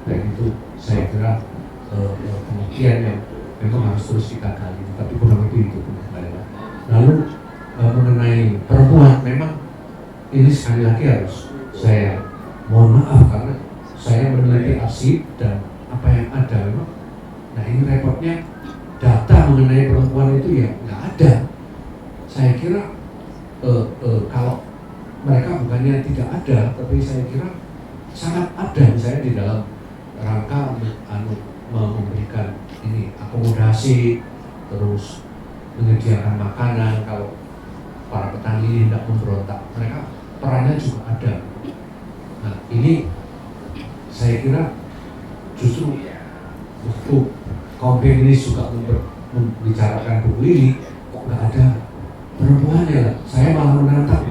S4: Dan itu saya kira pengertian yang memang harus terus kita gali, tapi kurang lebih itu. Lalu mengenai perempuan, memang ini sekali lagi harus saya mohon maaf karena saya meneliti arsip dan apa yang ada memang. Nah ini repotnya, data mengenai perempuan itu ya nggak ada. Saya kira kalau mereka bukannya tidak ada, tapi saya kira sangat ada, misalnya di dalam rangka memberikan ini akomodasi, terus menyediakan makanan kalau para petani ini tidak memberontak, mereka perannya juga ada. Nah ini saya kira justru waktu kaum feminis juga membicarakan buku ini kok nggak ada perempuan ya, saya malah menantang,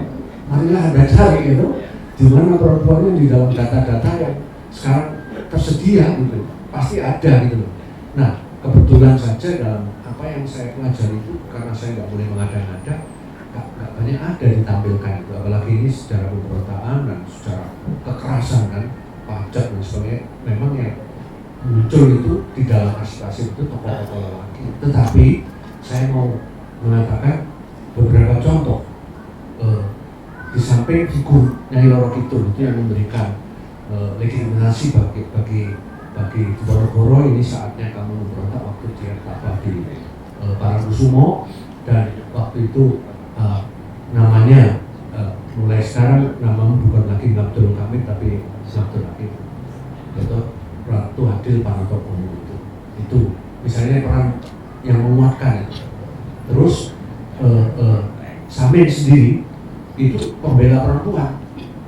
S4: marilah Anda cari gitu, di mana perempuannya di dalam data-data yang sekarang tersedia gitu, pasti ada gitu loh. Nah, kebetulan saja dalam apa yang saya pelajari itu, karena saya nggak boleh mengada-ngada, nggak banyak ada ditampilkan itu, apalagi ini secara pemberontakan dan secara kekerasan kan, pajak dan sebagainya, memang yang muncul itu di dalam aspirasi itu tokoh-tokoh lelaki. Tetapi saya mau mengatakan beberapa contoh di samping figur Nyai Roro Kidul itu yang memberikan legitimasi bagi Diponegoro, ini saatnya kamu memberontak waktu dia tabah di Parangkusumo, dan waktu itu namanya mulai sekarang namamu bukan lagi Abdul Hamid tapi Abdul Hamid itu Ratu Adil Panatokono itu misalnya peran yang menguatkan. Terus Samin sendiri itu pembela perempuan,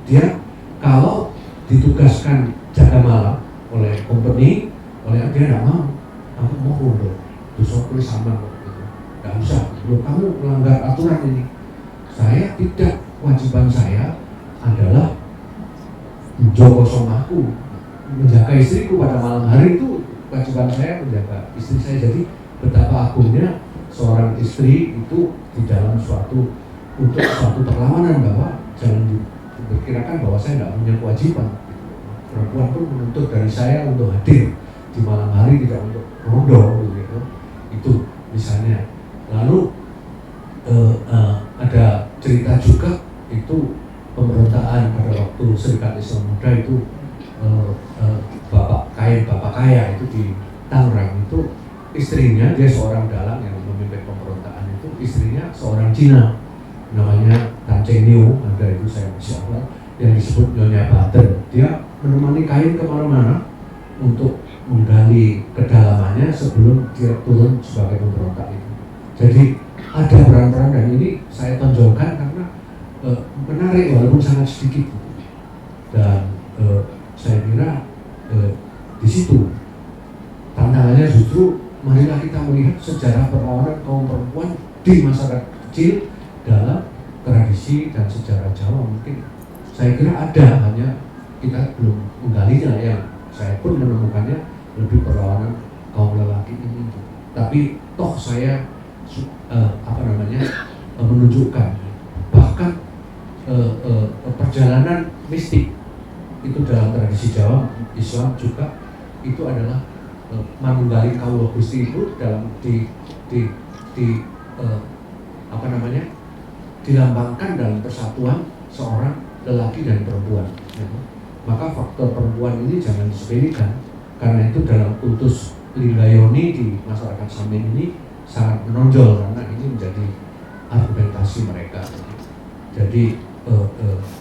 S4: dia kalau ditugaskan jaga malam oleh company, oleh dia tidak mau, kamu mau loh, dosa tulis sama gitu, nggak usah, loh kamu melanggar aturan ini. Saya tidak, kewajiban saya adalah menjaga somaku, menjaga istriku pada malam hari, itu kewajiban saya menjaga istri saya. Jadi betapa agungnya seorang istri itu di dalam suatu perlawanan, bahwa jangan diperkirakan bahwa saya tidak punya kewajiban. Perempuan pun menuntut dari saya untuk hadir di malam hari, tidak untuk rondo gitu. Itu misalnya. Lalu ada cerita juga itu pemberontakan pada waktu Serikat Islam Muda itu, bapak kaya itu di Tangerang itu, istrinya, dia seorang dalang yang memimpin pemberontakan itu, istrinya seorang Cina namanya Tan Cheng Niu, ada itu saya masih hafal, yang disebut Nyonya Baten. Dia menemani kain kemana-mana untuk menggali kedalamannya sebelum dia turun sebagai pemberontak itu. Jadi ada peran-peran, dan ini saya tonjolkan karena menarik walaupun sangat sedikit. Dan saya kira di situ tantangannya justru marilah kita melihat sejarah perlawanan kaum perempuan di masyarakat kecil dalam tradisi dan sejarah Jawa. Mungkin saya kira ada, hanya kita belum menggalinya. Yang saya pun menemukannya lebih perlawanan kaum lelaki ini. Tapi toh saya menunjukkan bahkan perjalanan mistik itu dalam tradisi Jawa Islam juga itu adalah manunggaling kawula Gusti itu dalam dilambangkan dalam persatuan seorang lelaki dan perempuan. Maka faktor perempuan ini jangan disepelekan, karena itu dalam kultus Linggayoni di masyarakat Samin ini sangat menonjol, karena ini menjadi argumentasi mereka. Jadi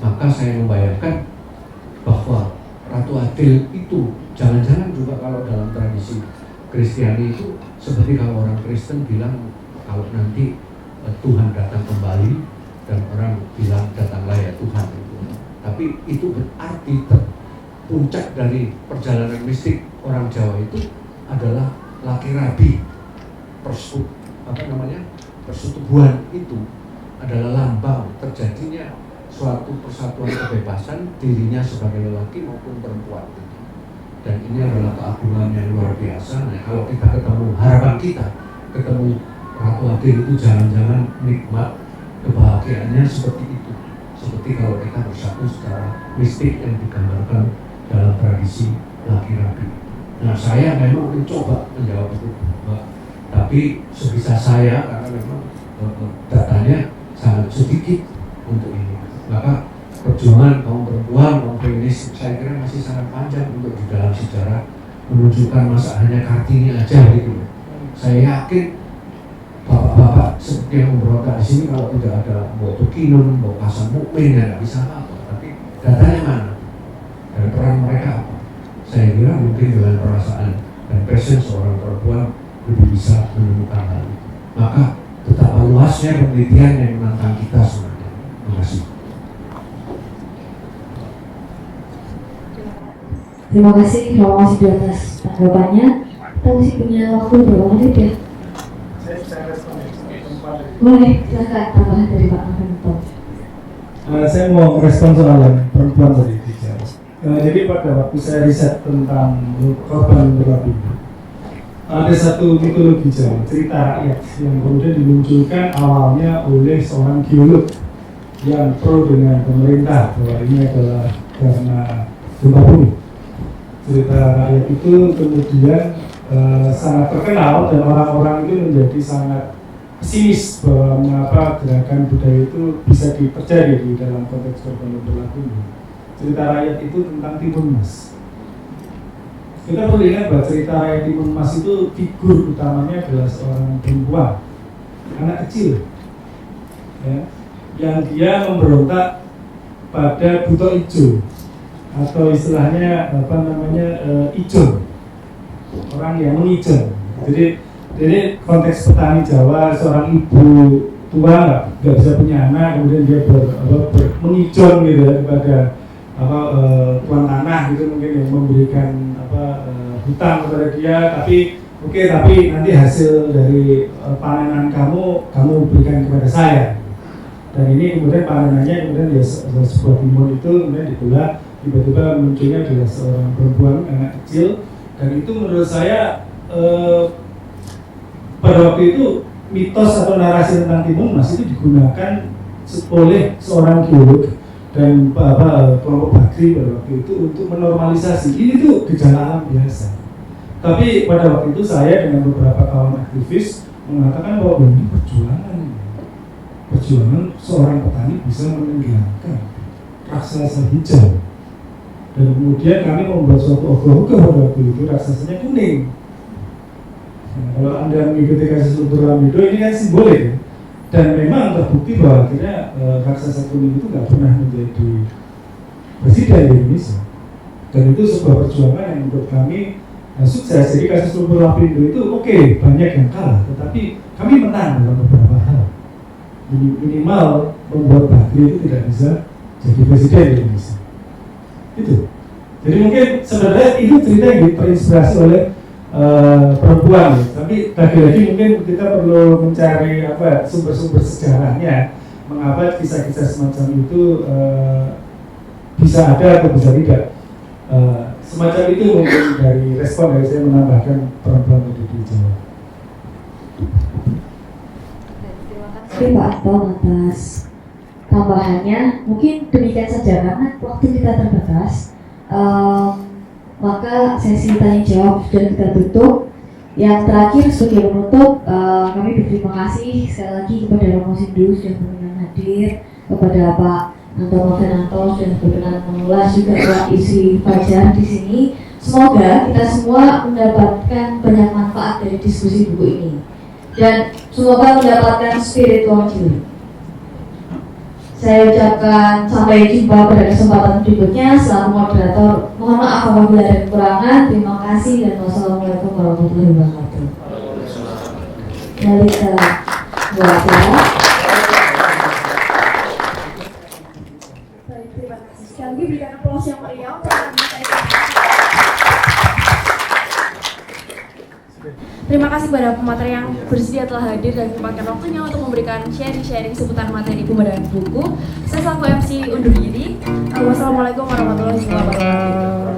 S4: maka saya membayangkan bahwa Ratu Adil itu jangan-jangan juga kalau dalam tradisi Kristiani itu seperti kalau orang Kristen bilang kalau nanti Tuhan datang kembali, dan orang bilang datanglah ya Tuhan itu. Tapi itu berarti puncak dari perjalanan mistik orang Jawa itu adalah laki rabi, persetubuhan itu adalah lambang terjadinya suatu persatuan kebebasan dirinya sebagai lelaki maupun perempuan. Dan ini adalah keagungan yang luar biasa. Nah, kalau kita ketemu, harapan kita ketemu Ratu Adil itu jangan-jangan nikmat kebahagiaannya seperti itu, seperti kalau kita bersatu secara mistik yang digambarkan dalam tradisi laki rabi. Nah, saya memang mencoba menjawab itu, tapi sebisa saya, karena memang datanya sangat sedikit untuk ini. Maka perjuangan kaum perempuan, kaum feminis, saya kira masih sangat panjang untuk di dalam sejarah menunjukkan masa hanya Kartini aja gitu. Saya yakin bapak-bapak seperti yang memberontak di sini kalau tidak ada Mbok Tukinun, Mbok Hasan Mukmin, ya nggak bisa apa-apa. Tapi datanya mana? Dan peran mereka apa? Saya kira mungkin dengan perasaan dan passion seorang perempuan lebih bisa menemukan hal itu. Maka betapa luasnya penelitian yang menantang kita sebenarnya. Terima kasih.
S1: Terima kasih kalau masih di atas tanggapannya. Kita masih punya waktu berapa menit ya?
S3: Saya respon tempat
S1: Boleh, silakan tambahan dari Pak Mahanto.
S3: Saya mau merespon soal yang perempuan tadi bicara. Jadi pada waktu saya riset tentang korban Lapindo, ada satu mitologi Jawa, cerita rakyat yang kemudian dimunculkan awalnya oleh seorang geolog yang pro dengan pemerintah bahwa ini adalah karena gempa bumi. Cerita rakyat itu kemudian sangat terkenal dan orang-orang itu menjadi sangat pesimis bahwa mengapa gerakan budaya itu bisa dipercaya di dalam konteks korban Lapindo. Cerita rakyat itu tentang Timun Mas. Kita perlu ingat bahwa cerita rakyat Timun Mas itu figur utamanya adalah seorang perempuan, anak kecil, ya, yang dia memberontak pada Buto Ijo atau istilahnya ijon, orang yang mengijong. Jadi konteks petani Jawa, seorang ibu tua nggak bisa punya anak, kemudian dia mengijong gitu ya, kepada tuan tanah gitu mungkin yang memberikan hutang kepada dia, tapi nanti hasil dari panenan kamu berikan kepada saya. Dan ini kemudian panenannya kemudian ya sebuah timun itu kemudian dibelah, tiba-tiba munculnya adalah seorang perempuan anak kecil, dan itu menurut saya pada waktu itu mitos atau narasi tentang Timun Mas itu digunakan oleh seorang geolog dan kelompok Bakri pada waktu itu untuk menormalisasi ini tuh gejala alam biasa. Tapi pada waktu itu saya dengan beberapa kawan aktivis mengatakan bahwa ini perjuangan seorang petani bisa menenggelamkan raksasa hijau, dan kemudian kami membuat suatu ogoh-ogoh pada waktu itu raksasanya kuning. Nah, kalau Anda mengikuti kasus Lapindo ini kan simbolik ya? Dan memang terbukti bahwa akhirnya raksasa kuning itu nggak pernah menjadi presiden di Indonesia, dan itu sebuah perjuangan yang menurut kami sukses. Jadi kasus Lapindo itu oke, banyak yang kalah, tetapi kami menang dalam beberapa hal. Minimal membuat Bakri itu tidak bisa jadi presiden di Indonesia. Itu. Jadi mungkin sebenarnya itu cerita yang terinspirasi oleh perempuan, ya. Tapi lagi-lagi mungkin kita perlu mencari sumber-sumber sejarahnya, mengapa kisah-kisah semacam itu bisa ada atau bisa tidak. Semacam itu mungkin dari respon dari saya menambahkan perempuan itu di Jawa.
S1: Terima kasih Pak Anton atas tambahannya. Mungkin demikian saja karena waktu kita terbatas. Maka sesi tanya jawab sudah kita tutup. Yang terakhir sebagai penutup, kami berterima kasih sekali lagi kepada Romo Sindu sudah berkenan hadir, kepada Pak Anton Fernanto sudah berkenan mengulas, juga Pak Isi Fajar di sini. Semoga kita semua mendapatkan banyak manfaat dari diskusi buku ini, dan semoga mendapatkan spiritual healing. Saya ucapkan sampai jumpa pada kesempatan berikutnya. Selaku moderator, mohon maaf apabila ada kekurangan. Terima kasih dan wassalamualaikum warahmatullahi wabarakatuh. Kembali ke Bu Atia. Baik, terima kasih. Sekali lagi berikan aplaus yang meriah untuk
S6: Terima kasih kepada pemateri yang bersedia telah hadir dan menyempatkan waktunya untuk memberikan sharing-sharing seputar materi pembahasan buku. Saya selaku MC undur diri. Wassalamualaikum warahmatullahi wabarakatuh.